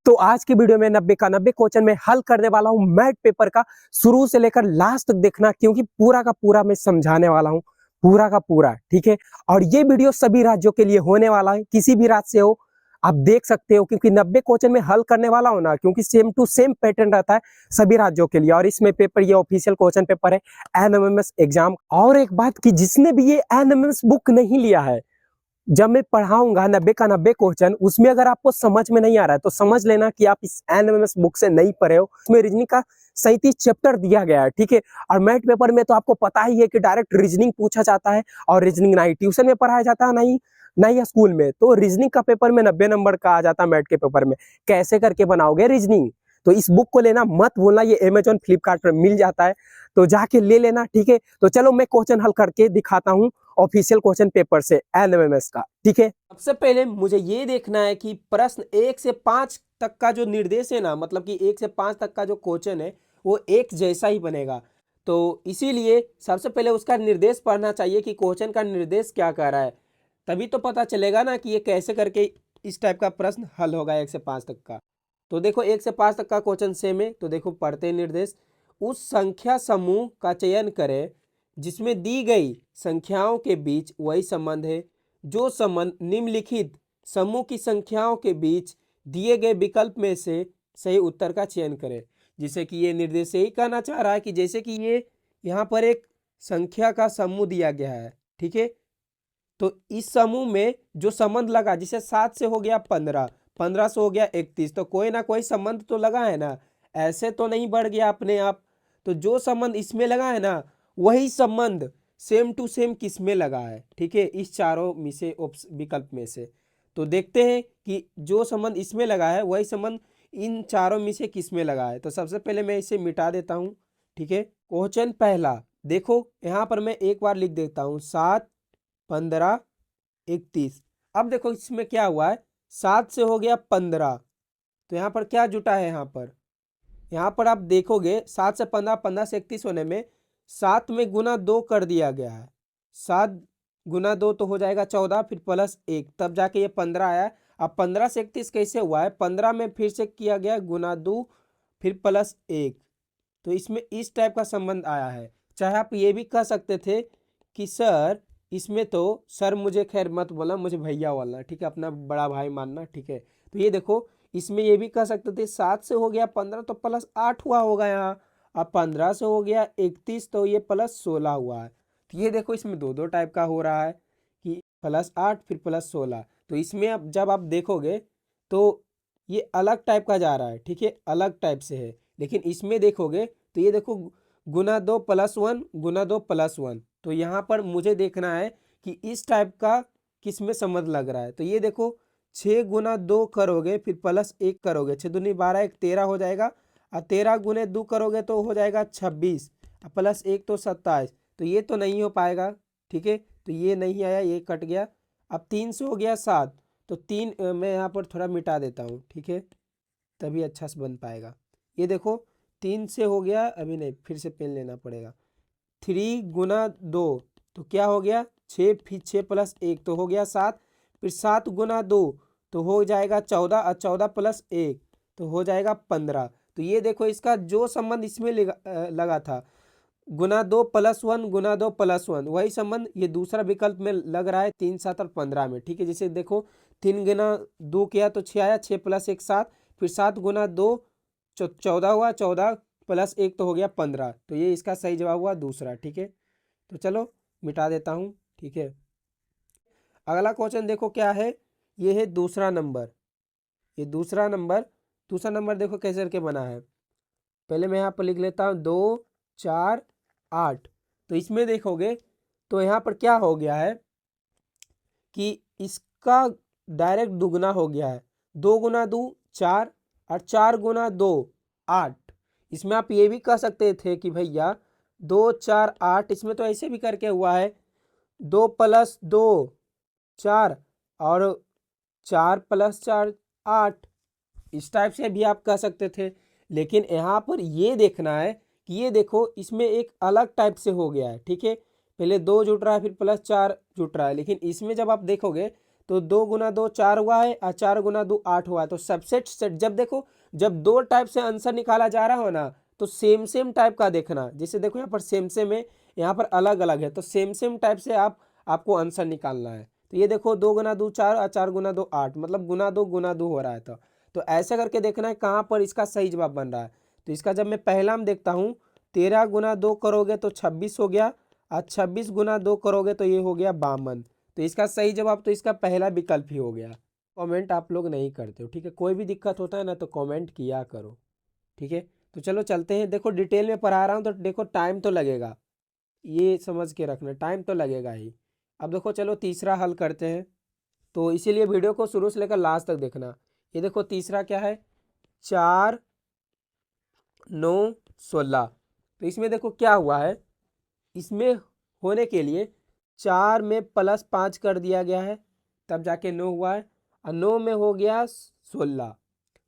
तो आज की वीडियो में 90 का 90 क्वेश्चन में हल करने वाला हूं मैथ पेपर का शुरू से लेकर लास्ट तक देखना, क्योंकि पूरा का पूरा मैं समझाने वाला हूं, पूरा का पूरा। ठीक है, और ये वीडियो सभी राज्यों के लिए होने वाला है, किसी भी राज्य से हो आप देख सकते हो, क्योंकि 90 क्वेश्चन में हल करने वाला हो ना, क्योंकि सेम टू सेम पैटर्न रहता है सभी राज्यों के लिए। और इसमें पेपर ये ऑफिशियल क्वेश्चन पेपर है एनएमएमएस एग्जाम। और एक बात की, जिसने भी ये एनएमएमएस बुक नहीं लिया है, जब मैं पढ़ाऊंगा 90 का 90 क्वेश्चन, उसमें अगर आपको समझ में नहीं आ रहा है तो समझ लेना कि आप इस एनएमएमएस बुक से नहीं पढ़े हो। उसमें रीजनिंग का 37 चैप्टर दिया गया है। ठीक है, और मैथ पेपर में तो आपको पता ही है कि डायरेक्ट रीजनिंग पूछा जाता है, और रीजनिंग ना ही ट्यूशन में पढ़ाया जाता है, ना ही स्कूल में। तो रीजनिंग का पेपर में 90 नंबर का आ जाता है। मैथ के पेपर में कैसे करके बनाओगे रीजनिंग, तो इस बुक को लेना मत भूलना। ये अमेजॉन फ्लिपकार्ट पर मिल जाता है, तो जाके ले लेना। ठीक है, तो चलो मैं क्वेश्चन हल करके दिखाता हूँ ऑफिशियल क्वेश्चन पेपर से एनएमएमएस का। ठीक है, सबसे पहले मुझे ये देखना है कि प्रश्न 1 से 5 तक का जो निर्देश है ना, मतलब कि 1 से 5 तक का जो क्वेश्चन है वो एक जैसा ही बनेगा। तो इसीलिए सबसे पहले उसका निर्देश पढ़ना चाहिए कि क्वेश्चन का निर्देश क्या कह रहा है, तभी तो पता चलेगा ना कि ये कैसे करके इस टाइप का प्रश्न हल होगा 1 से 5 तक का। तो देखो 1 से 5 तक का क्वेश्चन सेम है। तो देखो पढ़ते निर्देश, उस संख्या समूह का चयन करें जिसमें दी गई संख्याओं के बीच वही संबंध है जो संबंध निम्नलिखित समूह की संख्याओं के बीच दिए गए विकल्प में से सही उत्तर का चयन करें। जिसे कि ये निर्देश यही कहना चाह रहा है कि जैसे कि ये यहाँ पर एक संख्या का समूह दिया गया है। ठीक है, तो इस समूह में जो संबंध लगा, जैसे 7 से हो गया 15, 15 से हो गया 31, तो कोई ना कोई संबंध तो लगा है ना, ऐसे तो नहीं बढ़ गया अपने आप। तो जो संबंध इसमें लगा है ना, वही संबंध सेम टू सेम किस में लगा है। ठीक है, इस चारों में से विकल्प में से। तो देखते हैं कि जो संबंध इसमें लगा है वही संबंध इन चारों में से किस में लगा है। तो सबसे पहले मैं इसे मिटा देता हूँ। ठीक है, क्वेश्चन पहला देखो, यहाँ पर मैं एक बार लिख देता हूँ 7, 15, 31। अब देखो इसमें क्या हुआ है, 7 से हो गया 15, तो यहाँ पर क्या जुटा है, यहाँ पर आप देखोगे 7 से 15, 15 से 31 होने में 7 में गुना 2 कर दिया गया है। 7 गुना 2 तो हो जाएगा 14, फिर प्लस 1, तब जाके ये 15 आया। अब 15 से 31 कैसे हुआ है, 15 में फिर से किया गया गुना 2 फिर प्लस 1, तो इसमें इस टाइप का संबंध आया है। चाहे आप ये भी कह सकते थे कि सर इसमें तो, सर मुझे खैर मत बोलना, मुझे भैया बोलना, ठीक है, अपना बड़ा भाई मानना। ठीक है, तो ये देखो इसमें ये भी कह सकते थे 7 से हो गया 15 तो प्लस 8 हुआ होगा यहाँ। अब 15 से हो गया 31 तो ये प्लस 16 हुआ है। तो ये देखो इसमें दो दो टाइप का हो रहा है कि प्लस 8 फिर प्लस 16। तो इसमें अब जब आप देखोगे तो ये अलग टाइप का जा रहा है। ठीक है, अलग टाइप से है। लेकिन इसमें देखोगे तो ये देखो गुना 2 प्लस 1 गुना 2 प्लस 1। तो यहाँ पर मुझे देखना है कि इस टाइप का किस में समझ लग रहा है। तो ये देखो 6 गुना 2 करोगे फिर प्लस 1 करोगे, 6 दूनी 12, 1 13 हो जाएगा, और 13 गुने 2 करोगे तो हो जाएगा 26, प्लस 1 तो 27। तो ये तो नहीं हो पाएगा। ठीक है, तो ये नहीं आया, ये कट गया। अब 3 से हो गया 7, तो 3 मैं यहाँ पर थोड़ा मिटा देता हूँ। ठीक है, तभी अच्छा से बन पाएगा। ये देखो 3 से हो गया, अभी नहीं, फिर से पेन लेना पड़ेगा। 3 गुना 2 तो क्या हो गया 6, फिर 6 प्लस 1 तो हो गया 7, फिर 7 गुना 2 तो हो जाएगा 14, और 14 प्लस 1 तो हो जाएगा 15। तो ये देखो इसका जो संबंध इसमें लगा था, गुना 2 प्लस 1 गुना 2 प्लस 1, वही संबंध ये दूसरा विकल्प में लग रहा है 3, 7 और 15 में। ठीक है, जैसे देखो 3 गुना 2 किया तो 6 आया, 6 प्लस 1 7, फिर 7 गुना 2 14 हुआ, 14 प्लस 1 तो हो गया 15। तो ये इसका सही जवाब हुआ दूसरा। ठीक है, तो चलो मिटा देता हूँ। ठीक है, अगला क्वेश्चन देखो क्या है, ये है दूसरा नंबर। ये दूसरा नंबर देखो कैसे करके बना है। पहले मैं यहाँ पर लिख लेता हूँ 2, 4, 8। तो इसमें देखोगे तो यहाँ पर क्या हो गया है कि इसका डायरेक्ट दुगना हो गया है। 2 गुना 2 4, और 4 गुना 2 8। इसमें आप ये भी कह सकते थे कि भैया 2 4 8, इसमें तो ऐसे भी करके हुआ है 2 प्लस 2 4, और 4 प्लस 4 8। इस टाइप से भी आप कह सकते थे। लेकिन यहाँ पर ये देखना है कि ये देखो इसमें एक अलग टाइप से हो गया है। ठीक है, पहले 2 जुट रहा है फिर प्लस 4 जुट रहा है, लेकिन इसमें जब आप देखोगे तो 2 गुना 2 4 हुआ है और 4 गुना 2 8 हुआ है। तो सबसेट सेट जब देखो, जब दो टाइप से आंसर निकाला जा रहा हो ना, तो सेम सेम टाइप का देखना। जैसे देखो यहाँ पर सेम सेम है, यहाँ पर अलग अलग है, तो सेम सेम टाइप से आपको आंसर निकालना है। तो ये देखो 2 गुना 2 4 और 4 गुना 2 8, मतलब गुना 2 हो रहा है। तो ऐसे करके देखना है कहाँ पर इसका सही जवाब बन रहा है। तो इसका जब मैं पहला में देखता हूँ, 13 गुना 2 करोगे तो 26 हो गया, और 26 गुना 2 करोगे तो ये हो गया 52। तो इसका सही जवाब तो इसका पहला विकल्प ही हो गया। कमेंट आप लोग नहीं करते हो, ठीक है। कोई भी दिक्कत होता है ना तो कमेंट किया करो, ठीक है। तो चलो चलते हैं। देखो डिटेल में पढ़ा रहा हूँ तो देखो टाइम तो लगेगा, ये समझ के रखना, टाइम तो लगेगा ही। अब देखो चलो तीसरा हल करते हैं, तो इसीलिए वीडियो को शुरू से लेकर लास्ट तक देखना। ये देखो तीसरा क्या है, 4 9 16। तो इसमें देखो क्या हुआ है, इसमें होने के लिए 4 में +5 कर दिया गया है, तब जाके 9 हुआ है, और 9 में हो गया 16,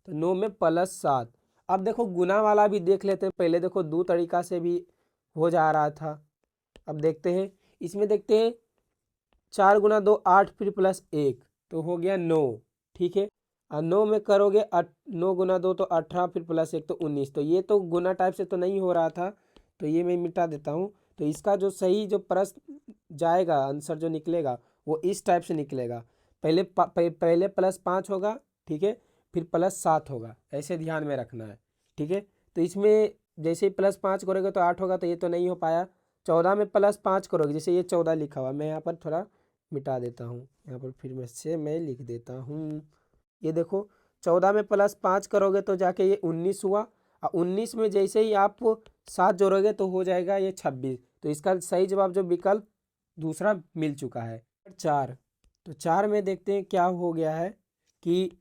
तो 9 में +7। अब देखो गुना वाला भी देख लेते हैं। पहले देखो दो तरीका से भी हो जा रहा था, अब देखते हैं। इसमें देखते हैं 4 गुना 2 8, फिर +1, तो हो गया 9, ठीक है। और 9 में करोगे 9 गुना 2 तो 18, फिर +1 तो 19। तो ये तो गुना टाइप से तो नहीं हो रहा था, तो ये मैं मिटा देता हूँ। तो इसका जो सही जो प्रश्न जाएगा, आंसर जो निकलेगा वो इस टाइप से निकलेगा। पहले +5 होगा, ठीक है, फिर +7 होगा, ऐसे ध्यान में रखना है, ठीक है। तो इसमें जैसे ही +5 करोगे तो 8 होगा, तो ये तो नहीं हो पाया। 14 में +5 करोगे, जैसे ये 14 लिखा हुआ, मैं यहाँ पर थोड़ा मिटा देता हूँ, यहाँ पर फिर में से मैं लिख देता हूँ। ये देखो 14 में +5 करोगे तो जाके ये 19 हुआ, और 19 में जैसे ही आप 7 जोड़ोगे तो हो जाएगा ये 26। तो इसका सही जवाब जो विकल्प दूसरा मिल चुका है। 4, तो 4 में देखते हैं क्या हो गया है कि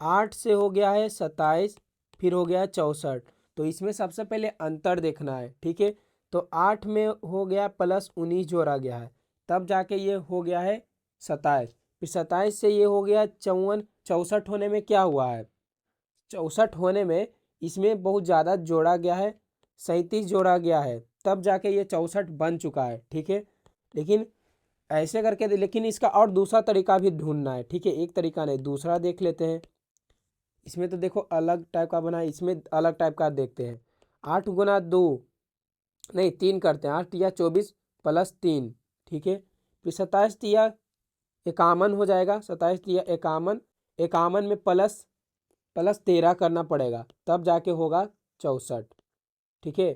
8 से हो गया है 27, फिर हो गया 64। तो इसमें सबसे पहले अंतर देखना है, ठीक है। तो 8 में हो गया +19 जोड़ा गया है, तब जाके ये हो गया है 27, फिर 27 से ये हो गया 54। 64 होने में क्या हुआ है, 64 होने में इसमें बहुत ज़्यादा जोड़ा गया है, 37 जोड़ा गया है, तब जाके ये 64 बन चुका है, ठीक है। लेकिन ऐसे करके लेकिन इसका और दूसरा तरीका भी ढूंढना है, ठीक है। एक तरीका नहीं, दूसरा देख लेते हैं। इसमें तो देखो अलग टाइप का बना है, इसमें अलग टाइप का देखते हैं। 8 गुना 2 नहीं 3 करते हैं, 8 या 24 +3, ठीक है। फिर 27 या 51 हो जाएगा, 27 या 51, 51 में +13 करना पड़ेगा, तब जाके होगा 64, ठीक है।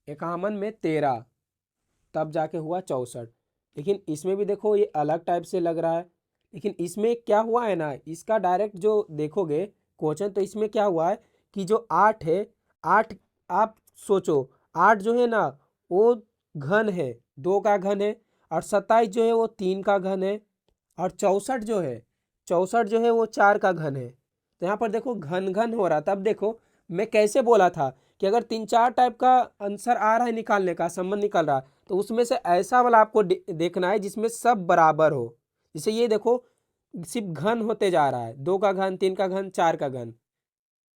51 में 13, तब जाके हुआ 64। लेकिन इसमें भी देखो ये अलग टाइप से लग रहा है। लेकिन इसमें क्या हुआ है ना, इसका डायरेक्ट जो देखोगे क्वेश्चन, तो इसमें क्या हुआ है कि जो 8 है, 8 आप सोचो, 8 जो है ना वो घन है, 2 का घन है, और 27 जो है वो 3 का घन है, और 64 जो है, 64 जो है वो 4 का घन है। तो यहाँ पर देखो घन घन हो रहा था। अब देखो मैं कैसे बोला था कि अगर 3-4 टाइप का आंसर आ रहा है, निकालने का संबंध निकल रहा है, तो उसमें से ऐसा वाला आपको देखना है जिसमें सब बराबर हो। जैसे ये देखो सिर्फ घन होते जा रहा है, 2 का घन, 3 का घन, 4 का घन,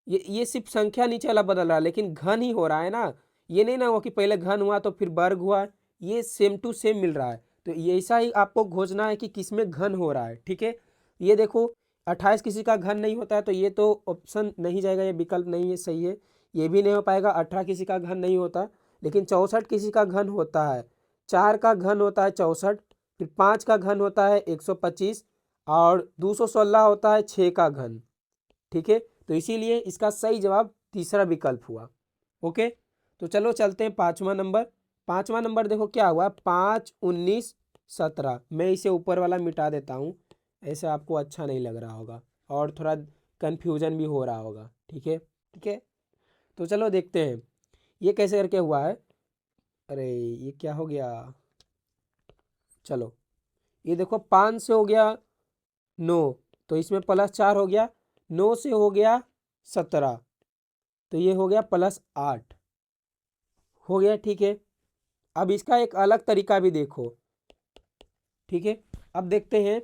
ये सिर्फ संख्या नीचे वाला बदल रहा है, लेकिन घन ही हो रहा है ना। ये नहीं ना हुआ कि पहले घन हुआ तो फिर वर्ग हुआ, ये सेम टू सेम मिल रहा है। तो ये ऐसा ही आपको खोजना है कि किसमें घन हो रहा है, ठीक है। ये देखो 28 किसी का घन नहीं होता है, तो ये तो ऑप्शन नहीं जाएगा, ये विकल्प नहीं है, सही है। ये भी नहीं हो पाएगा, 18 किसी का घन नहीं होता। लेकिन 64 किसी का घन होता है, 4 का घन होता है 64, फिर 5 का घन होता है 125, और 216 होता है 6 का घन, ठीक है। तो इसीलिए इसका सही जवाब तीसरा विकल्प हुआ। ओके, तो चलो चलते हैं 5वां नंबर। 5वां नंबर देखो क्या हुआ, 5 19 17। मैं इसे ऊपर वाला मिटा देता हूँ, ऐसे आपको अच्छा नहीं लग रहा होगा और थोड़ा कन्फ्यूजन भी हो रहा होगा, ठीक है, ठीक है। तो चलो देखते हैं ये कैसे करके हुआ है। अरे ये क्या हो गया, चलो ये देखो 5 से हो गया 9, तो इसमें +4 हो गया, 9 से हो गया 17, तो ये हो गया +8 हो गया, ठीक है। अब इसका एक अलग तरीका भी देखो, ठीक है। अब देखते हैं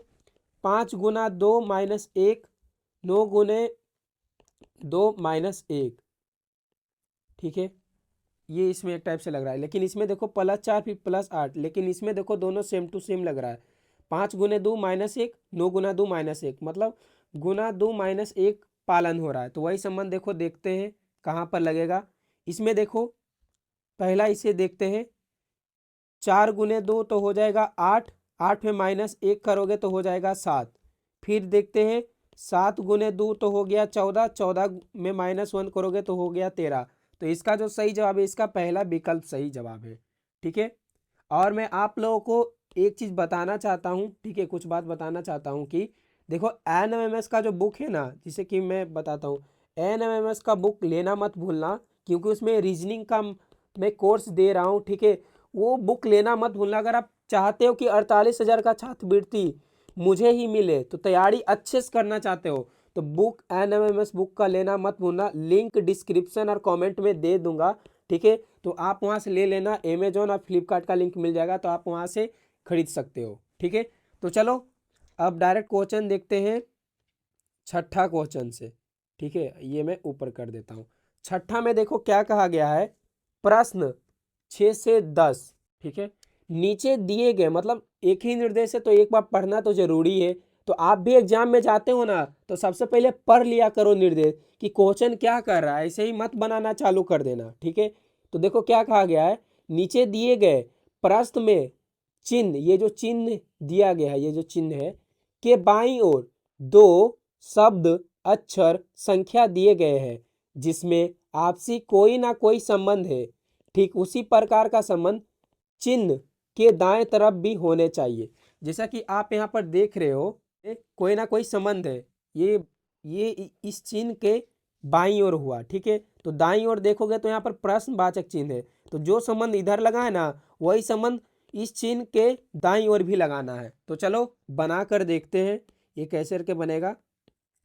5 गुना 2 -1, 9 गुने 2 -1, ठीक है। ये इसमें एक टाइप से लग रहा है, लेकिन इसमें देखो +4 फिर +8, लेकिन इसमें देखो दोनों सेम टू सेम लग रहा है। 5 गुने 2 -1, 9 गुना 2 -1, मतलब गुना 2 -1 पालन हो रहा है। तो वही संबंध देखो देखते हैं कहाँ पर लगेगा। इसमें देखो पहला इसे देखते हैं, 4 गुने 2 तो हो जाएगा 8, 8 में -1 करोगे तो हो जाएगा 7। फिर देखते हैं 7 गुने 2 तो हो गया 14, 14 में -1 करोगे तो हो गया 13। तो इसका जो सही जवाब है, इसका पहला विकल्प सही जवाब है। ठीक है, और मैं आप लोगों को एक चीज़ बताना चाहता हूँ, ठीक है, कुछ बात बताना चाहता हूँ कि देखो NMMS का जो बुक है ना, जिसे कि मैं बताता हूँ, NMMS का बुक लेना मत भूलना, क्योंकि उसमें रीजनिंग का मैं कोर्स दे रहा हूँ। ठीक है, वो बुक लेना मत भूलना। अगर आप चाहते हो कि 48,000 का छात्रवृत्ति मुझे ही मिले, तो तैयारी अच्छे से करना चाहते हो, तो बुक NMMS बुक का लेना मत भूलना। लिंक डिस्क्रिप्शन और कमेंट में दे दूंगा। ठीक है, तो आप वहाँ से ले लेना। अमेजोन और फ्लिपकार्ट का लिंक मिल जाएगा, तो आप वहाँ से खरीद सकते हो। ठीक है, तो चलो अब डायरेक्ट क्वेश्चन देखते हैं छठा क्वेश्चन से। ठीक है, ये मैं ऊपर कर देता हूँ। छठा में देखो क्या कहा गया है, प्रश्न 6 से 10। ठीक है, नीचे दिए गए, मतलब एक ही निर्देश है तो एक बार पढ़ना तो जरूरी है। तो आप भी एग्जाम में जाते हो ना, तो सबसे पहले पढ़ लिया करो निर्देश कि क्वेश्चन क्या कर रहा है, ऐसे ही मत बनाना चालू कर देना। ठीक है, तो देखो क्या कहा गया है, नीचे दिए गए प्रश्न में चिन्ह, ये जो चिन्ह दिया गया है, ये जो चिन्ह है, के बाईं ओर 2 शब्द, अक्षर, संख्या दिए गए हैं जिसमें आपसी कोई ना कोई संबंध है। ठीक उसी प्रकार का संबंध चिन्ह के दाएं तरफ भी होने चाहिए। जैसा कि आप यहाँ पर देख रहे हो, कोई ना कोई संबंध है, ये इस चिन्ह के बाईं ओर हुआ। ठीक है, तो दाईं ओर देखोगे तो यहाँ पर प्रश्नवाचक चिन्ह है, तो जो संबंध इधर लगा है ना, वही संबंध इस चिन्ह के दाईं ओर भी लगाना है। तो चलो बना कर देखते हैं ये कैसे करके बनेगा।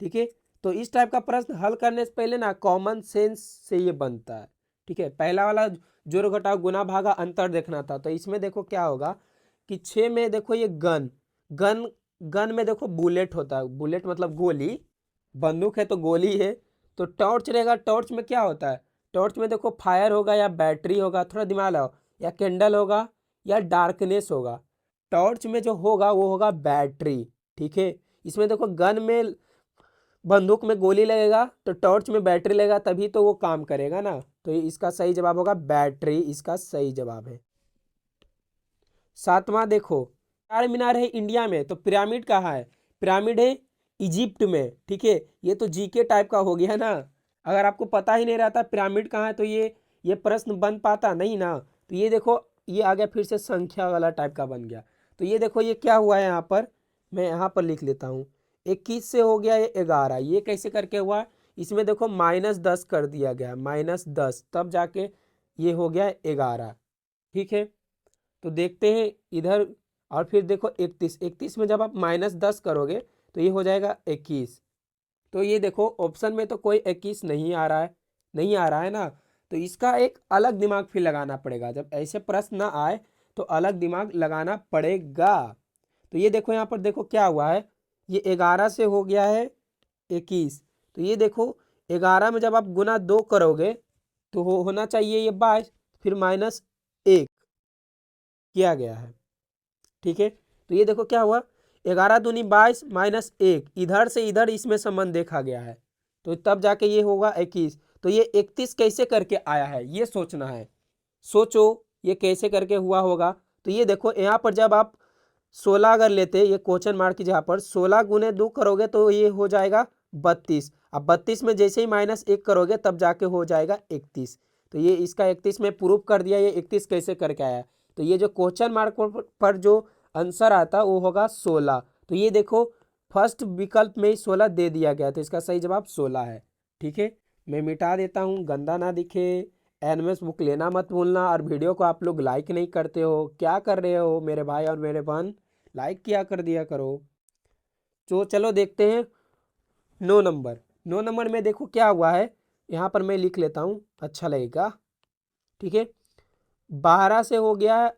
ठीक है, तो इस टाइप का प्रश्न हल करने से पहले ना कॉमन सेंस से ये बनता है। ठीक है, पहला वाला जोड़ घटाव गुना भागा अंतर देखना था, तो इसमें देखो क्या होगा कि 6 में देखो ये गन गन गन में देखो बुलेट होता है, बुलेट मतलब गोली, बंदूक है तो गोली है। तो टॉर्च रहेगा, टॉर्च में क्या होता है, टॉर्च में देखो फायर होगा या बैटरी होगा, थोड़ा दिमाग लगाओ, या कैंडल होगा या डार्कनेस होगा। टॉर्च में जो होगा वो होगा बैटरी। ठीक है, इसमें देखो गन में बंदूक में गोली लगेगा तो टॉर्च में बैटरी लगेगा, तभी तो वो काम करेगा ना। तो इसका सही जवाब होगा बैटरी, इसका सही जवाब है। सातवां देखो, चार मीनार है इंडिया में, तो पिरामिड कहाँ है, पिरामिड है इजिप्ट में। ठीक है, ये तो जीके टाइप का हो गया ना, अगर आपको पता ही नहीं रहता पिरामिड कहाँ है तो ये प्रश्न बन पाता नहीं ना। तो ये देखो ये आ गया फिर से संख्या वाला टाइप का बन गया। तो ये देखो ये क्या हुआ है, यहाँ पर मैं यहाँ पर लिख लेता हूँ, 21 से हो गया ये 11, ये कैसे करके हुआ, इसमें देखो -10 कर दिया गया, -10, तब जाके ये हो गया 11। ठीक है, तो देखते हैं इधर, और फिर देखो 31, 31 में जब आप -10 करोगे तो ये हो जाएगा 21। तो ये देखो ऑप्शन में तो कोई 21 नहीं आ रहा है, नहीं आ रहा है ना, तो इसका एक अलग दिमाग फिर लगाना पड़ेगा। जब ऐसे प्रश्न ना आए तो अलग दिमाग लगाना पड़ेगा। तो ये देखो यहाँ पर देखो क्या हुआ है, ये 11 से हो गया है 21। तो ये देखो 11 में जब आप गुना 2 करोगे तो होना चाहिए ये 22, फिर -1 किया गया है। ठीक है, तो ये देखो क्या हुआ, 11 दूनी 22 -1, इधर से इधर इसमें संबंध देखा गया है, तो तब जाके ये होगा 21। तो ये 31 कैसे करके आया है ये सोचना है, सोचो ये कैसे करके हुआ होगा। तो ये देखो यहाँ पर जब आप 16 अगर लेते, ये क्वेश्चन मार्क की जगह पर 16 गुने 2 करोगे तो ये हो जाएगा 32। अब 32 में जैसे ही -1 करोगे तब जाके हो जाएगा 31। तो ये इसका 31 में प्रूफ कर दिया, ये 31 कैसे करके आया। तो ये जो क्वेश्चन मार्क पर जो आंसर आता वो होगा 16। तो ये देखो फर्स्ट विकल्प में ही 16 दे दिया गया, तो इसका सही जवाब 16 है। ठीक है, मैं मिटा देता हूँ, गंदा ना दिखे। एनएमएस बुक लेना मत भूलना। और वीडियो को आप लोग लाइक नहीं करते हो, क्या कर रहे हो मेरे भाई और मेरे बहन, लाइक किया कर दिया करो। तो चलो देखते हैं 9 नंबर। 9 नंबर में देखो क्या हुआ है, यहाँ पर मैं लिख लेता हूँ, अच्छा लगेगा। ठीक है, 12 से हो गया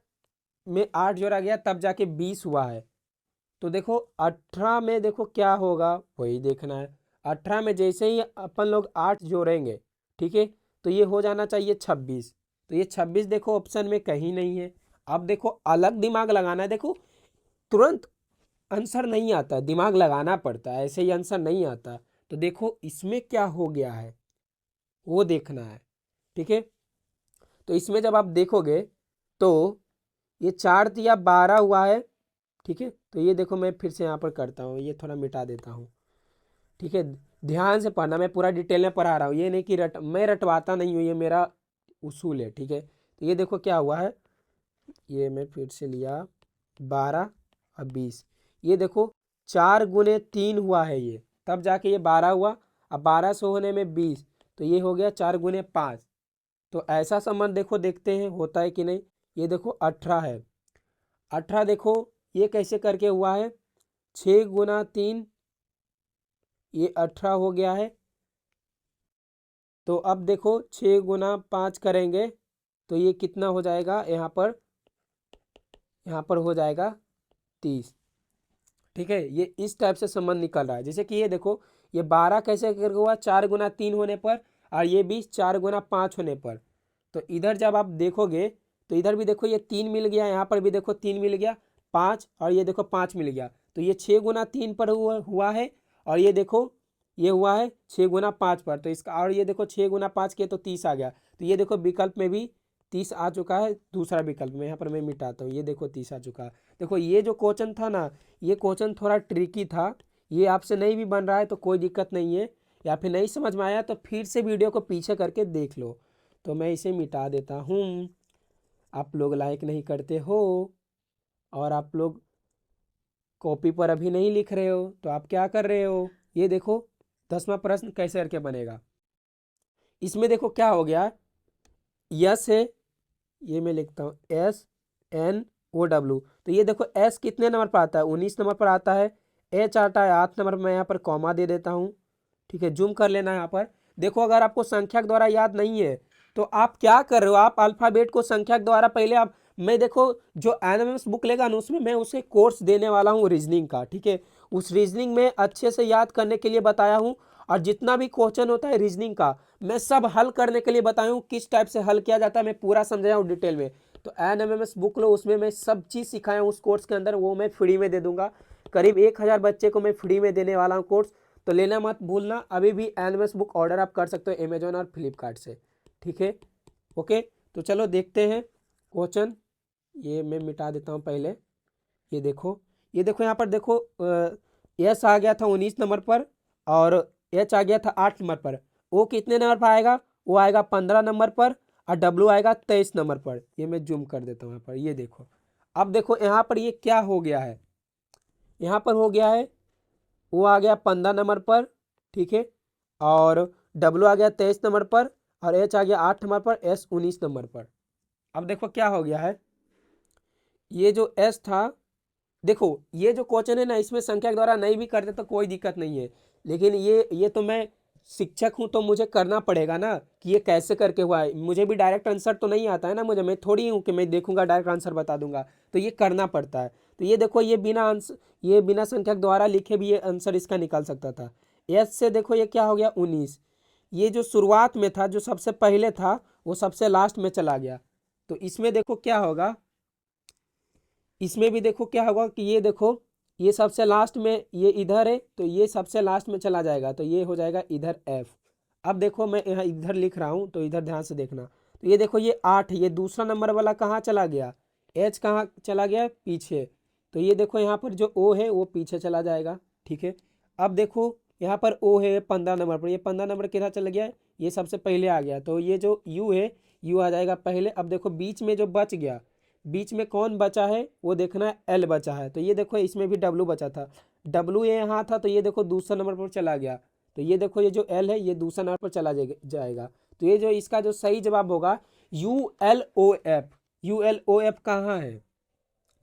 में 8 जोड़ा गया तब जाके 20 हुआ है। तो देखो 18 में देखो क्या होगा वही देखना है। 18 में जैसे ही अपन लोग 8 जोड़ेंगे, ठीक है, तो ये हो जाना चाहिए 26। तो ये 26 देखो ऑप्शन में कहीं नहीं है। अब देखो अलग दिमाग लगाना है, देखो तुरंत आंसर नहीं आता, दिमाग लगाना पड़ता है, ऐसे ही आंसर नहीं आता। तो देखो इसमें क्या हो गया है वो देखना है, ठीक है। तो इसमें जब आप देखोगे तो ये 4 दिया 12 हुआ है, ठीक है। तो ये देखो मैं फिर से यहाँ पर करता हूँ, ये थोड़ा मिटा देता हूँ, ठीक है। ध्यान से पढ़ना, मैं पूरा डिटेल में पढ़ा रहा हूँ, ये नहीं कि मैं रटवाता नहीं हूँ, ये मेरा उसूल है, ठीक है। तो ये देखो क्या हुआ है, ये मैं फिर से लिया 12 और 20, ये देखो 4 गुने 3 हुआ है ये, तब जाके ये 12 हुआ। अब 12 से होने में 20, तो ये हो गया 4 गुने 5। तो ऐसा संबंध देखो, देखते हैं होता है कि नहीं। ये देखो 18 है, 18 देखो ये कैसे करके हुआ है, 6 गुना 3, ये 18 हो गया है। तो अब देखो 6 गुना 5 करेंगे तो ये कितना हो जाएगा, यहाँ पर हो जाएगा 30, ठीक है। ये इस टाइप से संबंध निकल रहा है। जैसे कि ये देखो ये 12 कैसे करके हुआ, 4 गुना 3 होने पर, और ये 20 4 गुना 5 होने पर। तो इधर जब आप देखोगे तो इधर भी देखो ये 3 मिल गया, यहाँ पर भी देखो 3 मिल गया, 5, और ये देखो 5 मिल गया। तो ये 6 गुना 3 पर हुआ है, और ये देखो ये हुआ है 6 गुना 5 पर। तो इसका, और ये देखो 6 गुना 5 किए तो 30 आ गया। तो ये देखो विकल्प में भी 30 आ चुका है, दूसरा विकल्प में, यहाँ पर मैं मिटाता हूँ, ये देखो 30 आ चुका है। देखो ये जो क्वेश्चन था ना, ये क्वेश्चन थोड़ा ट्रिकी था, ये आपसे नहीं भी बन रहा है तो कोई दिक्कत नहीं है, या फिर नहीं समझ में आया तो फिर से वीडियो को पीछे करके देख लो। तो मैं इसे मिटा देता हूँ। आप लोग लाइक नहीं करते हो और आप लोग कॉपी पर अभी नहीं लिख रहे हो, तो आप क्या कर रहे हो। ये देखो 10वां प्रश्न कैसे करके बनेगा। इसमें देखो क्या हो गया, यस है, ये मैं लिखता हूँ SNOW। तो ये देखो एस कितने नंबर पर आता है, 19 नंबर पर आता है। एच आता है 8 नंबर पर, मैं यहाँ पर कॉमा दे देता हूँ, ठीक है। जूम कर लेना यहाँ पर। देखो अगर आपको संख्या के द्वारा याद नहीं है तो आप क्या कर रहे हो, आप अल्फाबेट को संख्या के द्वारा पहले आप, मैं देखो जो एनएमएस बुक लेगा ना उसमें मैं उसे कोर्स देने वाला हूँ रीजनिंग का, ठीक है। उस रीजनिंग में अच्छे से याद करने के लिए बताया हूँ, और जितना भी क्वेश्चन होता है रीजनिंग का मैं सब हल करने के लिए बताया हूँ, किस टाइप से हल किया जाता है मैं पूरा समझाया हूँ डिटेल में। तो एनएमएस बुक लो, उसमें मैं सब चीज़ सिखाया हूँ उस कोर्स के अंदर, वो मैं फ्री में दे दूंगा। करीब 1000 बच्चे को मैं फ्री में देने वाला हूँ कोर्स, तो लेना मत भूलना। अभी भी एनएमएस बुक ऑर्डर आप कर सकते हो अमेजोन और फ्लिपकार्ट से, ठीक है। ओके, तो चलो देखते हैं क्वेश्चन। ये मैं मिटा देता हूँ पहले। ये देखो यहाँ पर देखो एस आ गया था 19 नंबर पर, और एच आ गया था 8 नंबर पर। ओ कितने नंबर पर आएगा, वो आएगा 15 नंबर पर, और डब्ल्यू आएगा 23 नंबर पर। ये मैं जूम कर देता हूँ यहाँ पर। ये देखो अब देखो यहाँ पर ये क्या हो गया है, यहाँ पर हो गया है वो आ गया 15 नंबर पर, ठीक है। और डब्ल्यू आ गया 23 नंबर पर, और एच आ गया 8 नंबर पर, एस 19 नंबर पर। अब देखो क्या हो गया है, ये जो एस था, देखो ये जो क्वेश्चन है ना इसमें संख्या के द्वारा नहीं भी करते तो कोई दिक्कत नहीं है, लेकिन ये तो मैं शिक्षक हूं तो मुझे करना पड़ेगा ना कि ये कैसे करके हुआ है। मुझे भी डायरेक्ट आंसर तो नहीं आता है ना, मुझे, मैं थोड़ी हूँ कि मैं देखूंगा डायरेक्ट आंसर बता दूंगा, तो ये करना पड़ता है। तो ये देखो ये बिना आंसर, ये बिना संख्या के द्वारा लिखे भी ये आंसर इसका निकल सकता था। एस से देखो ये क्या हो गया 19, ये जो शुरुआत में था जो सबसे पहले था वो सबसे लास्ट में चला गया। तो इसमें देखो क्या होगा, इसमें भी देखो क्या होगा कि ये देखो ये सबसे लास्ट में, ये इधर है तो ये सबसे लास्ट में चला जाएगा, तो ये हो जाएगा इधर एफ। अब देखो मैं यहाँ इधर लिख रहा हूँ तो इधर ध्यान से देखना। तो ये देखो ये 8 है, ये दूसरा नंबर वाला कहाँ चला गया, एच कहाँ चला गया पीछे। तो ये देखो यहाँ पर जो ओ है वो पीछे चला जाएगा, ठीक है। अब देखो यहाँ पर ओ है 15 नंबर पर, ये 15 नंबर किधर चला गया, ये सबसे पहले आ गया, तो ये जो यू है यू आ जाएगा पहले। अब देखो बीच में जो बच गया, बीच में कौन बचा है वो देखना है, एल बचा है। तो ये देखो इसमें भी डब्लू बचा था, डब्लू ये यहाँ था तो ये देखो दूसरा नंबर पर चला गया। तो ये देखो ये जो एल है ये दूसरा नंबर पर चला जाएगा। तो ये जो इसका जो सही जवाब होगा ULOF। ULOF कहाँ है,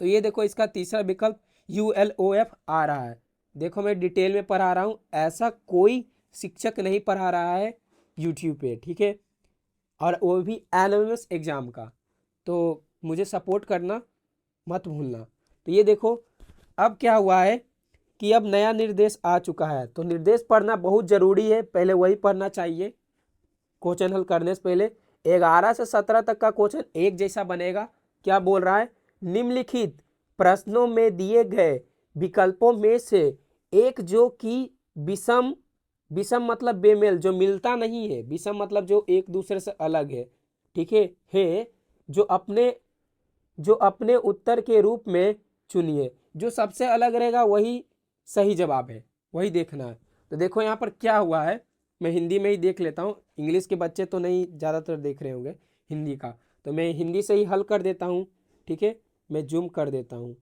तो ये देखो इसका तीसरा विकल्प ULOF आ रहा है। देखो मैं डिटेल में पढ़ा रहा हूँ, ऐसा कोई शिक्षक नहीं पढ़ा रहा है यूट्यूब पे, ठीक है। और वो भी एनएमएस एग्जाम का, तो मुझे सपोर्ट करना मत भूलना। तो ये देखो अब क्या हुआ है कि अब नया निर्देश आ चुका है, तो निर्देश पढ़ना बहुत ज़रूरी है, पहले वही पढ़ना चाहिए क्वेश्चन हल करने से पहले। 11 से 17 तक का क्वेश्चन एक जैसा बनेगा। क्या बोल रहा है, निम्नलिखित प्रश्नों में दिए गए विकल्पों में से एक जो कि विषम, विषम मतलब बेमेल, जो मिलता नहीं है, विषम मतलब जो एक दूसरे से अलग है, ठीक है जो अपने उत्तर के रूप में चुनिए। जो सबसे अलग रहेगा वही सही जवाब है, वही देखना है। तो देखो यहाँ पर क्या हुआ है, मैं हिंदी में ही देख लेता हूँ, इंग्लिश के बच्चे तो नहीं ज़्यादातर देख रहे होंगे हिंदी का, तो मैं हिंदी से ही हल कर देता हूँ। ठीक है, मैं जूम कर देता हूँ,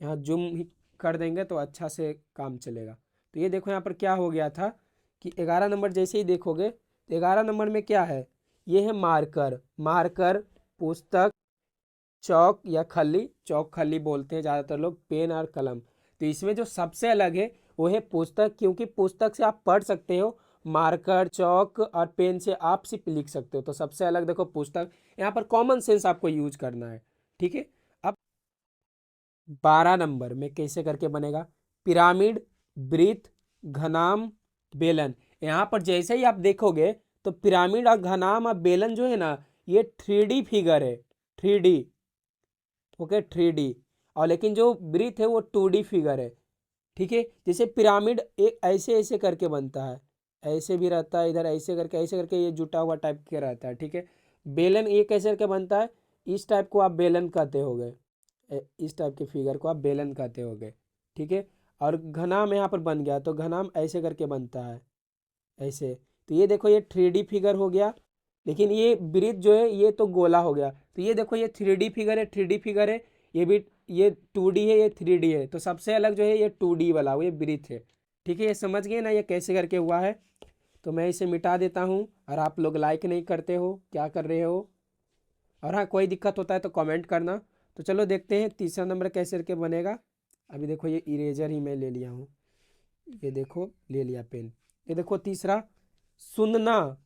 यहाँ जूम ही कर देंगे तो अच्छा से काम चलेगा। तो ये देखो यहाँ पर क्या हो गया था कि 11 नंबर जैसे ही देखोगे तो 11 नंबर में क्या है, ये है मार्कर। मार्कर, पुस्तक, चौक या खली, चौक खली बोलते हैं ज़्यादातर लोग, पेन और कलम। तो इसमें जो सबसे अलग है वो है पुस्तक, क्योंकि पुस्तक से आप पढ़ सकते हो, मार्कर, चौक और पेन से आप सिर्फ लिख सकते हो। तो सबसे अलग देखो पुस्तक, यहाँ पर कॉमन सेंस आपको यूज करना है। ठीक है, अब 12 नंबर में कैसे करके बनेगा, पिरामिड, वृत्त, घनाम, बेलन। यहाँ पर जैसे ही आप देखोगे तो पिरामिड और घनाम और बेलन जो है ना, ये 3D फिगर है, 3D, ओके 3D। और लेकिन जो वृत्त है वो 2D फिगर है। ठीक है, जैसे पिरामिड एक ऐसे ऐसे करके बनता है, ऐसे भी रहता है, इधर ऐसे करके ये जुटा हुआ टाइप के रहता है। ठीक है, बेलन ये कैसे करके बनता है, इस टाइप को आप बेलन कहते होगे, इस टाइप के फिगर को आप बेलन कहते होगे। ठीक है, और घनाम यहाँ पर बन गया, तो घनाम ऐसे करके बनता है, ऐसे। तो ये देखो ये 3D फिगर हो गया, लेकिन ये वृत्त जो है ये तो गोला हो गया। तो ये देखो ये 3D फिगर है, 3D फिगर है, ये भी, ये 2D है, ये 3D है। तो सबसे अलग जो है ये 2D वाला, वो ये वृत्त है। ठीक है, ये समझ गए ना ये कैसे करके हुआ है। तो मैं इसे मिटा देता हूँ, और आप लोग लाइक नहीं करते हो, क्या कर रहे हो। और हाँ, कोई दिक्कत होता है तो कमेंट करना। तो चलो देखते हैं तीसरा नंबर कैसे करके बनेगा। अभी देखो ये इरेजर ही मैं ले लिया हूँ, ये देखो ले लिया पेन। ये देखो तीसरा, सुनना,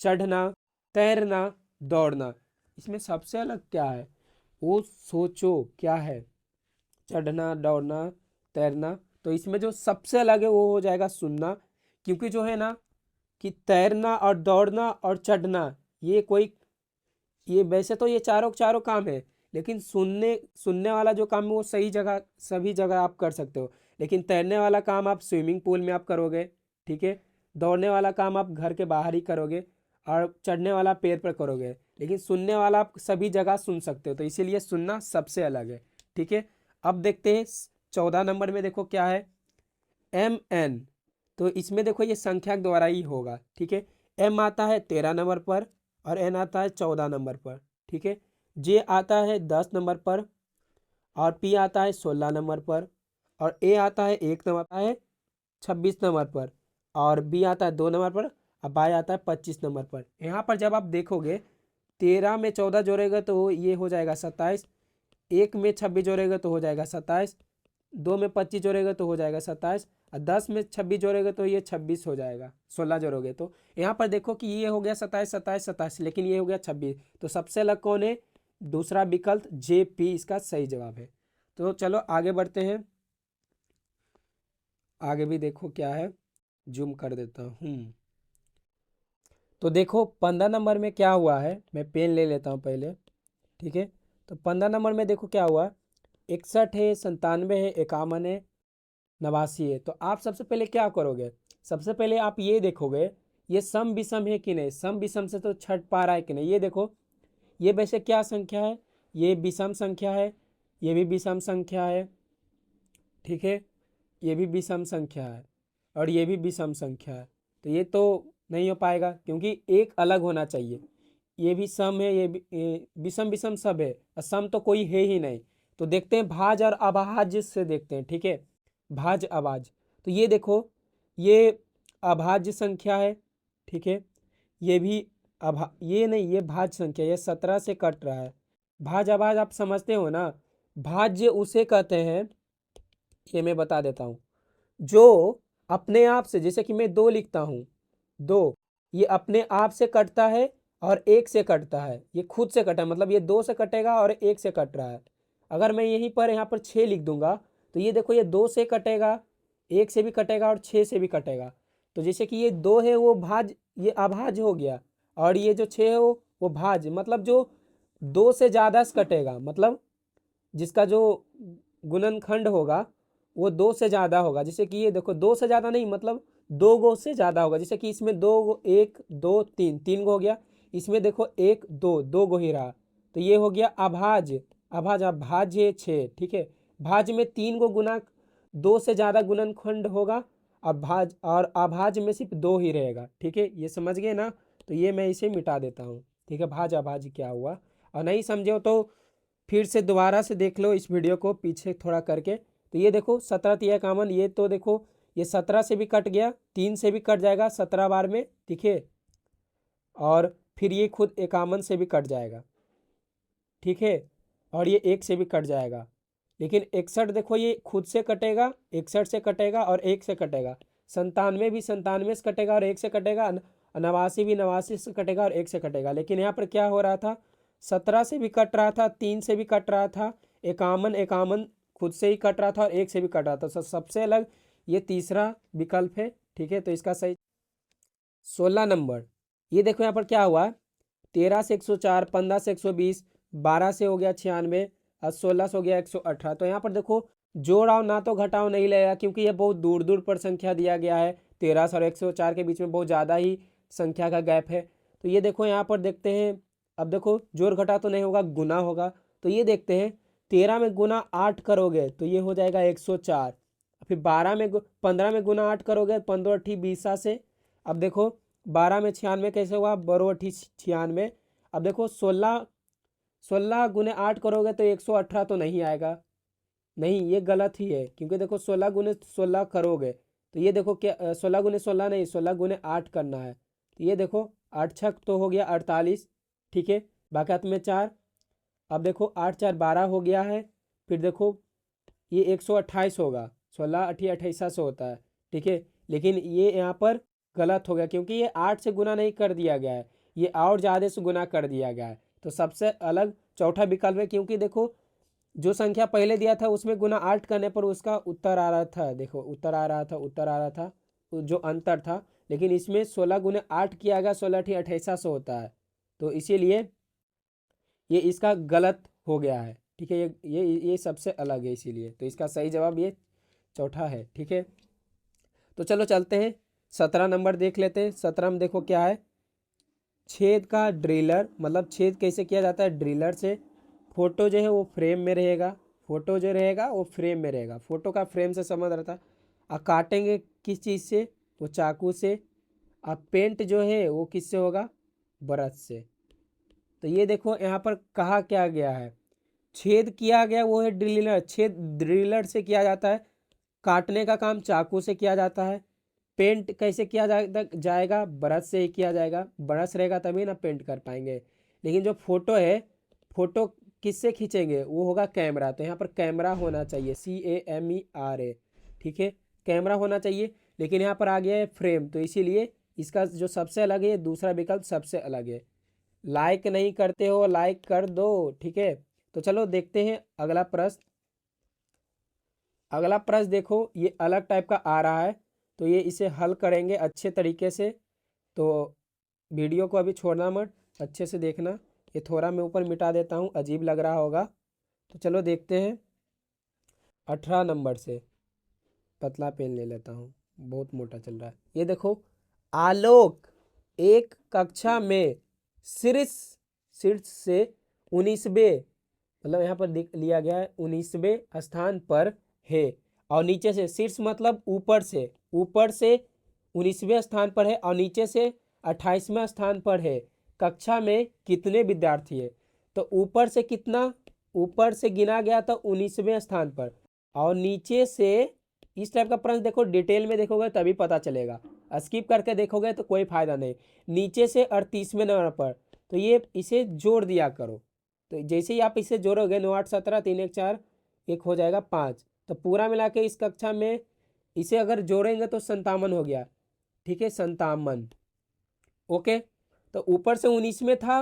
चढ़ना, तैरना, दौड़ना। इसमें सबसे अलग क्या है, वो सोचो क्या है, चढ़ना, दौड़ना, तैरना। तो इसमें जो सबसे अलग है वो हो जाएगा सुनना, क्योंकि जो है ना कि तैरना और दौड़ना और चढ़ना, ये कोई, ये वैसे तो ये चारों चारों काम है, लेकिन सुनने सुनने वाला जो काम है वो सही जगह, सभी जगह आप कर सकते हो। लेकिन तैरने वाला काम आप स्विमिंग पूल में आप करोगे, ठीक है। दौड़ने वाला काम आप घर के बाहर ही करोगे, और चढ़ने वाला पेड़ पर करोगे। लेकिन सुनने वाला आप सभी जगह सुन सकते हो, तो इसीलिए सुनना सबसे अलग है। ठीक है, अब देखते हैं 14 नंबर में, देखो क्या है, एम एन। तो इसमें देखो ये संख्या के द्वारा ही होगा। ठीक है, एम आता है 13 नंबर पर, और एन आता है 14 नंबर पर। ठीक है, जे आता है 10 नंबर पर, और पी आता है 16 नंबर पर, और ए आता है 1 नंबर पर, है 26 नंबर पर, और बी आता है 2 नंबर पर, और बाई आता है 25 नंबर पर। यहाँ पर जब आप देखोगे 13 में 14 जोड़ेगा तो ये हो जाएगा 27, 1 में 26 जोड़ेगा तो हो जाएगा 27, 2 में 25 जोड़ेगा तो हो जाएगा 27, और 10 में 26 जोड़ेगा तो ये 26 हो जाएगा, 16 जोड़ोगे तो। यहाँ पर देखो कि ये हो गया 27 27 27, लेकिन ये हो गया 26। तो सबसे अलग कौन है, दूसरा विकल्प जे पी इसका सही जवाब है। तो चलो आगे बढ़ते हैं, आगे भी देखो क्या है, जूम कर देता हूँ। तो देखो 15 नंबर में क्या हुआ है, मैं पेन ले लेता हूँ पहले। ठीक है, तो 15 नंबर में देखो क्या हुआ, 61 है, 97 है, 51 है, 89 है। तो आप सबसे पहले क्या करोगे, सबसे पहले आप ये देखोगे ये सम विषम है कि नहीं, सम विषम से तो छठ पा रहा है कि नहीं। ये देखो ये वैसे क्या संख्या है, ये विषम संख्या है, ये भी विषम संख्या है। ठीक है, ये भी विषम संख्या है, और ये भी विषम संख्या है। तो ये तो नहीं हो पाएगा, क्योंकि एक अलग होना चाहिए। ये भी सम है, ये विषम विषम सब है, और सम तो कोई है ही नहीं। तो देखते हैं भाज और अभाज्य से देखते हैं। ठीक है, भाज अभाज्य। तो ये देखो ये अभाज्य संख्या है। ठीक है, ये भी ये नहीं, ये भाज्य संख्या, ये 17 से कट रहा है। भाज अभाज्य आप समझते हो ना, भाज्य उसे कहते हैं, ये मैं बता देता हूँ, जो अपने आप से, जैसे कि मैं 2 लिखता हूँ, 2, ये अपने आप से कटता है और 1 से कटता है, ये खुद से कटा है, मतलब ये 2 से कटेगा और 1 से कट रहा है। अगर मैं यहीं पर यहाँ पर 6 लिख दूंगा तो ये देखो ये 2 से कटेगा, 1 से भी कटेगा और 6 से भी कटेगा। तो जैसे कि ये 2 है वो भाज, ये अभाज्य हो गया, और ये जो 6 है वो भाज्य, मतलब जो 2 से ज़्यादा से कटेगा, मतलब जिसका जो गुणनखंड होगा वो 2 से ज़्यादा होगा। जैसे कि ये देखो 2 से ज़्यादा नहीं, मतलब 2 गो से ज़्यादा होगा। जैसे कि इसमें 2 गो, 1 2 3, 3 गो हो गया। इसमें देखो 1 2, 2 गो ही रहा, तो ये हो गया अभाज्य। अभाज्य 6, ठीक है। भाज्य में 3 गो गुना, 2 से ज़्यादा गुणनखंड होगा। और अभाज्य में सिर्फ 2 ही रहेगा, ठीक है। ये समझ गए ना। तो ये मैं इसे मिटा देता हूँ, ठीक है। भाज्य अभाज्य क्या हुआ, और नहीं समझे हो तो फिर से दोबारा से देख लो इस वीडियो को पीछे थोड़ा करके। तो ये देखो 17 तिया कामन, ये तो देखो ये 17 से भी कट गया, 3 से भी कट जाएगा 17 बार में, ठीक है। और फिर ये खुद एकावन से भी कट जाएगा, ठीक है। और ये 1 से भी कट जाएगा। लेकिन 61 देखो ये खुद से कटेगा, 61 से कटेगा और 1 से कटेगा। 97 भी 97 से कटेगा और 1 से कटेगा। 89 भी 89 से कटेगा और 1 से कटेगा। लेकिन यहाँ पर क्या हो रहा था, 17 से भी कट रहा था, 3 से भी कट रहा था, 51 खुद से ही कट रहा था और 1 से भी कट रहा था। तो सबसे अलग ये तीसरा विकल्प है, ठीक है। तो इसका सही 16 नंबर। ये देखो यहाँ पर क्या हुआ, 13 से 104, 15 से 120, 12 से हो गया 96 और 16 से हो गया 118। तो यहाँ पर देखो जोड़ाओ ना तो घटाओ नहीं लगेगा, क्योंकि ये बहुत दूर दूर पर संख्या दिया गया है। 13 और 104 के बीच में बहुत ज़्यादा ही संख्या का गैप है। तो ये देखो यहाँ पर देखते हैं, अब देखो जोड़ घटा तो नहीं होगा, गुना होगा। तो ये देखते हैं 13 में गुना 8 करोगे तो ये हो जाएगा 104। फिर 15 में गुना 8 करोगे, 15 अठी 20 से। अब देखो 12 में 96 कैसे हुआ, 12 अठी 96। अब देखो 16 गुने 8 करोगे तो 118 तो नहीं आएगा, नहीं ये गलत ही है। क्योंकि देखो 16 गुने 16 करोगे तो ये देखो क्या 16 गुने 16 नहीं, 16 गुने 8 करना है। तो ये देखो 8 छक तो हो गया 48, ठीक है। बाकी हाथ में 4। अब देखो 8 4 12 हो गया है। फिर देखो ये 128 होगा, 16 अठी 28 होता है, ठीक है। लेकिन ये यहाँ पर गलत हो गया, क्योंकि ये 8 से गुना नहीं कर दिया गया है, ये और ज़्यादा से गुना कर दिया गया है। तो सबसे अलग चौथा विकल्प है, क्योंकि देखो जो संख्या पहले दिया था उसमें गुना 8 करने पर उसका उत्तर आ रहा था, देखो उत्तर आ रहा था जो अंतर था। लेकिन इसमें 16 गुने 8 किया गया, 16 अठी 28 होता है। तो इसीलिए ये इसका गलत हो गया है, ठीक है। ये सबसे अलग है, इसीलिए तो इसका सही जवाब ये चौथा है, ठीक है। तो चलो चलते हैं 17 नंबर देख लेते हैं। 17 में देखो क्या है, छेद का ड्रिलर, मतलब छेद कैसे किया जाता है, ड्रिलर से। फोटो जो है वो फ्रेम में रहेगा, फोटो जो रहेगा वो फ्रेम में रहेगा, फोटो का फ्रेम से संबंध रहता है। और काटेंगे किस चीज़ से, वो चाकू से। और पेंट जो है वो किससे होगा, ब्रश से। तो ये देखो यहाँ पर कहा क्या गया है, छेद किया गया वो है ड्रिलर, छेद ड्रिलर से किया जाता है। काटने का काम चाकू से किया जाता है। पेंट कैसे किया जाएगा, ब्रश से ही किया जाएगा, ब्रश रहेगा तभी ना पेंट कर पाएंगे। लेकिन जो फोटो है, फोटो किससे खींचेंगे, वो होगा कैमरा। तो यहाँ पर कैमरा होना चाहिए, CAMERA, ठीक है, कैमरा होना चाहिए। लेकिन यहाँ पर आ गया है फ्रेम, तो इसीलिए इसका जो सबसे अलग है दूसरा विकल्प सबसे अलग है। लाइक नहीं करते हो, लाइक कर दो, ठीक है। तो चलो देखते हैं अगला प्रश्न। अगला प्रश्न देखो ये अलग टाइप का आ रहा है, तो ये इसे हल करेंगे अच्छे तरीके से। तो वीडियो को अभी छोड़ना मत, अच्छे से देखना। ये थोड़ा मैं ऊपर मिटा देता हूँ, अजीब लग रहा होगा। तो चलो देखते हैं 18 नंबर से। पतला पेन ले लेता हूँ, बहुत मोटा चल रहा है। ये देखो, आलोक एक कक्षा में शीर्ष शीर्ष से 19वें, मतलब यहाँ पर लिया गया है 19वें स्थान पर है। और नीचे से, शीर्ष मतलब ऊपर से 19वें स्थान पर है और नीचे से 28वें स्थान पर है। कक्षा में कितने विद्यार्थी है, तो ऊपर से कितना, ऊपर से गिना गया था 19वें स्थान पर, और नीचे से। इस टाइप का प्रश्न देखो डिटेल में देखोगे तभी पता चलेगा, स्किप करके देखोगे तो कोई फायदा नहीं। नीचे से 38वें नंबर पर, तो ये इसे जोड़ दिया करो। तो जैसे ही आप इसे जोड़ोगे 9 8 17 3 1 4 1 हो जाएगा 5। तो पूरा मिला के इस कक्षा में इसे अगर जोड़ेंगे तो 57 हो गया, ठीक है, 57। ओके, तो ऊपर से 19 में था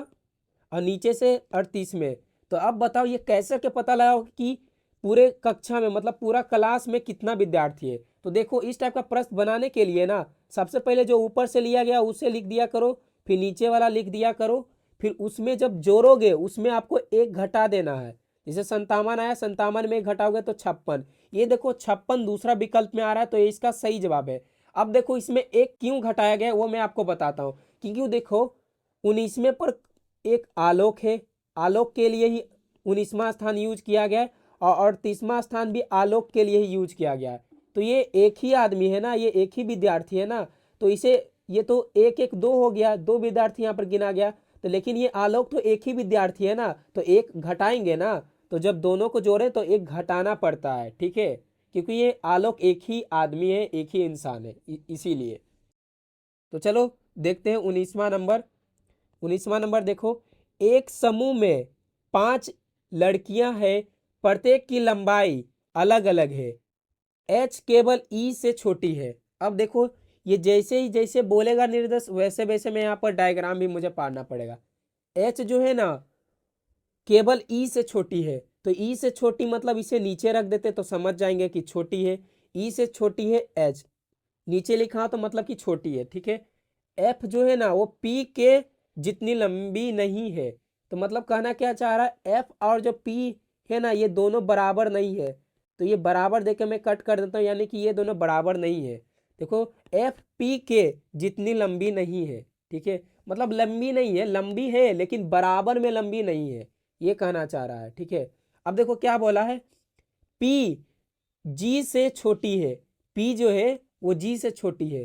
और नीचे से 38 में। तो अब बताओ ये कैसे के पता लगाओ कि पूरे कक्षा में, मतलब पूरा क्लास में कितना विद्यार्थी है। तो देखो इस टाइप का प्रश्न बनाने के लिए ना, सबसे पहले जो ऊपर से लिया गया उसे लिख दिया करो, फिर नीचे वाला लिख दिया करो, फिर उसमें जब जोड़ोगे उसमें आपको एक घटा देना है। जैसे 57 आया, 57 में घटाओगे तो 56। ये देखो 56 दूसरा विकल्प में आ रहा है, तो ये इसका सही जवाब है। अब देखो इसमें एक क्यों घटाया गया है वो मैं आपको बताता हूँ। क्योंकि देखो 19वें पर एक आलोक है, आलोक के लिए ही 19वां स्थान यूज किया गया है, और 38वां स्थान भी आलोक के लिए ही यूज किया गया है। तो ये एक ही आदमी है ना, ये एक ही विद्यार्थी है ना, तो इसे ये तो एक एक दो हो गया, दो विद्यार्थी यहाँ पर गिना गया। तो लेकिन ये आलोक तो एक ही विद्यार्थी है ना, तो एक घटाएंगे ना, तो जब दोनों को जोड़े तो एक घटाना पड़ता है, ठीक है, क्योंकि ये आलोक एक ही आदमी है, एक ही इंसान है, इसीलिए। तो चलो देखते हैं 19वां नंबर। 19वां नंबर देखो, एक समूह में 5 लड़कियां हैं, प्रत्येक की लंबाई अलग अलग है, एच केवल ई से छोटी है। अब देखो ये जैसे ही जैसे बोलेगा निर्देश वैसे वैसे मैं यहाँ पर डायग्राम भी मुझे पाड़ना पड़ेगा। एच जो है ना केवल ई से छोटी है, तो ई से छोटी मतलब इसे नीचे रख देते तो समझ जाएंगे कि छोटी है। ई से छोटी है एच, नीचे लिखा तो मतलब कि छोटी है, ठीक है। एफ जो है ना वो पी के जितनी लंबी नहीं है, तो मतलब कहना क्या चाह रहा है, एफ और जो पी है ना ये दोनों बराबर नहीं है, तो ये बराबर देके मैं कट कर देता हूँ, यानी कि ये दोनों बराबर नहीं है। देखो एफ पी के जितनी लंबी नहीं है, ठीक है, मतलब लंबी नहीं है, लंबी है लेकिन बराबर में लंबी नहीं है, ये कहना चाह रहा है, ठीक है। अब देखो क्या बोला है, पी जी से छोटी है, पी जो है वो जी से छोटी है,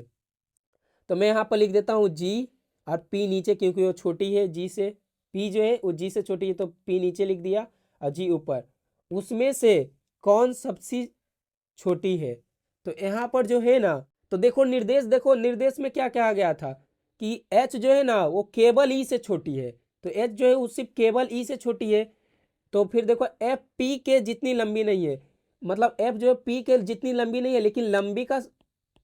तो मैं यहाँ पर लिख देता हूँ जी और पी नीचे, क्योंकि वो छोटी है जी से, पी जो है वो जी से छोटी है तो पी नीचे लिख दिया और जी ऊपर। उसमें से कौन सबसे छोटी है, तो यहाँ पर जो है ना, तो देखो निर्देश, देखो निर्देश में क्या कहा गया था कि एच जो है ना वो केवल ई से छोटी है, तो एच जो है वो सिर्फ केवल ई से छोटी है। तो फिर देखो एफ पी के जितनी लंबी नहीं है, मतलब एफ जो है पी के जितनी लंबी नहीं है, लेकिन लंबी का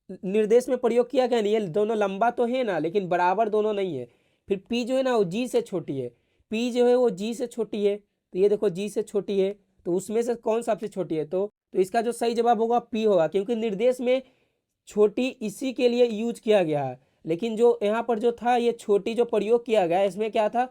निर्देश में प्रयोग किया गया नहीं, ये दोनों लंबा तो है ना लेकिन बराबर दोनों नहीं है। फिर पी जो है ना वो जी से छोटी है, पी जो है वो जी से छोटी है, तो ये देखो जी से छोटी है, तो उसमें से कौन सबसे छोटी है, तो इसका जो सही जवाब होगा पी होगा, क्योंकि निर्देश में छोटी इसी के लिए यूज किया गया है। लेकिन जो यहाँ पर जो था ये छोटी जो प्रयोग किया गया इसमें क्या था,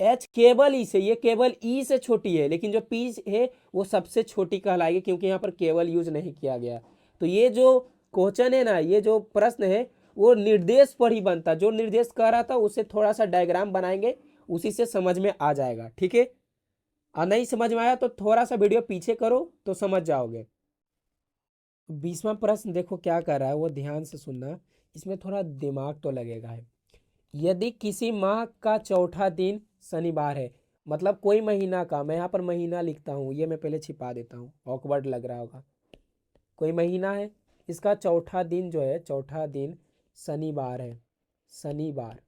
एच केवल ई से, ये केवल ई से छोटी है, लेकिन जो पी है वो सबसे छोटी कहलाएगी, क्योंकि यहाँ पर केवल यूज नहीं किया गया। तो ये जो क्वेश्चन है ना, ये जो प्रश्न है वो निर्देश पर ही बनता, जो निर्देश कह रहा था उसे थोड़ा सा डायग्राम बनाएंगे, उसी से समझ में आ जाएगा, ठीक है। और नहीं समझ में आया तो थोड़ा सा वीडियो पीछे करो तो समझ जाओगे। 20वां प्रश्न देखो क्या कर रहा है, वो ध्यान से सुनना, इसमें थोड़ा दिमाग तो लगेगा है। यदि किसी माह का चौथा दिन शनिवार है, मतलब कोई महीना का, मैं यहाँ पर महीना लिखता हूँ, ये मैं पहले छिपा देता हूँ, ऑकवर्ड लग रहा होगा। कोई महीना है, इसका चौथा दिन जो है, चौथा दिन शनिवार है, शनिवार,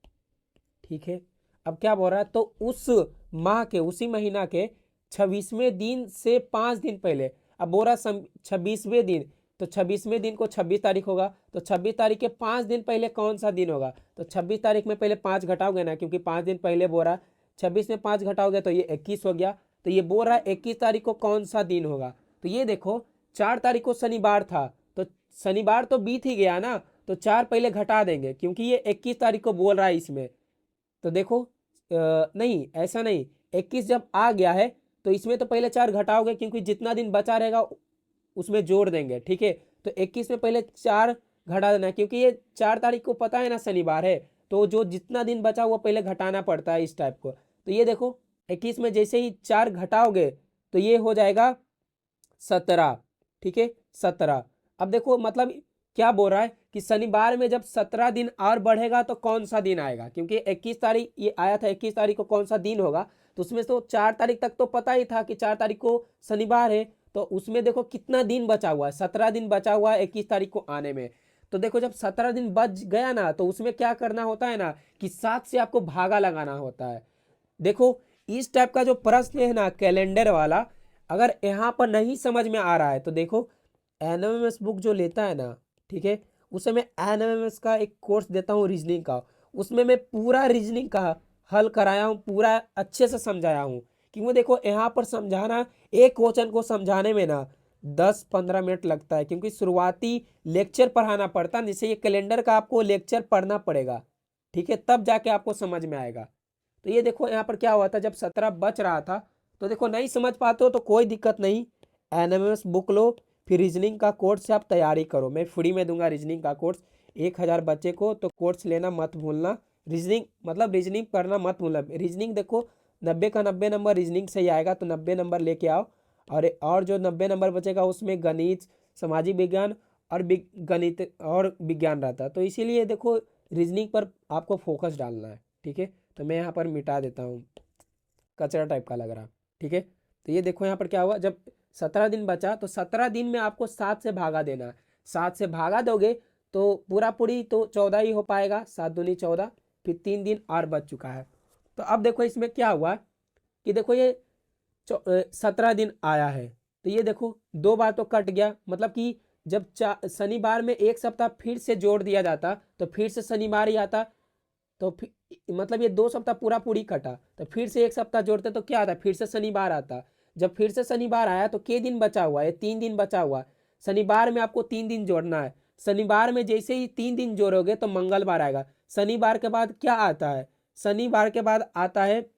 ठीक है। अब क्या बोल रहा है, तो उस माह के, उसी महीना के 26वें दिन से 5 दिन पहले, अब बोल रहा 26वें दिन, तो 26वें दिन को 26 तारीख होगा, तो 26 तारीख के 5 दिन पहले कौन सा दिन होगा, तो 26 तारीख में पहले 5 घटाओगे ना, क्योंकि 5 दिन पहले बोल रहा 26 में 5 घटाओगे तो ये 21 हो गया, तो ये बोल रहा है 21 तारीख को कौन सा दिन होगा। तो ये देखो 4 तारीख को शनिवार था, तो शनिवार तो बीत ही गया ना, तो 4 पहले घटा देंगे, क्योंकि ये 21 तारीख को बोल रहा है इसमें। तो देखो नहीं ऐसा नहीं, 21 जब आ गया है तो इसमें तो पहले 4 घटाओगे, क्योंकि जितना दिन बचा रहेगा उसमें जोड़ देंगे, ठीक है। तो 21 में पहले 4 घटा देना, क्योंकि ये 4 तारीख को पता है ना शनिवार है, तो जो जितना दिन बचा वो पहले घटाना पड़ता है इस टाइप को। तो ये देखो 21 में जैसे ही 4 घटाओगे तो ये हो जाएगा 17, ठीक है 17। अब देखो मतलब क्या बोल रहा है कि शनिवार में जब 17 दिन और बढ़ेगा तो कौन सा दिन आएगा, क्योंकि 21 तारीख ये आया था, 21 तारीख को कौन सा दिन होगा, तो उसमें तो 4 तारीख तक तो पता ही था कि 4 तारीख को शनिवार है, तो उसमें देखो कितना दिन बचा हुआ है, 17 दिन बचा हुआ है 21 तारीख को आने में। तो देखो जब 17 दिन बच गया ना, तो उसमें क्या करना होता है ना कि 7 से आपको भागा लगाना होता है। देखो इस टाइप का जो प्रश्न है ना कैलेंडर वाला, अगर यहाँ पर नहीं समझ में आ रहा है तो देखो एनएमएमएस बुक जो लेता है ना, ठीक है, उसे मैं एनएमएमएस का एक कोर्स देता हूँ रीजनिंग का, उसमें मैं पूरा रीजनिंग का हल कराया हूँ, पूरा अच्छे से समझाया हूँ। क्योंकि देखो यहाँ पर समझाना, एक क्वेश्चन को समझाने में ना 10-15 मिनट लगता है, क्योंकि शुरुआती लेक्चर पढ़ाना पड़ता है, जैसे ये कैलेंडर का आपको लेक्चर पढ़ना पड़ेगा, ठीक है, तब जाके आपको समझ में आएगा। तो ये देखो यहाँ पर क्या हुआ था, जब 17 बच रहा था तो देखो नहीं समझ पाते हो तो कोई दिक्कत नहीं, एनएमएस बुक लो, फिर रीजनिंग का कोर्स से आप तैयारी करो। मैं फ्री में दूंगा रीजनिंग का कोर्स 1000 बच्चे को, तो कोर्स लेना मत भूलना। रीजनिंग मतलब रीजनिंग करना मत भूलना। रीजनिंग देखो 90 का 90 नंबर रीजनिंग से ही आएगा, तो 90 नंबर लेके आओ। और जो 90 नंबर बचेगा उसमें गणित, सामाजिक विज्ञान और गणित और विज्ञान रहता है। तो इसीलिए देखो रीजनिंग पर आपको फोकस डालना है, ठीक है। तो मैं यहाँ पर मिटा देता हूँ, कचरा टाइप का लग रहा, ठीक है। तो ये देखो यहाँ पर क्या हुआ, जब 17 दिन बचा तो 17 दिन में आपको 7 से भागा देना है। 7 से भागा दोगे तो पूरा पूरी तो 14 ही हो पाएगा, 7 दूनी 14, फिर 3 दिन और बच चुका है। तो अब देखो इसमें क्या हुआ कि देखो ये 17 दिन आया है, तो ये देखो 2 बार तो कट गया, मतलब कि जब शनिवार में एक सप्ताह फिर से जोड़ दिया जाता तो फिर से शनिवार ही आता, तो मतलब ये 2 सप्ताह पूरा पूरी कटा, तो फिर से एक सप्ताह जोड़ते तो क्या आता, फिर से शनिवार आता। जब फिर से शनिवार आया तो के दिन बचा हुआ है, 3 दिन बचा हुआ। शनिवार में आपको 3 दिन जोड़ना है। शनिवार में जैसे ही 3 दिन जोड़ोगे तो मंगलवार आएगा। शनिवार के बाद क्या आता है, शनिवार के बाद आता है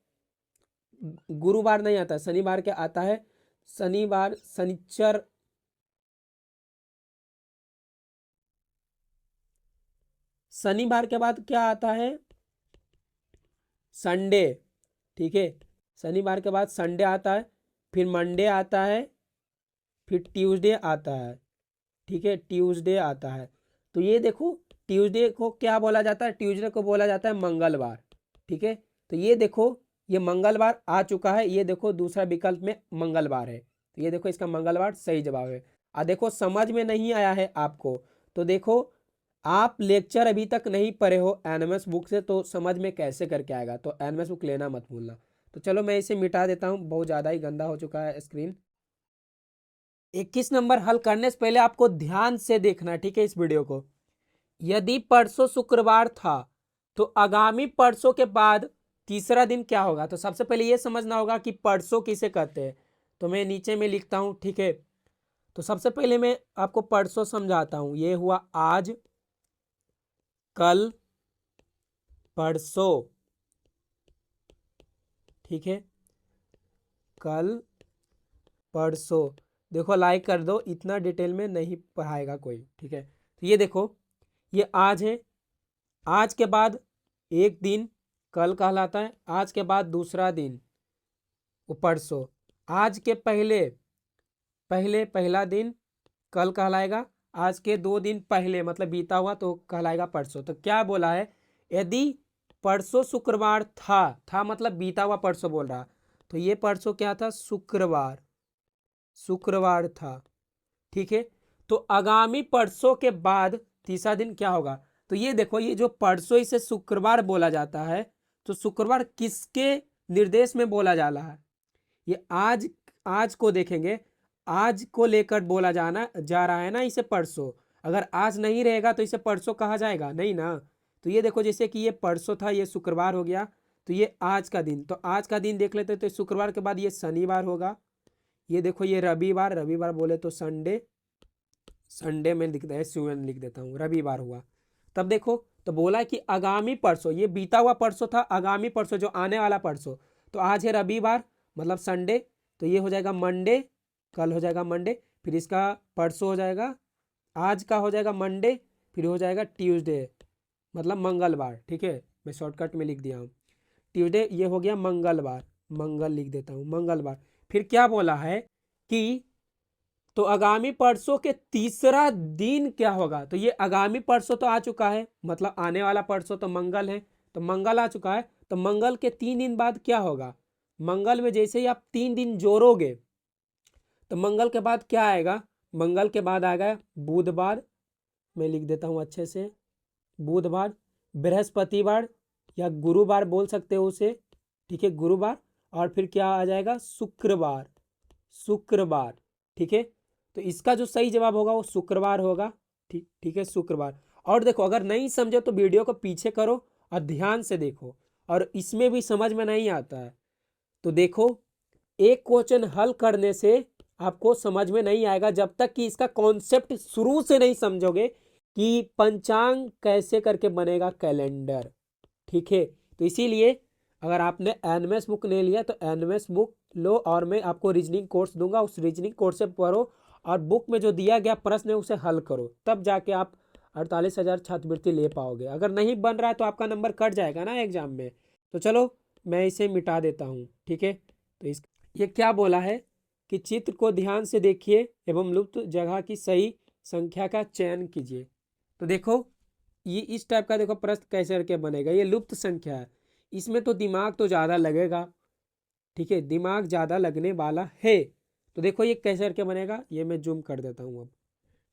गुरुवार, नहीं आता, शनिवार के आता है शनिवार, शनिचर, शनिवार के बाद क्या आता है, संडे, ठीक है। शनिवार के बाद संडे आता है, फिर मंडे आता है, फिर ट्यूसडे आता है, ठीक है, ट्यूसडे आता है। तो ये देखो ट्यूसडे को क्या बोला जाता है, ट्यूसडे को बोला जाता है मंगलवार, ठीक है। तो ये देखो ये मंगलवार आ चुका है, ये देखो दूसरा विकल्प में मंगलवार है, तो ये देखो इसका मंगलवार सही जवाब है। देखो समझ में नहीं आया है आपको, तो देखो आप लेक्चर अभी तक नहीं पढ़े हो एनएमएस बुक से, तो समझ में कैसे करके आएगा, तो एनएमएस बुक लेना मत भूलना। तो चलो मैं इसे मिटा देता हूँ, बहुत ज़्यादा ही गंदा हो चुका है स्क्रीन। 21 नंबर हल करने से पहले आपको ध्यान से देखना, ठीक है, इस वीडियो को। यदि परसों शुक्रवार था तो आगामी परसों के बाद तीसरा दिन क्या होगा। तो सबसे पहले ये समझना होगा कि परसों किसे कहते हैं, तो मैं नीचे में लिखता हूं, ठीक है। तो सबसे पहले मैं आपको परसों समझाता हूं। ये हुआ आज, कल, परसों, ठीक है, कल, परसों। देखो लाइक कर दो, इतना डिटेल में नहीं पढ़ाएगा कोई, ठीक है। तो ये देखो ये आज है, आज के बाद एक दिन कल कहलाता है, आज के बाद दूसरा दिन वो परसों, आज के पहला दिन कल कहलाएगा, आज के 2 दिन पहले मतलब बीता हुआ तो कहलाएगा परसों। तो क्या बोला है, यदि परसों शुक्रवार था मतलब बीता हुआ परसों बोल रहा, तो ये परसों क्या था, शुक्रवार था, ठीक है। तो आगामी परसों के बाद तीसरा दिन क्या होगा, तो ये देखो ये जो परसों इसे शुक्रवार बोला जाता है, तो शुक्रवार किसके निर्देश में बोला जा रहा है, ये आज को देखेंगे, आज को लेकर बोला जा रहा है ना इसे परसों। अगर आज नहीं रहेगा तो इसे परसों कहा जाएगा नहीं ना। तो ये देखो जैसे कि ये परसों था, ये शुक्रवार हो गया, तो ये आज का दिन, तो आज का दिन देख लेते तो शुक्रवार के बाद ये शनिवार होगा। ये देखो ये रविवार बोले तो संडे में लिख देता हूँ, रविवार हुआ। तब देखो तो बोला कि आगामी परसों, ये बीता हुआ परसों था, आगामी परसों जो आने वाला परसों, तो आज है रविवार मतलब संडे, तो ये हो जाएगा मंडे, कल हो जाएगा मंडे, फिर इसका परसों हो जाएगा, आज का हो जाएगा मंडे, फिर हो जाएगा ट्यूसडे मतलब मंगलवार, ठीक है। मैं शॉर्टकट में लिख दिया हूँ ट्यूसडे, ये हो गया मंगलवार, मंगल लिख देता हूँ मंगलवार। फिर क्या बोला है कि तो आगामी परसों के तीसरा दिन क्या होगा, तो ये आगामी परसों तो आ चुका है, मतलब आने वाला परसों तो मंगल है, तो मंगल आ चुका है, तो मंगल के 3 दिन बाद क्या होगा, मंगल में जैसे ही आप 3 दिन जोड़ोगे तो मंगल के बाद क्या आएगा, मंगल के बाद आएगा बुधवार, मैं लिख देता हूँ अच्छे से, बुधवार, बृहस्पतिवार या गुरुवार बोल सकते हो उसे, ठीक है, गुरुवार, और फिर क्या आ जाएगा शुक्रवार, ठीक है। तो इसका जो सही जवाब होगा वो शुक्रवार होगा, ठीक है, शुक्रवार। और देखो अगर नहीं समझे तो वीडियो को पीछे करो और ध्यान से देखो, और इसमें भी समझ में नहीं आता है तो देखो एक क्वेश्चन हल करने से आपको समझ में नहीं आएगा जब तक कि इसका कॉन्सेप्ट शुरू से नहीं समझोगे कि पंचांग कैसे करके बनेगा कैलेंडर, ठीक है। तो इसीलिए अगर आपने एनएमएस बुक ले लिया तो एनएमएस बुक लो और मैं आपको रीजनिंग कोर्स दूंगा, उस रीजनिंग कोर्स से पढ़ो और बुक में जो दिया गया प्रश्न है उसे हल करो, तब जाके आप 48,000 छात्रवृत्ति ले पाओगे। अगर नहीं बन रहा है तो आपका नंबर कट जाएगा ना एग्जाम में। तो चलो मैं इसे मिटा देता हूँ, ठीक है। तो इस ये क्या बोला है कि चित्र को ध्यान से देखिए एवं लुप्त जगह की सही संख्या का चयन कीजिए। तो देखो ये इस टाइप का देखो प्रश्न कैसे करके बनेगा, ये लुप्त संख्या है, इसमें तो दिमाग तो ज़्यादा लगेगा, ठीक है, दिमाग ज़्यादा लगने वाला है। तो देखो ये कैसे करके बनेगा, ये मैं जूम कर देता हूँ अब,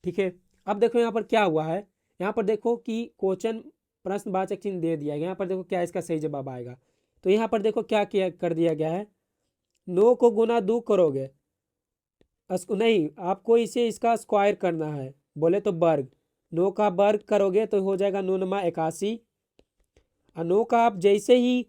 ठीक है। अब देखो यहाँ पर क्या हुआ है, यहाँ पर देखो कि क्वेश्चन प्रश्नवाचक चिन्ह दे दिया गया, यहाँ पर देखो क्या इसका सही जवाब आएगा। तो यहाँ पर देखो क्या किया कर दिया गया है, 9 को गुना 2 करोगे, नहीं आपको इसे इसका स्क्वायर करना है, बोले तो वर्ग, 9 का वर्ग करोगे तो हो जाएगा 9 नमा 81, और 9 का आप जैसे ही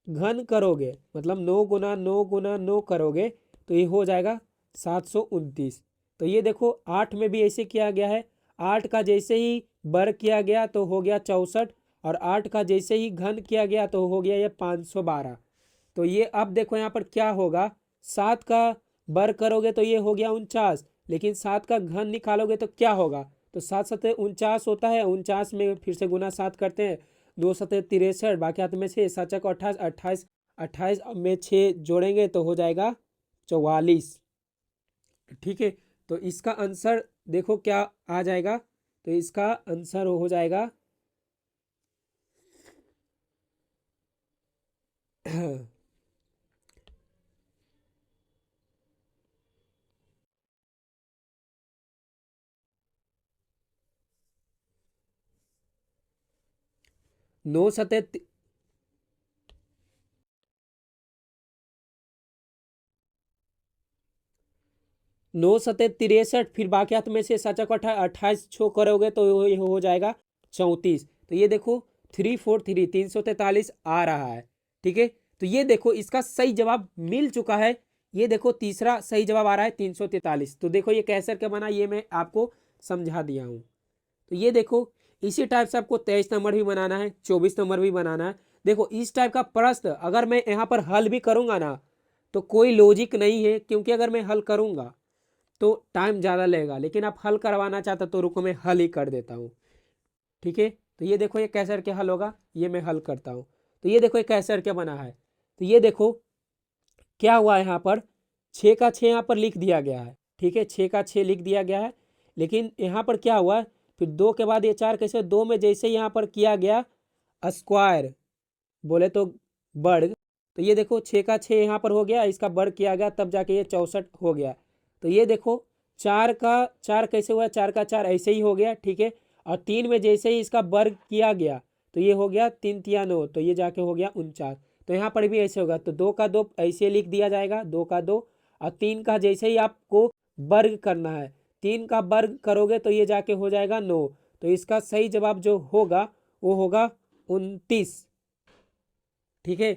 घन करोगे, मतलब 9 करोगे तो ये हो जाएगा 729। तो ये देखो 8 में भी ऐसे किया गया है, 8 का जैसे ही वर्ग किया गया तो हो गया 64, और 8 का जैसे ही घन किया गया तो हो गया ये 512। तो ये अब देखो यहाँ पर क्या होगा, 7 का वर्ग करोगे तो ये हो गया 49, लेकिन 7 का घन निकालोगे तो क्या होगा, तो 7 सतह 49 होता है, 49 में फिर से गुना 7 करते हैं, 2 सतह 63, बाकी हाथ में 6, 7 को 28, 28 28 में 6 जोड़ेंगे तो हो जाएगा 44, ठीक है। तो इसका आंसर देखो क्या आ जाएगा, तो इसका आंसर हो जाएगा 9 सतह 9 सतह 63, फिर बाकी हाथ में से 7 को 28 छो करोगे तो ये हो जाएगा 34। तो ये देखो 343 343 आ रहा है, ठीक है। तो ये देखो इसका सही जवाब मिल चुका है, ये देखो तीसरा सही जवाब आ रहा है 343। तो देखो ये कैसे क्या बना, ये मैं आपको समझा दिया हूँ। तो ये देखो इसी टाइप से आपको 23 नंबर भी बनाना है, 24 नंबर भी बनाना है। देखो इस टाइप का प्रश्न अगर मैं यहाँ पर हल भी करूंगा ना तो कोई लॉजिक नहीं है, क्योंकि अगर मैं हल करूंगा तो टाइम ज़्यादा लगेगा, लेकिन आप हल करवाना चाहता तो रुको मैं हल ही कर देता हूँ, ठीक है। तो ये देखो ये कैसे करके हल होगा, ये मैं हल करता हूँ। तो ये देखो ये कैसे करके बना है, तो ये देखो क्या हुआ यहाँ पर, 6 का 6 यहाँ पर लिख दिया गया है, ठीक है, 6 का 6 लिख दिया गया है, लेकिन यहाँ पर क्या हुआ, फिर 2 के बाद ये 4 कैसे, 2 में जैसे यहाँ पर किया गया स्क्वायर, बोले तो वर्ग, तो ये देखो 6 का 6 यहाँ पर हो गया, इसका वर्ग किया गया तब जाके ये 64 हो गया। तो ये देखो 4 का 4 कैसे हुआ, 4 का 4 ऐसे ही हो गया, ठीक है। और 3 में जैसे ही इसका वर्ग किया गया तो ये हो गया 3 तिया 9, तो ये जाके हो गया 49। तो यहाँ पर भी ऐसे होगा, तो 2 का 2 ऐसे लिख दिया जाएगा, 2 का 2, और 3 का जैसे ही आपको वर्ग करना है, 3 का वर्ग करोगे तो ये जाके हो जाएगा 9। तो इसका सही जवाब जो होगा वो होगा 29, ठीक है।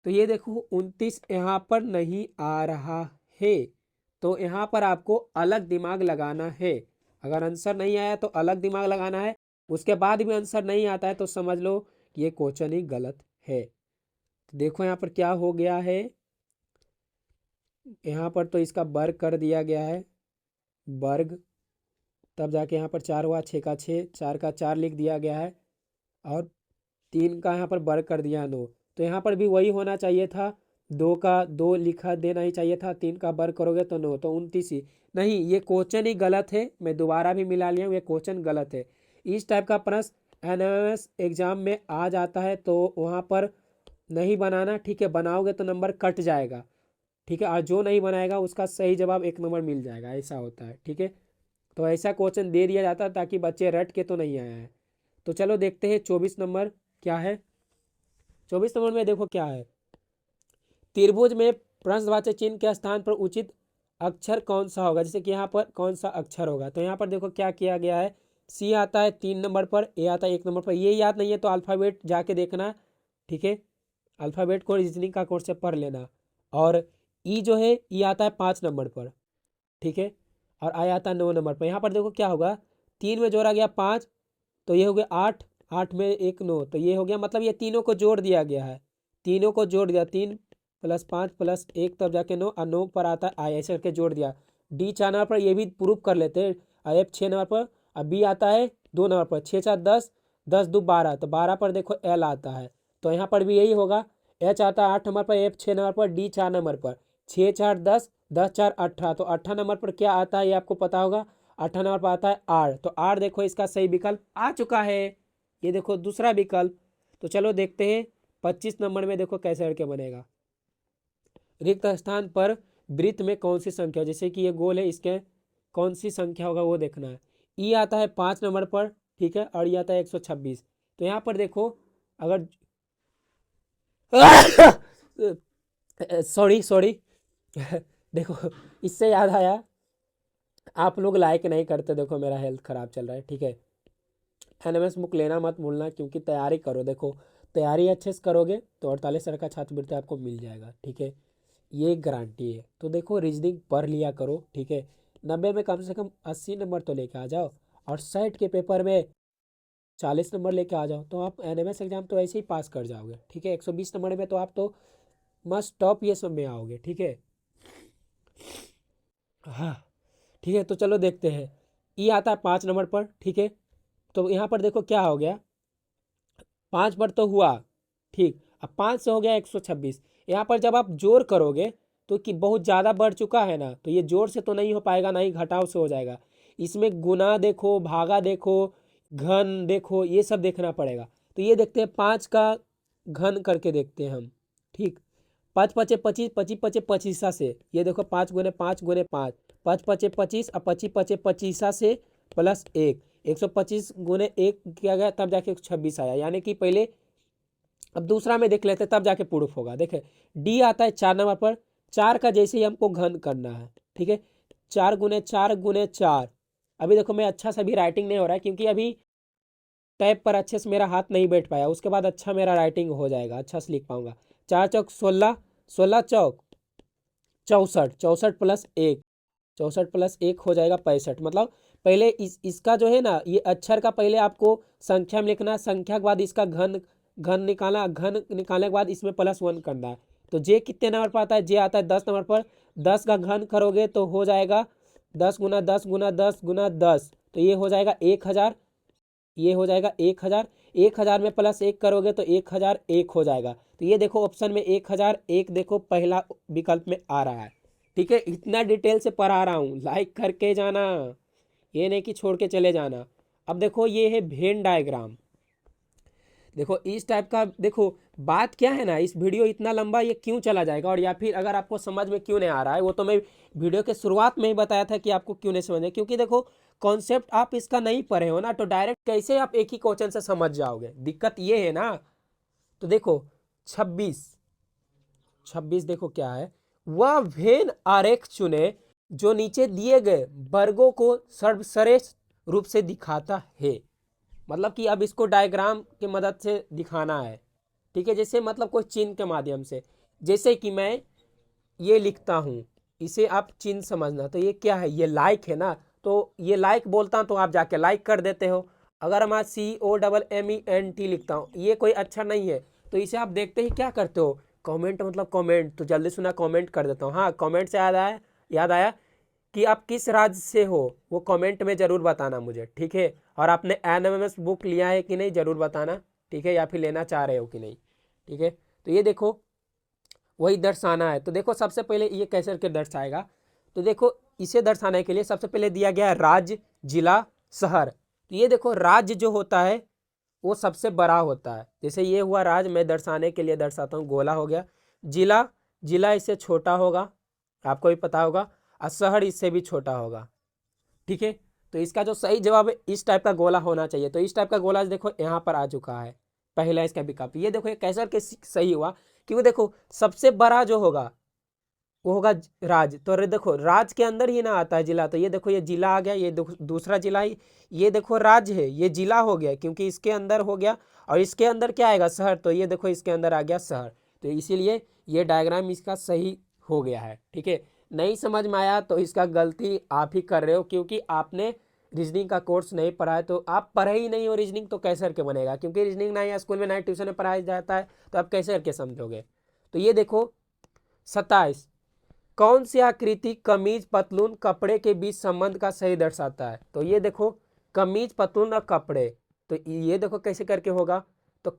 तो ये देखो 29 यहाँ पर नहीं आ रहा है, तो यहाँ पर आपको अलग दिमाग लगाना है। अगर आंसर नहीं आया तो अलग दिमाग लगाना है, उसके बाद भी आंसर नहीं आता है तो समझ लो कि ये क्वेश्चन ही गलत है। तो देखो यहाँ पर क्या हो गया है, यहाँ पर तो इसका वर्ग कर दिया गया है, वर्ग, तब जाके यहाँ पर 4 हुआ, 6 का 6, 4 का 4 लिख दिया गया है, और 3 का यहाँ पर वर्ग कर दिया 9। तो यहाँ पर भी वही होना चाहिए था, 2 का 2 लिखा देना ही चाहिए था, 3 का वर्ग करोगे तो 9, तो 29 ही। नहीं, ये क्वेश्चन ही गलत है, मैं दोबारा भी मिला लिया हूँ, ये क्वेश्चन गलत है। इस टाइप का प्रश्न एनएमएस एग्जाम में आ जाता है तो वहाँ पर नहीं बनाना, ठीक है, बनाओगे तो नंबर कट जाएगा, ठीक है, और जो नहीं बनाएगा उसका सही जवाब 1 नंबर मिल जाएगा, ऐसा होता है, ठीक है। तो ऐसा क्वेश्चन दे दिया जाता है ताकि बच्चे रट के तो नहीं आया है। तो चलो देखते हैं 24 नंबर क्या है। 24 नंबर में देखो क्या है, त्रिभुज में प्रश्नवाचक चिन्ह के स्थान पर उचित अक्षर कौन सा होगा, जैसे कि यहाँ पर कौन सा अक्षर होगा। तो यहाँ पर देखो क्या किया गया है, सी आता है 3 नंबर पर, ए आता है 1 नंबर पर, ये याद नहीं है तो अल्फ़ाबेट जाके देखना, ठीक है, अल्फ़ाबेट को रीजनिंग का कोर्स से पढ़ लेना। और ई जो है ई आता है 5 नंबर पर, ठीक है, और आई आता है 9 नंबर पर। यहाँ पर देखो क्या होगा, 3 में जोड़ा गया 5, तो ये हो गया 8, 8 में 1 9, तो ये हो गया, मतलब ये तीनों को जोड़ दिया गया है, तीनों को जोड़ दिया, 3 प्लस 5 प्लस 1 तब जाके 9 और 9 पर आता है आई, ऐसे करके जोड़ दिया। डी 4 नंबर पर ये भी प्रूफ कर लेते हैं। और एफ 6 नंबर पर, अब बी आता है 2 नंबर पर, 6 4 10, 10 2 12, तो 12 पर देखो एल आता है, तो यहाँ पर भी यही होगा। एच आता है 8 नंबर पर, एफ 6 नंबर पर, डी 4 नंबर पर, 6 4 10, 10 4 18, तो 18 नंबर पर क्या आता है ये आपको पता होगा। 18 नंबर पर आता है आर, तो आर देखो इसका सही विकल्प आ चुका है। ये देखो दूसरा विकल्प। तो चलो देखते हैं 25 नंबर में देखो कैसे करके बनेगा। रिक्त स्थान पर वृत्त में कौन सी संख्या, जैसे कि ये गोल है, इसके कौन सी संख्या होगा वो देखना है। ई आता है 5 नंबर पर, ठीक है, और ये आता है 126। तो यहाँ पर देखो अगर सॉरी देखो इससे याद आया, आप लोग लाइक नहीं करते, देखो मेरा हेल्थ खराब चल रहा है, ठीक है। एनएमएस बुक लेना मत भूलना, क्योंकि तैयारी करो, देखो तैयारी अच्छे से करोगे तो 48 हजार का छात्रवृत्ति आपको मिल जाएगा, ठीक है, ये गारंटी है। तो देखो रीजनिंग पढ़ लिया करो, ठीक है, 90 में कम से कम 80 नंबर तो लेके आ जाओ, और 60 के पेपर में 40 नंबर लेके आ जाओ, तो आप एनएमएस एग्जाम तो ऐसे ही पास कर जाओगे, ठीक है। 120 नंबर में तो आप तो मस्ट टॉप ये सब में आओगे, ठीक है। हाँ ठीक है, तो चलो देखते हैं। ई आता है 5 नंबर पर, ठीक है, तो यहाँ पर देखो क्या हो गया, 5 पर तो हुआ, ठीक, अब 5 से हो गया 126। यहाँ पर जब आप जोड़ करोगे तो कि बहुत ज़्यादा बढ़ चुका है ना, तो ये जोड़ से तो नहीं हो पाएगा, ना ही घटाव से हो जाएगा। इसमें गुना देखो, भागा देखो, घन देखो, ये सब देखना पड़ेगा। तो ये देखते हैं 5 का घन करके देखते हैं हम, ठीक। 5 पचे 25, 25 पचे 25 से, ये देखो 5 गुने 5 गुने 5, 5 पचे 25 और 25 पचे 25 से प्लस 1, 125 गुने 1 किया गया, तब जाके 126 आया, यानी कि पहले अब दूसरा में देख लेते तब जाके प्रूफ होगा। देखे डी आता है 4 नंबर पर, 4 का जैसे ही हमको घन करना है, ठीक है, 4 गुने 4 गुने 4। अभी देखो मैं अच्छा सा भी राइटिंग नहीं हो रहा है, क्योंकि अभी टैब पर अच्छे से मेरा हाथ नहीं बैठ पाया, उसके बाद अच्छा मेरा राइटिंग हो जाएगा, अच्छा से लिख पाऊंगा। 4 चौक 16, 16 चौक 64, 64 प्लस 1, 64 प्लस 1 हो जाएगा 65। मतलब पहले इसका जो है ना, ये अक्षर का पहले आपको संख्या में लिखना है, संख्या के बाद इसका घन घन निकालना, घन निकालने के बाद इसमें +1 करना है। तो जे कितने नंबर पर आता है, जे आता है 10 नंबर पर, 10 का घन करोगे तो हो जाएगा 10 गुना 10 गुना 10 गुना 10, तो ये हो जाएगा 1000, ये हो जाएगा 1000, 1000 में +1 करोगे तो 1001 हो जाएगा। तो ये देखो ऑप्शन में 1001 देखो पहला विकल्प में आ रहा है, ठीक है। इतना डिटेल से पढ़ा रहा हूँ, लाइक करके जाना, ये नहीं कि छोड़ के चले जाना। अब देखो ये है वेन डायग्राम, देखो इस टाइप का। देखो बात क्या है ना, इस वीडियो इतना लंबा ये क्यों चला जाएगा, और या फिर अगर आपको समझ में क्यों नहीं आ रहा है, वो तो मैं वीडियो के शुरुआत में ही बताया था कि आपको क्यों नहीं समझ में, क्योंकि देखो कॉन्सेप्ट आप इसका नहीं पढ़े हो ना, तो डायरेक्ट कैसे आप एक ही क्वेश्चन से समझ जाओगे, दिक्कत ये है ना। तो देखो 26 देखो क्या है, वह वेन आरेख चुने जो नीचे दिए गए वर्गों को सर्वश्रेष्ठ रूप से दिखाता है। मतलब कि अब इसको डायग्राम की मदद से दिखाना है, ठीक है, जैसे मतलब कोई चिन्ह के माध्यम से, जैसे कि मैं ये लिखता हूँ, इसे आप चिन्ह समझना। तो ये क्या है, ये लाइक है ना, तो ये लाइक बोलता हूँ तो आप जाके लाइक कर देते हो। अगर मैं COMMENT लिखता हूँ, ये कोई अक्षर नहीं है, तो इसे आप देखते ही क्या करते हो, कमेंट, मतलब कमेंट, तो जल्दी सुना कमेंट कर देता हूँ। हाँ, कमेंट से याद आया कि आप किस राज्य से हो, वो कमेंट में ज़रूर बताना मुझे, ठीक है। और आपने एनएमएस बुक लिया है कि नहीं ज़रूर बताना, ठीक है, या फिर लेना चाह रहे हो कि नहीं, ठीक है। तो ये देखो वही दर्शाना है। तो देखो सबसे पहले ये कैसे करके दर्शाएगा, तो देखो इसे दर्शाने के लिए सबसे पहले दिया गया है राज्य, जिला, शहर। तो ये देखो राज्य जो होता है वो सबसे बड़ा होता है, जैसे ये हुआ राज्य, मैं दर्शाने के लिए दर्शाता हूँ, गोला हो गया। जिला इससे छोटा होगा, आपको भी पता होगा, और शहर इससे भी छोटा होगा, ठीक है। तो इसका जो सही जवाब है इस टाइप का गोला होना चाहिए। तो इस टाइप का गोला देखो यहाँ पर आ चुका है, पहला इसका विकल्प। ये देखो ये कैसे करके सही हुआ, क्योंकि देखो सबसे बड़ा जो होगा वो होगा राज्य, तो देखो राज्य के अंदर ही ना आता है जिला, तो ये देखो ये जिला आ गया, ये दूसरा जिला ही, ये देखो राज्य है, ये जिला हो गया क्योंकि इसके अंदर हो गया, और इसके अंदर क्या आएगा, शहर, तो ये देखो इसके अंदर आ गया शहर। तो इसीलिए ये डायग्राम इसका सही हो गया है, ठीक है। नहीं समझ में आया तो इसका गलती आप ही कर रहे हो, क्योंकि आपने रीजनिंग का कोर्स नहीं पढ़ा है, तो आप पढ़े ही नहीं हो रीजनिंग, तो कैसे करके बनेगा, क्योंकि रीजनिंग ना या स्कूल में ना ट्यूशन में पढ़ाया जाता है, तो आप कैसे करके समझोगे। तो ये देखो 27, कौन सी आकृति कमीज पतलून कपड़े के बीच संबंध का सही दर्शाता है? तो ये देखो कमीज पतलून और कपड़े, तो ये देखो कैसे करके होगा। तो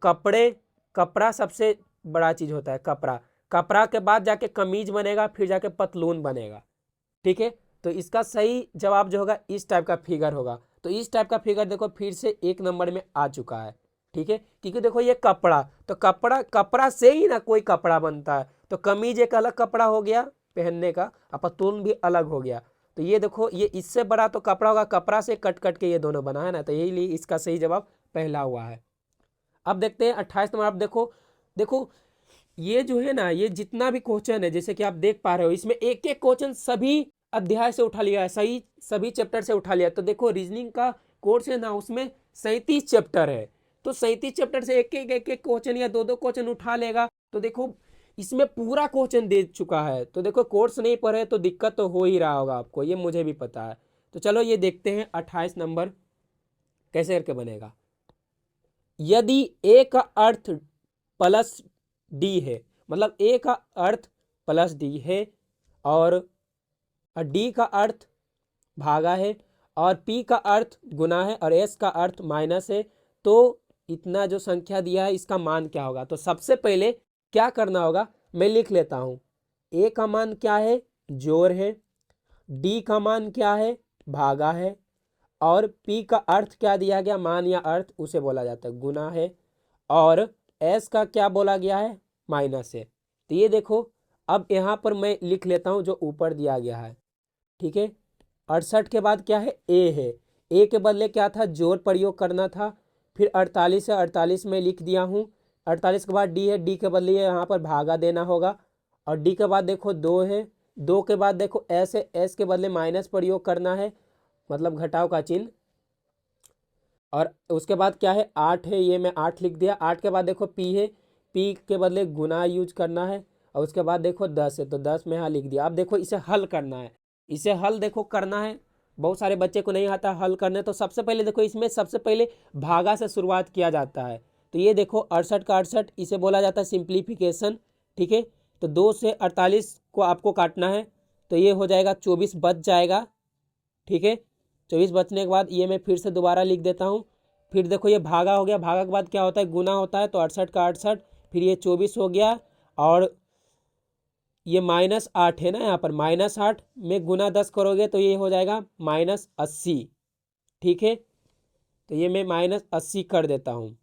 कपड़ा सबसे बड़ा चीज होता है, कपड़ा के बाद जाके कमीज बनेगा, फिर जाके पतलून बनेगा। ठीक है, तो इसका सही जवाब जो होगा इस टाइप का फिगर होगा। तो इस टाइप का फिगर देखो फिर से 1 नंबर में आ चुका है। ठीक है, क्योंकि देखो ये कपड़ा, तो कपड़ा से ही ना कोई कपड़ा बनता है। तो कमीज एक अलग कपड़ा हो गया पहनने का, और पतलून भी अलग हो गया। तो ये देखो ये इससे बड़ा तो कपड़ा होगा, कपड़ा से कट कट के ये दोनों बना है ना, तो यही लिए इसका सही जवाब पहला हुआ है। अब देखते हैं 28 नंबर। आप देखो देखो ये जो है ना, ये जितना भी क्वेश्चन है जैसे कि आप देख पा रहे हो, इसमें एक एक क्वेश्चन सभी अध्याय से उठा लिया है, सभी चैप्टर से उठा लिया। तो देखो रीजनिंग का कोर्स है ना, उसमें 37 चैप्टर है। तो 37 चैप्टर से एक एक क्वेश्चन या दो क्वेश्चन उठा लेगा। तो देखो इसमें पूरा क्वेश्चन दे चुका है। तो देखो कोर्स नहीं पढ़े तो दिक्कत तो हो ही रहा होगा आपको, ये मुझे भी पता है। तो चलो ये देखते हैं 28 नंबर कैसे करके बनेगा। यदि ए का अर्थ प्लस डी है, मतलब ए का अर्थ प्लस डी है, और डी का अर्थ भागा है, और पी का अर्थ गुना है, और एस का अर्थ माइनस है, तो इतना जो संख्या दिया है इसका मान क्या होगा? तो सबसे पहले क्या करना होगा, मैं लिख लेता हूं। ए का मान क्या है? जोड़ है। डी का मान क्या है? भागा है। और पी का अर्थ क्या दिया गया? मान या अर्थ, उसे बोला जाता है गुना है। और एस का क्या बोला गया है? माइनस है। तो ये देखो अब यहाँ पर मैं लिख लेता हूँ जो ऊपर दिया गया है। ठीक है, 68 के बाद क्या है? ए है। ए के बदले क्या था? जोड़ प्रयोग करना था। फिर 48 है, 48 में लिख दिया हूँ। 48 के बाद डी है, डी के बदले यहाँ पर भागा देना होगा। और डी के बाद देखो 2 है, 2 के बाद देखो एस है, एस के बदले माइनस प्रयोग करना है, मतलब घटाव का चिन्ह। और उसके बाद क्या है? 8 है, ये मैं 8 लिख दिया। 8 के बाद देखो पी है, पी के बदले गुना यूज करना है। और उसके बाद देखो 10 है, तो 10 में यहाँ लिख दिया। अब देखो इसे हल करना है, इसे हल देखो करना है। बहुत सारे बच्चे को नहीं आता हल करने, तो सबसे पहले देखो इसमें सबसे पहले भागा से शुरुआत किया जाता है। तो ये देखो 68 का 68, इसे बोला जाता है सिंप्लीफिकेशन। ठीक है, तो 2 से 48 को आपको काटना है, तो ये हो जाएगा 24 बच जाएगा। ठीक है, 24 बचने के बाद ये मैं फिर से दोबारा लिख देता हूँ। फिर देखो ये भागा हो गया, भागा के बाद क्या होता है? गुना होता है, तो 68 का 68, फिर ये 24 हो गया। और ये -8 है ना, यहाँ पर -8 में गुना 10 करोगे तो ये हो जाएगा -80। ठीक है, तो ये मैं -80 कर देता हूँ,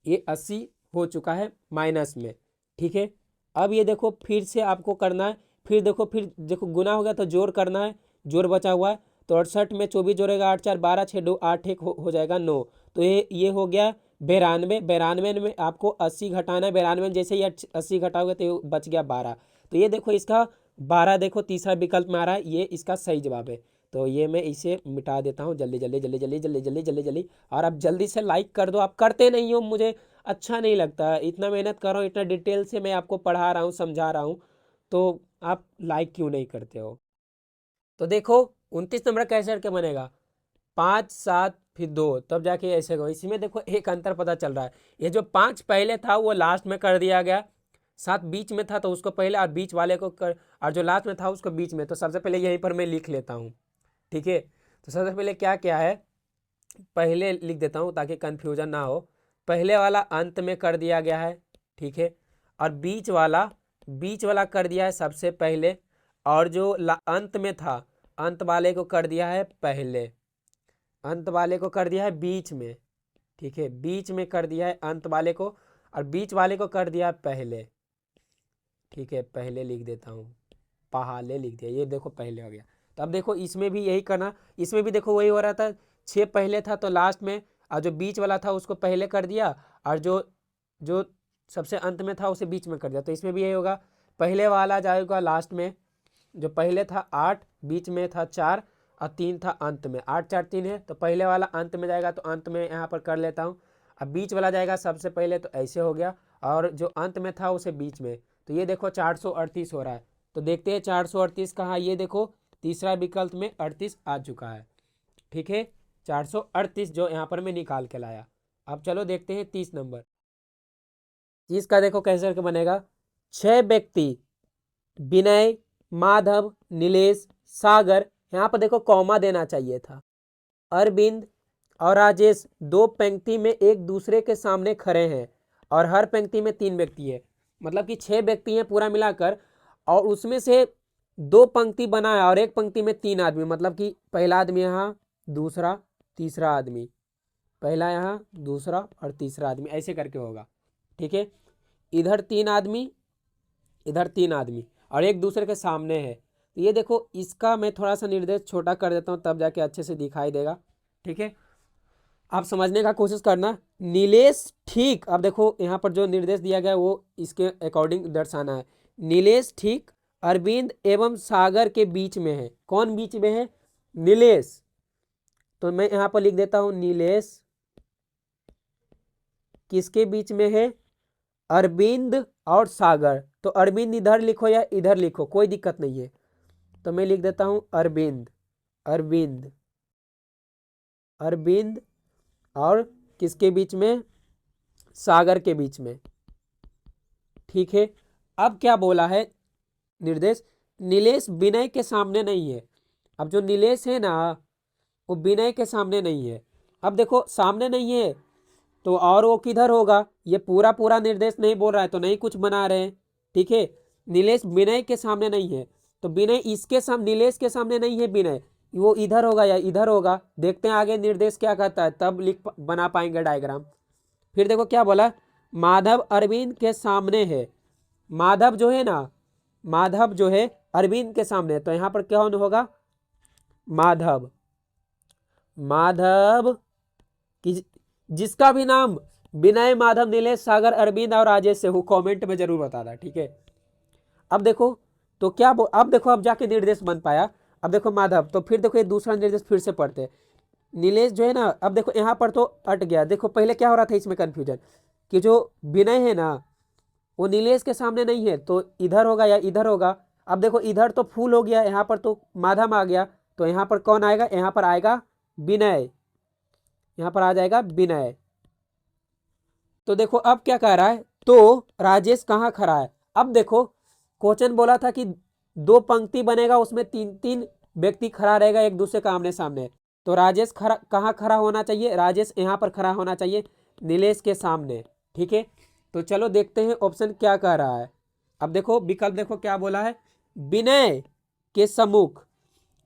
ये 80 हो चुका है माइनस में। ठीक है, अब ये देखो फिर से आपको करना है। फिर देखो गुना हो गया तो जोड़ करना है, जोड़ बचा हुआ है। तो 68 में 24 जोड़ेगा, 8 4 12 6 2 8 1 हो जाएगा 9। तो ये हो गया 92। 92 में आपको 80 घटाना है, 92 में जैसे ही 80 घटाओगे तो ये बच गया 12। तो ये देखो इसका 12 देखो तीसरा विकल्प में आ रहा है, ये इसका सही जवाब है। तो ये मैं इसे मिटा देता हूँ जल्दी जल्दी जल्दी जल्दी जल्दी जल्दी जल्दी जल्दी। और आप जल्दी से लाइक कर दो, आप करते नहीं हो, मुझे अच्छा नहीं लगता। इतना मेहनत कर रहा हूँ, इतना डिटेल से मैं आपको पढ़ा रहा हूँ, समझा रहा हूँ, तो आप लाइक क्यों नहीं करते हो? तो देखो 29 नंबर कैसे करके बनेगा? 5 7 फिर 2, तब जाके ऐसे हो। इसमें देखो एक अंतर पता चल रहा है, ये जो 5 पहले था वो लास्ट में कर दिया गया, 7 बीच में था तो उसको पहले, और बीच वाले को कर, और जो लास्ट में था उसको बीच में। तो सबसे पहले यहीं पर मैं लिख लेता हूँ। ठीक है, तो सबसे पहले क्या क्या है पहले लिख देता हूँ ताकि कन्फ्यूजन ना हो। पहले वाला अंत में कर दिया गया है। ठीक है, और बीच वाला कर दिया है सबसे पहले, और जो अंत में था अंत वाले को कर दिया है पहले, अंत वाले को कर दिया है बीच में। ठीक है, बीच में कर दिया है अंत वाले को, और बीच वाले को कर दिया है पहले। ठीक है, पहले लिख देता हूँ, पहाले लिख दिया, ये देखो पहले हो गया। तो अब देखो इसमें भी यही करना, इसमें भी देखो वही हो रहा था, 6 पहले था तो लास्ट में, और जो बीच वाला था उसको पहले कर दिया, और जो जो सबसे अंत में था उसे बीच में कर दिया। तो इसमें भी यही होगा, पहले वाला जाएगा लास्ट में, जो पहले था 8, बीच में था 4, और 3 था अंत में। 8 4 3 है, तो पहले वाला अंत में जाएगा, तो अंत में यहाँ पर कर लेता हूँ। अब बीच वाला जाएगा सबसे पहले, तो ऐसे हो गया, और जो अंत में था उसे बीच में। तो ये देखो 438 हो रहा है। तो देखते हैं 438 कहाँ, ये देखो तीसरा विकल्प में 38 आ चुका है। ठीक है, 438 जो यहाँ पर मैं निकाल के लाया। अब चलो देखते हैं 30 नंबर। 30 का देखो कैसे करके बनेगा। 6 व्यक्ति विनय, माधव, नीलेश, सागर, यहाँ पर देखो कॉमा देना चाहिए था, अरविंद और राजेश 2 पंक्ति में एक दूसरे के सामने खड़े हैं और हर पंक्ति में 3 व्यक्ति है, मतलब कि 6 व्यक्ति हैं पूरा मिलाकर, और उसमें से 2 पंक्ति बना है और एक पंक्ति में 3 आदमी, मतलब कि पहला आदमी यहाँ, दूसरा तीसरा आदमी, पहला यहाँ दूसरा और तीसरा आदमी, ऐसे करके होगा। ठीक है, इधर 3 आदमी, इधर 3 आदमी और एक दूसरे के सामने है। तो ये देखो, इसका मैं थोड़ा सा निर्देश छोटा कर देता हूँ, तब जाके अच्छे से दिखाई देगा। ठीक है, आप समझने का कोशिश करना। नीलेश ठीक, अब देखो यहाँ पर जो निर्देश दिया गया है वो इसके अकॉर्डिंग दर्शाना है। नीलेश ठीक अरविंद एवं सागर के बीच में है। कौन बीच में है? नीलेश। तो मैं यहाँ पर लिख देता हूँ नीलेश किसके बीच में है? अरविंद और सागर। तो अरविंद इधर लिखो या इधर लिखो, कोई दिक्कत नहीं है। तो मैं लिख देता हूँ अरविंद, अरविंद, अरविंद और किसके बीच में? सागर के बीच में। ठीक है, अब क्या बोला है निर्देश? नीलेश विनय के सामने नहीं है। अब जो नीलेश है ना, वो विनय के सामने नहीं है। अब देखो, सामने नहीं है तो और वो किधर होगा? ये पूरा पूरा निर्देश नहीं बोल रहा है, तो नहीं कुछ बना रहे हैं। ठीक है, नीलेश विनय के सामने नहीं है, तो विनय इसके सामने, नीलेश के सामने नहीं है विनय, वो इधर होगा या इधर होगा। देखते हैं आगे निर्देश क्या कहता है, तब बना पाएंगे डायग्राम। फिर देखो क्या बोला, माधव अरविंद के सामने है। माधव जो है ना, माधव जो है अरविंद के सामने है, तो यहाँ पर क्या होगा? माधव, माधव जिसका भी नाम विनय, माधव, नीलेश, सागर, अरविंद और राजेश से हो, कमेंट में जरूर बताना। ठीक है, अब देखो तो क्या अब देखो, अब जाके निर्देश बन पाया। अब देखो माधव, तो फिर देखो ये दूसरा निर्देश फिर से पढ़ते हैं। नीलेश जो है ना, अब देखो यहाँ पर तो अट गया। देखो पहले क्या हो रहा था इसमें कंफ्यूजन, कि जो विनय है ना वो नीलेश के सामने नहीं है, तो इधर होगा या इधर होगा। अब देखो इधर तो फूल हो गया, यहाँ पर तो माधव आ गया, तो यहाँ पर कौन आएगा? यहाँ पर आएगा विनय, यहाँ पर आ जाएगा विनय। तो देखो अब क्या कह रहा है, तो राजेश कहाँ खड़ा है? अब देखो क्वेश्चन बोला था कि 2 पंक्ति बनेगा, उसमें 3-3 व्यक्ति खड़ा रहेगा एक दूसरे के आमने सामने। तो राजेश कहाँ खड़ा होना चाहिए? राजेश यहाँ पर खड़ा होना चाहिए, नीलेश के सामने। ठीक है, तो चलो देखते हैं ऑप्शन क्या कह रहा है। अब देखो विकल्प देखो क्या बोला है, विनय के सम्मुख।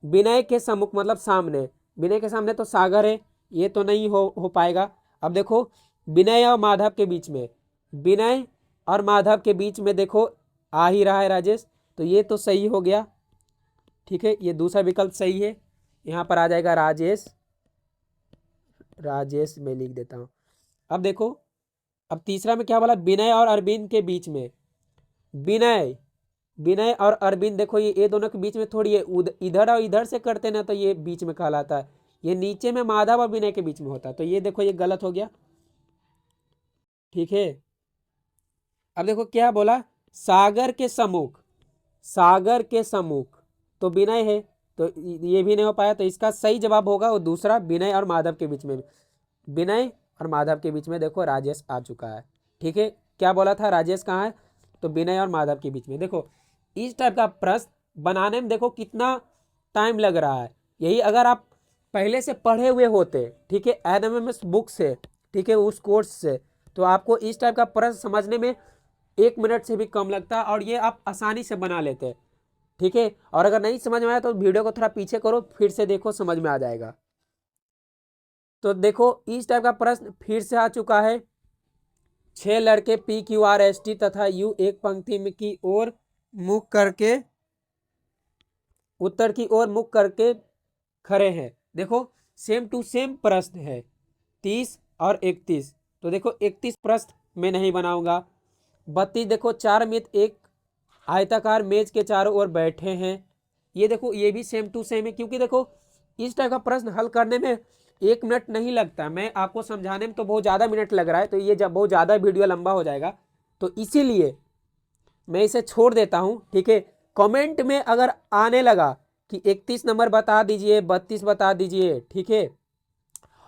विनय के सम्मुख मतलब सामने, विनय के सामने तो सागर है, ये तो नहीं हो पाएगा। अब देखो विनय और माधव के बीच में, विनय और माधव के बीच में देखो आ ही रहा है राजेश, तो ये तो सही हो गया। ठीक है, ये दूसरा विकल्प सही है, यहाँ पर आ जाएगा राजेश, राजेश मैं लिख देता हूँ। अब देखो, अब तीसरा में क्या बोला? विनय और अरविंद के बीच में। विनय, विनय और अरविंद, देखो ये दोनों के बीच में थोड़ी ये इधर और इधर से करते ना, तो ये बीच में कहलाता है। ये नीचे में माधव और विनय के बीच में होता है, तो ये देखो ये गलत हो गया। ठीक है, अब देखो क्या बोला, सागर के सम्मुख, सागर के सम्मुख तो विनय है, तो ये भी नहीं हो पाया। तो इसका सही जवाब होगा वो दूसरा, विनय और माधव के बीच में। विनय और माधव के बीच में देखो राजेश आ चुका है। ठीक है, क्या बोला था, राजेश कहाँ है? तो विनय और माधव के बीच में। देखो इस टाइप का प्रश्न बनाने में देखो कितना टाइम लग रहा है। यही अगर आप पहले से पढ़े हुए होते, ठीक है, एनएमएमएस बुक से, ठीक है, उस कोर्स से, तो आपको इस टाइप का प्रश्न समझने में 1 मिनट से भी कम लगता, और ये आप आसानी से बना लेते। ठीक है, और अगर नहीं समझ में आया तो वीडियो को थोड़ा पीछे करो, फिर से देखो, समझ में आ जाएगा। तो देखो इस टाइप का प्रश्न फिर से आ चुका है। 6 लड़के PQRST तथा U एक पंक्ति में की ओर मुख करके, उत्तर की ओर मुख करके खड़े हैं। देखो सेम टू सेम प्रश्न है, 30 और 31। तो देखो 31 प्रश्न मैं नहीं बनाऊंगा। 32 देखो, 4 मित्र एक आयताकार मेज के चारों ओर बैठे हैं। ये देखो ये भी सेम टू सेम है, क्योंकि देखो इस टाइप का प्रश्न हल करने में 1 मिनट नहीं लगता, मैं आपको समझाने में तो बहुत ज़्यादा मिनट लग रहा है, तो ये जब बहुत ज़्यादा वीडियो लंबा हो जाएगा, तो इसीलिए मैं इसे छोड़ देता हूँ। ठीक है, कमेंट में अगर आने लगा कि 31 नंबर बता दीजिए, 32 बता दीजिए, ठीक है,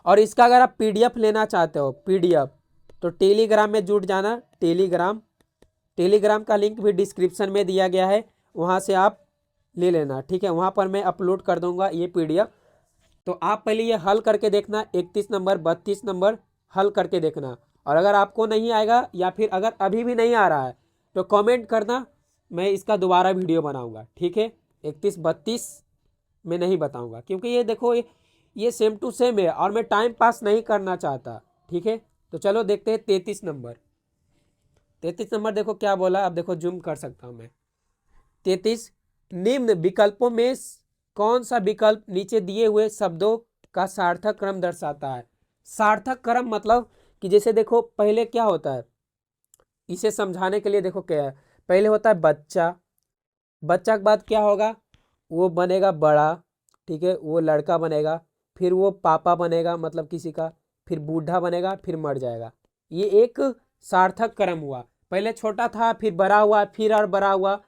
और इसका अगर आप PDF लेना चाहते हो, PDF, तो टेलीग्राम में जुड़ जाना। टेलीग्राम का लिंक भी डिस्क्रिप्शन में दिया गया है, वहाँ से आप ले लेना, ठीक है। वहाँ पर मैं अपलोड कर दूंगा ये पीडीएफ। तो आप पहले ये हल करके देखना, 31 नंबर 32 नंबर हल करके देखना। और अगर आपको नहीं आएगा या फिर अगर अभी भी नहीं आ रहा है तो कमेंट करना, मैं इसका दोबारा वीडियो बनाऊंगा, ठीक है। 31 32 में नहीं बताऊंगा, क्योंकि ये देखो ये सेम टू सेम है और मैं टाइम पास नहीं करना चाहता, ठीक है। तो चलो देखते हैं 33 नंबर। 33 नंबर देखो क्या बोला, अब देखो जूम कर सकता हूँ मैं। 33, निम्न विकल्पों में कौन सा विकल्प नीचे दिए हुए शब्दों का सार्थक क्रम दर्शाता है। सार्थक क्रम मतलब कि जैसे देखो पहले क्या होता है, इसे समझाने के लिए देखो क्या है। पहले होता है बच्चा, बच्चा के बाद क्या होगा, वो बनेगा बड़ा, ठीक है, वो लड़का बनेगा, फिर वो पापा बनेगा मतलब किसी का, फिर बूढ़ा बनेगा, फिर मर जाएगा। ये एक सार्थक क्रम हुआ। पहले छोटा था, फिर बड़ा हुआ, फिर और बड़ा हुआ।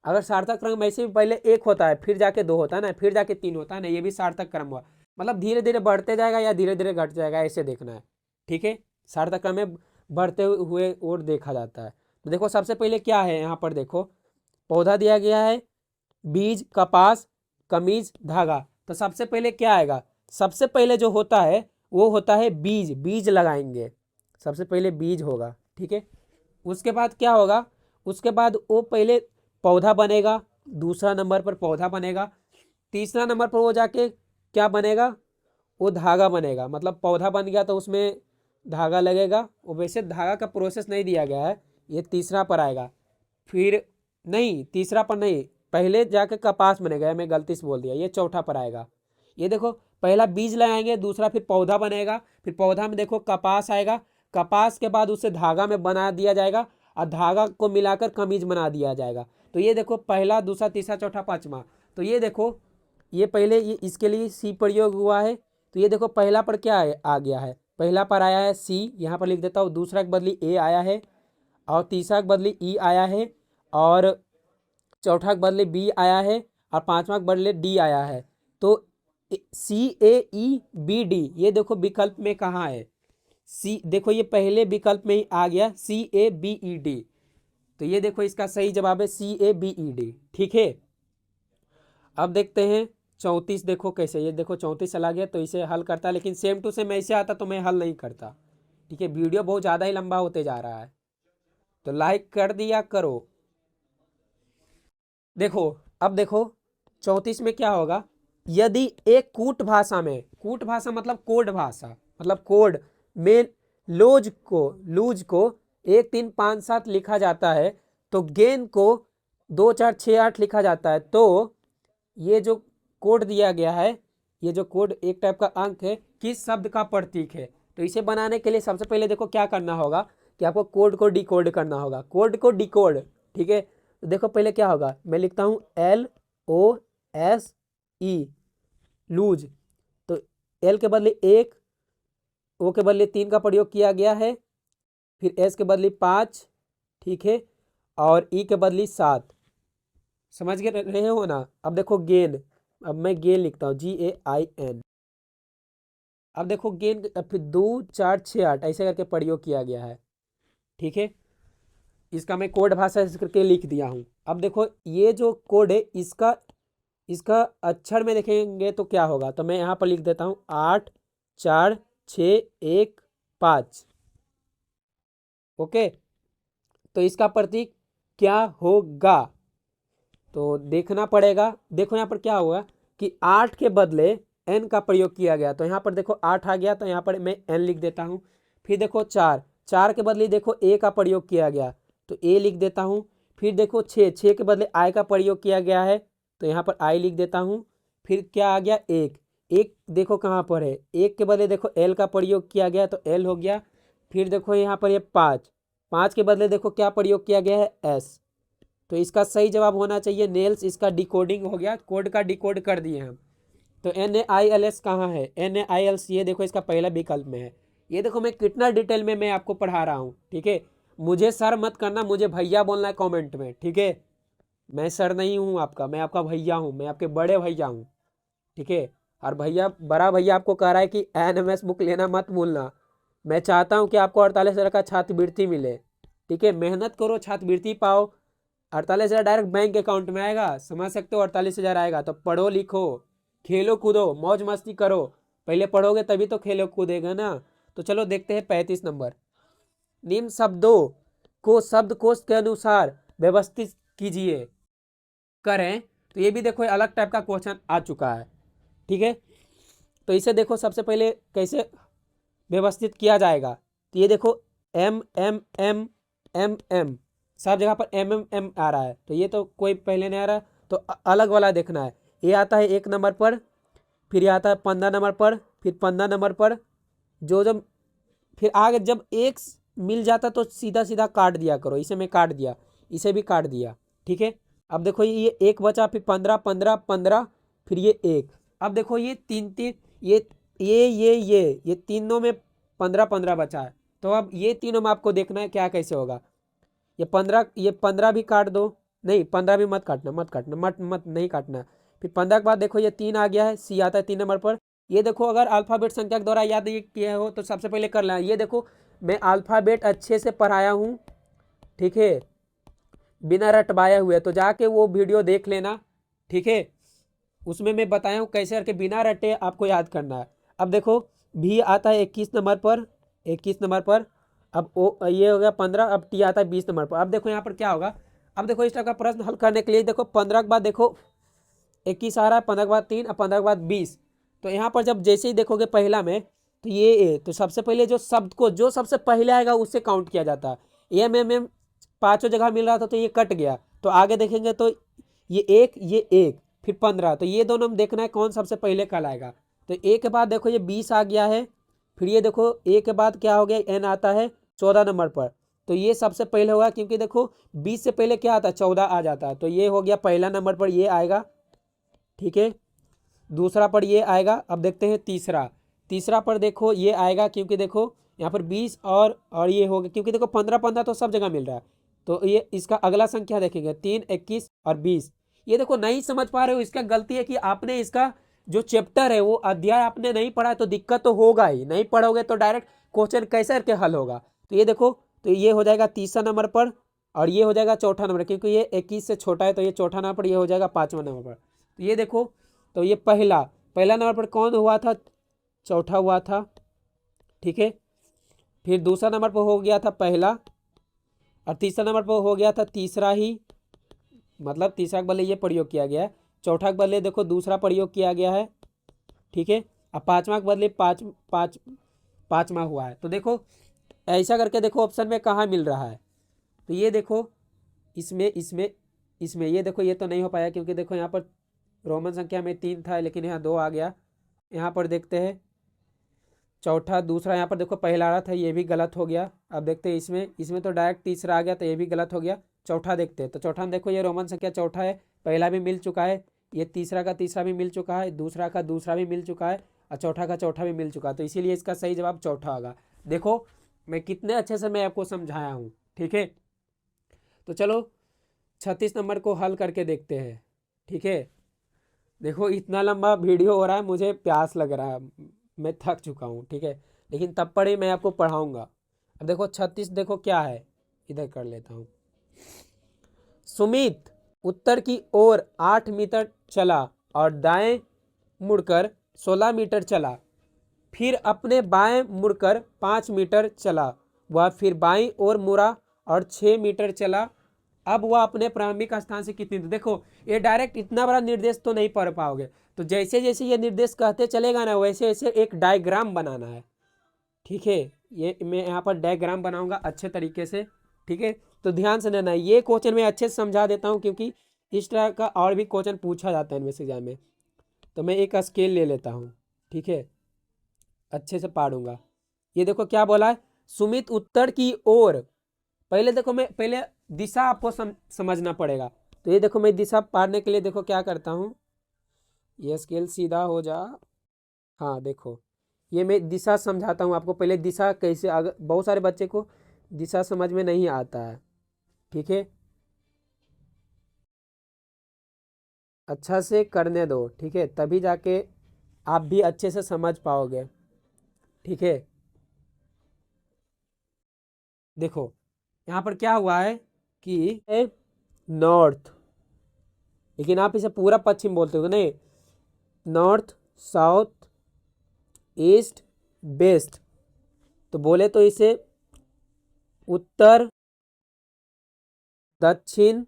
अगर सार्थक क्रम ऐसे भी पहले एक होता है, फिर जाके दो होता है ना, फिर जाके तीन होता है ना, ये भी सार्थक क्रम हुआ। मतलब धीरे धीरे बढ़ते जाएगा या धीरे धीरे घट जाएगा, ऐसे देखना है, ठीक है। सार्थक क्रम में बढ़ते हुए और देखा जाता है। तो देखो सबसे पहले क्या है, यहाँ पर देखो पौधा दिया गया है, बीज, कपास, कमीज, धागा। तो सबसे पहले क्या आएगा, सबसे पहले जो होता है वो होता है बीज, बीज लगाएंगे, सबसे पहले बीज होगा, ठीक है। उसके बाद क्या होगा, उसके बाद वो पहले पौधा बनेगा, दूसरा नंबर पर पौधा बनेगा, तीसरा नंबर पर वो जाके क्या बनेगा, वो धागा बनेगा। मतलब पौधा बन गया तो उसमें धागा लगेगा। वो वैसे धागा का प्रोसेस नहीं दिया गया है, ये तीसरा पर आएगा। फिर नहीं, तीसरा पर नहीं, पहले जाके कपास बनेगा, मैं गलती से बोल दिया, ये चौथा पर आएगा। ये देखो पहला बीज लगाएंगे, दूसरा फिर पौधा बनेगा, फिर पौधा में देखो कपास आएगा, कपास के बाद उसे धागा में बना दिया जाएगा और धागा को मिलाकर कमीज बना दिया जाएगा। तो ये देखो पहला, दूसरा, तीसरा, चौथा, पांचवा। तो ये देखो ये पहले ये इसके लिए सी प्रयोग हुआ है। तो ये देखो पहला पर क्या आ गया है, पहला पर आया है सी, यहाँ पर लिख देता हूँ। दूसरा के बदली ए आया है, और तीसरा के बदली ई आया है, और चौथा के बदले बी आया है, और पांचवा के बदले डी आया है। तो सी ए ई बी डी, ये देखो विकल्प में कहाँ है, सी देखो ये पहले विकल्प में ही आ गया, सी ए बी ई डी। तो ये देखो इसका सही जवाब है सी ए बी ई डी, ठीक है। अब देखते हैं 34, देखो कैसे, ये देखो 34 चला गया तो इसे हल करता, लेकिन सेम टू सेम ऐसे आता तो मैं हल नहीं करता, ठीक है। वीडियो बहुत ज़्यादा ही लंबा होते जा रहा है, तो लाइक कर दिया करो। देखो अब देखो 34 में क्या होगा, यदि एक कूट भाषा में, कूट भाषा मतलब कोड भाषा, मतलब कोड में लूज को 1 3 5 7 लिखा जाता है, तो गेन को 2 4 6 8 लिखा जाता है। तो ये जो कोड दिया गया है, ये जो कोड एक टाइप का अंक है, किस शब्द का प्रतीक है। तो इसे बनाने के लिए सबसे पहले देखो क्या करना होगा कि आपको कोड को डिकोड करना होगा, कोड को डिकोड, ठीक है। तो देखो पहले क्या होगा, मैं लिखता हूँ LOSE, लूज। तो एल के बदले 1, ओ के बदले 3 का प्रयोग किया गया है, फिर एस के बदले 5, ठीक है, और ई के बदले 7। समझ गए रहे हो ना। अब देखो गेन, अब मैं गेन लिखता हूँ GAIN। अब देखो गेन, फिर 2 4 6 8 ऐसे करके प्रयोग किया गया है, ठीक है। इसका मैं कोड भाषा करके लिख दिया हूँ। अब देखो ये जो कोड है इसका इसका अक्षर में देखेंगे तो क्या होगा, तो मैं यहाँ पर लिख देता हूँ 8 4 6 1 5, ओके। तो इसका प्रतीक क्या होगा, तो देखना पड़ेगा। देखो यहाँ पर क्या होगा कि 8 के बदले n का प्रयोग किया गया, तो यहाँ पर देखो 8 आ गया, तो यहाँ पर मैं n लिख देता हूँ। फिर देखो 4 के बदले देखो a का प्रयोग किया गया, तो a लिख देता हूँ। फिर देखो 6 के बदले i का प्रयोग किया गया है, तो यहाँ पर i लिख देता हूँ। फिर क्या आ गया 1 देखो कहाँ पर है, 1 के बदले देखो l का प्रयोग किया गया, तो l हो गया। फिर देखो यहाँ पर ये 5 के बदले देखो क्या प्रयोग किया गया है, s। तो इसका सही जवाब होना चाहिए नेल्स। इसका डिकोडिंग हो गया, कोड का डिकोड कर दिए हम। तो NAILS कहाँ है, NAILS ये देखो इसका पहला विकल्प में है। ये देखो मैं कितना डिटेल में मैं आपको पढ़ा रहा हूँ, ठीक है। मुझे सर मत करना, मुझे भैया बोलना है कमेंट में, ठीक है। मैं सर नहीं हूँ आपका, मैं आपका भैया हूँ, मैं आपके बड़े भैया हूँ, ठीक है। और भैया, बड़ा भैया आपको कह रहा है कि NMS बुक लेना मत भूलना। मैं चाहता हूँ कि आपको 48,000 का छात्रवृत्ति मिले, ठीक है, मेहनत करो, छात्रवृत्ति पाओ। 48,000 डायरेक्ट बैंक अकाउंट में आएगा, समझ सकते हो, 48,000 आएगा। तो पढ़ो लिखो, खेलो कूदो, मौज मस्ती करो। पहले पढ़ोगे तभी तो खेलो कूदेगा ना। तो चलो देखते हैं 35 नंबर। निम्न शब्दों को शब्दकोश के अनुसार व्यवस्थित कीजिए। करें तो ये भी देखो अलग टाइप का क्वेश्चन आ चुका है, ठीक है। तो इसे देखो सबसे पहले कैसे व्यवस्थित किया जाएगा। तो ये देखो M M M M M, सब जगह पर एम एम एम आ रहा है, तो ये तो कोई पहले नहीं आ रहा, तो अलग वाला देखना है। ये आता है 1 नंबर पर, फिर ये आता है 15 नंबर पर, फिर 15 नंबर पर, जो जब फिर आगे जब एक मिल जाता तो सीधा सीधा काट दिया करो। इसे मैं काट दिया, इसे भी काट दिया, ठीक है। अब देखो ये एक बचा, फिर 15 15 15, फिर ये एक। अब देखो ये तीन तीन, ये तीनों में 15 15 बचा है। तो अब ये तीनों में आपको देखना है क्या कैसे होगा। ये 15 भी काट दो, नहीं 15 भी मत काटना, मत काटना, मत मत नहीं काटना। फिर 15 के बाद देखो ये 3 आ गया है, सी आता है 3 नंबर पर। ये देखो अगर अल्फ़ाबेट संख्या के द्वारा याद नहीं किया हो तो सबसे पहले कर लेना। ये देखो मैं अल्फ़ाबेट अच्छे से पढ़ाया हूँ, ठीक है, बिना रटवाए हुए। तो जाके वो वीडियो देख लेना, ठीक है, उसमें मैं बताया हूँ कैसे करके बिना रटे आपको याद करना है। अब देखो भी आता है 21 नंबर पर, 21 नंबर पर। अब ओ ये हो गया 15, अब टी आता है 20 नंबर पर। अब देखो यहाँ पर क्या होगा। अब देखो इस टाइप का प्रश्न हल करने के लिए देखो 15 के बाद देखो 21 आ रहा है, 15 के बाद 3, अब 15 के बाद 20। तो यहाँ पर जब जैसे ही देखोगे पहला में, तो ये ए, तो सबसे पहले जो शब्द को जो सबसे पहले आएगा उससे काउंट किया जाता है। एम एम एम पाँचों जगह मिल रहा था तो ये कट गया। तो आगे देखेंगे तो ये एक, फिर 15, तो ये दोनों में देखना है कौन सबसे पहले कल आएगा। तो ए के बाद देखो ये 20 आ गया है, फिर ये देखो ए के बाद क्या हो गया, एन आता है 14 नंबर पर। तो ये सबसे पहले होगा क्योंकि देखो 20 से पहले क्या आता है, 14 आ जाता है। तो ये हो गया पहला नंबर पर, ये आएगा, ठीक है। दूसरा पर ये आएगा। अब देखते हैं तीसरा, तीसरा पर देखो ये आएगा क्योंकि देखो यहाँ पर 20 और ये हो गया क्योंकि देखो 15 15 तो सब जगह मिल रहा है। तो ये इसका अगला संख्या देखेंगे 3, 21 और 20। ये देखो नहीं समझ पा रहे हो, इसका गलती है कि आपने इसका जो चैप्टर है वो अध्याय आपने नहीं पढ़ा, तो दिक्कत तो होगा ही। नहीं पढ़ोगे तो डायरेक्ट क्वेश्चन कैसे करके हल होगा। तो ये देखो, तो ये हो जाएगा तीसरा नंबर पर, और ये हो जाएगा चौथा नंबर, क्योंकि ये 21 से छोटा है तो ये चौथा नंबर पर, ये हो जाएगा 5वां नंबर पर। तो ये देखो, तो ये पहला नंबर पर कौन हुआ था, चौथा हुआ था, ठीक है। फिर दूसरा नंबर पर हो गया था पहला, और तीसरा नंबर पर हो गया था तीसरा ही, मतलब तीसरा के बदले ये प्रयोग किया गया है, चौथा के बदले देखो दूसरा प्रयोग किया गया है, ठीक है। अब 5वां के बदले पाँचवा हुआ है। तो देखो ऐसा करके देखो ऑप्शन में कहाँ मिल रहा है। तो ये देखो इसमें ये देखो ये तो नहीं हो पाया क्योंकि देखो यहाँ पर रोमन संख्या में 3 था लेकिन यहाँ 2 आ गया। यहाँ पर देखते हैं चौथा, दूसरा यहाँ पर देखो पहला आ रहा था, ये भी गलत हो गया। अब देखते हैं इसमें तो डायरेक्ट तीसरा आ गया तो ये भी गलत हो गया। चौथा देखते हैं, तो चौथा में देखो ये रोमन संख्या चौथा है, पहला भी मिल चुका है, ये तीसरा का तीसरा भी मिल चुका है, दूसरा का दूसरा भी मिल चुका है, और चौथा का चौथा भी मिल चुका है। तो इसीलिए इसका सही जवाब चौथा होगा। देखो मैं कितने अच्छे से मैं आपको समझाया हूँ, ठीक है। तो चलो 36 नंबर को हल करके देखते हैं, ठीक है। देखो इतना लंबा वीडियो हो रहा है, मुझे प्यास लग रहा है, मैं थक चुका हूँ, ठीक है, लेकिन तब पर ही मैं आपको पढ़ाऊँगा। अब देखो 36 देखो क्या है, इधर कर लेता हूँ। सुमित उत्तर की ओर 8 मीटर चला और दाएं मुड़कर 16 मीटर चला, फिर अपने बाएं मुड़कर 5 मीटर चला, वह फिर बाईं ओर मुड़ा और 6 मीटर चला। अब वह अपने प्रारंभिक स्थान से कितनी दूर। देखो ये डायरेक्ट इतना बड़ा निर्देश तो नहीं पढ़ पाओगे, तो जैसे जैसे ये निर्देश कहते चलेगा ना वैसे वैसे एक डायग्राम बनाना है, ठीक है। ये मैं यहाँ पर डायग्राम बनाऊंगा अच्छे तरीके से, ठीक है। तो ध्यान से लेना, ये क्वेश्चन मैं अच्छे से समझा देता हूँ क्योंकि इस तरह का और भी क्वेश्चन पूछा जाता है इनमें एग्जाम में। तो मैं एक स्केल ले लेता हूँ, ठीक है, अच्छे से पढ़ूंगा। ये देखो क्या बोला है, सुमित उत्तर की ओर। पहले देखो मैं पहले दिशा आपको समझना पड़ेगा। तो ये देखो मैं दिशा पाड़ने के लिए देखो क्या करता हूँ, ये स्केल सीधा हो जा, हाँ देखो ये मैं दिशा समझाता हूँ आपको। पहले दिशा कैसे, अगर बहुत सारे बच्चे को दिशा समझ में नहीं आता है, ठीक है, अच्छा से करने दो, ठीक है, तभी जाके आप भी अच्छे से समझ पाओगे, ठीक है। देखो यहाँ पर क्या हुआ है कि नॉर्थ, लेकिन आप इसे पूरा पश्चिम बोलते हो नहीं, नॉर्थ साउथ ईस्ट वेस्ट, तो बोले तो इसे उत्तर दक्षिण,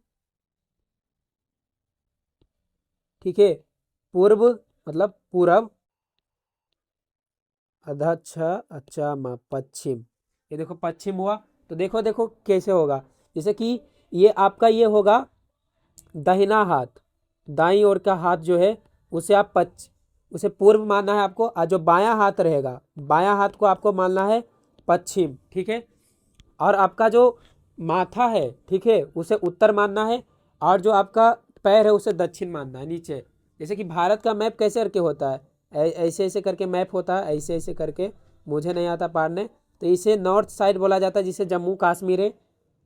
ठीक है, पूर्व मतलब पूरब, अच्छा पश्चिम, ये देखो पश्चिम हुआ। तो देखो देखो कैसे होगा, जैसे कि ये आपका ये होगा दाहिना हाथ, दाईं ओर का हाथ जो है उसे आप उसे पूर्व मानना है आपको, और जो बायां हाथ रहेगा बायां हाथ को आपको मानना है पश्चिम, ठीक है। और आपका जो माथा है, ठीक है, उसे उत्तर मानना है, और जो आपका पैर है उसे दक्षिण मानना है, नीचे। जैसे कि भारत का मैप कैसे करके होता है, ऐसे ऐसे करके मैप होता है, ऐसे ऐसे करके, मुझे नहीं आता पारने, तो इसे नॉर्थ साइड बोला जाता है, जिसे जम्मू कश्मीर है।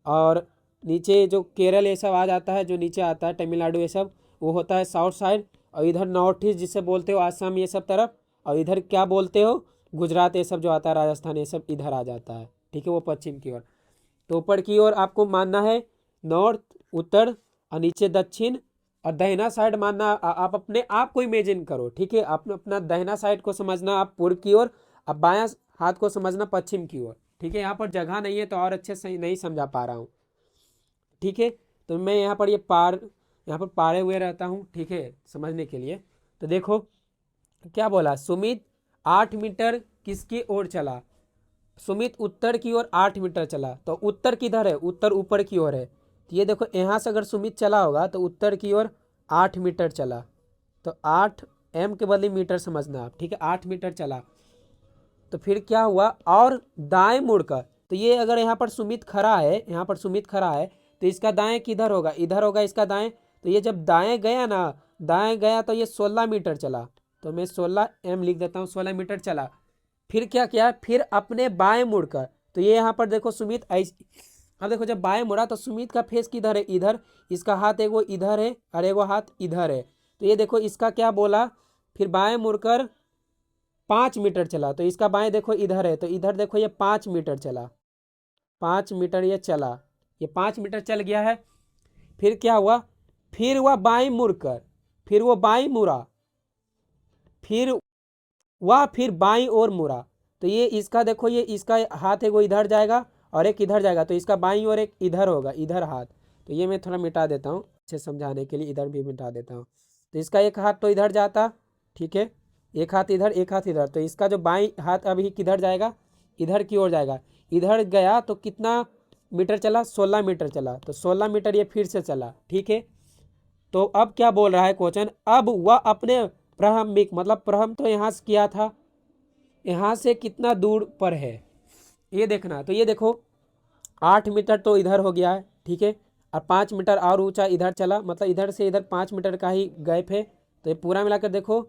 और नीचे जो केरल ये सब आ जाता है, जो नीचे आता है तमिलनाडु ये सब, वो होता है साउथ साइड। और इधर नॉर्थ ईस्ट जिसे बोलते हो आसाम ये सब तरफ, और इधर क्या बोलते हो गुजरात ये सब जो आता है, राजस्थान ये सब इधर आ जाता है, ठीक है, वो पश्चिम की ओर। तो ऊपर की ओर आपको मानना है नॉर्थ उत्तर, और नीचे दक्षिण, और दाहिना साइड मानना आप अपने आप को इमेजिन करो, ठीक है, आप अपना दाहिना साइड को समझना आप पूर्व की ओर, अब बायां हाथ को समझना पश्चिम की ओर, ठीक है। यहाँ पर जगह नहीं है तो और अच्छे से नहीं समझा पा रहा हूँ, ठीक है। तो मैं यहाँ पर यहाँ पर पारे हुए रहता हूँ, ठीक है, समझने के लिए। तो देखो क्या बोला, सुमित 8 मीटर किसकी ओर चला, सुमित उत्तर की ओर 8 मीटर चला। तो उत्तर किधर है, उत्तर ऊपर की ओर है, तो ये देखो यहाँ से अगर सुमित चला होगा तो उत्तर की ओर 8 मीटर चला, तो 8 m के बदले मीटर समझना आप, ठीक है, 8 मीटर चला। तो फिर क्या हुआ, और दाएं मुड़कर, तो ये अगर यहाँ पर सुमित खड़ा है, यहाँ पर सुमित खड़ा है, तो इसका दाएं किधर होगा, इधर होगा इसका दाएं। तो ये जब दाएं गया ना, दाएं गया तो ये 16 मीटर चला, तो मैं 16 m लिख देता हूँ, 16 मीटर चला। फिर क्या किया, फिर अपने बाएं मुड़कर, तो ये यहाँ पर देखो सुमित अब देखो जब बाएं मुड़ा तो सुमित का फेस किधर है, इधर, इसका हाथ एक वो इधर है और एक वो हाथ इधर है। तो ये देखो इसका क्या बोला, फिर बाएं मुड़कर 5 मीटर चला, तो इसका बाएं देखो इधर है, तो इधर देखो ये 5 मीटर चला, 5 मीटर ये चला, ये 5 मीटर चल गया है। फिर क्या हुआ, फिर हुआ बाएं मुड़कर, फिर वो बाएं मुड़ा, फिर वह फिर बाईं ओर मुड़ा, तो ये इसका देखो, ये इसका हाथ है वो इधर जाएगा और एक इधर जाएगा, तो इसका बाईं ओर एक इधर होगा, इधर हाथ। तो ये मैं थोड़ा मिटा देता हूँ अच्छे समझाने के लिए, इधर भी मिटा देता हूँ। तो इसका एक हाथ तो इधर जाता, ठीक है, एक हाथ इधर एक हाथ इधर, तो इसका जो बाईं हाथ अभी किधर जाएगा, इधर की ओर जाएगा। इधर गया तो कितना मीटर चला, 16 मीटर चला, तो 16 मीटर ये फिर से चला, ठीक है। तो अब क्या बोल रहा है क्वेश्चन, अब वह अपने प्रारंभिक मतलब प्रारंभ तो यहाँ से किया था, यहाँ से कितना दूर पर है ये देखना। तो ये देखो 8 मीटर तो इधर हो गया है, ठीक है, और 5 मीटर और ऊंचा इधर चला, मतलब इधर से इधर 5 मीटर का ही गैप है। तो ये पूरा मिलाकर देखो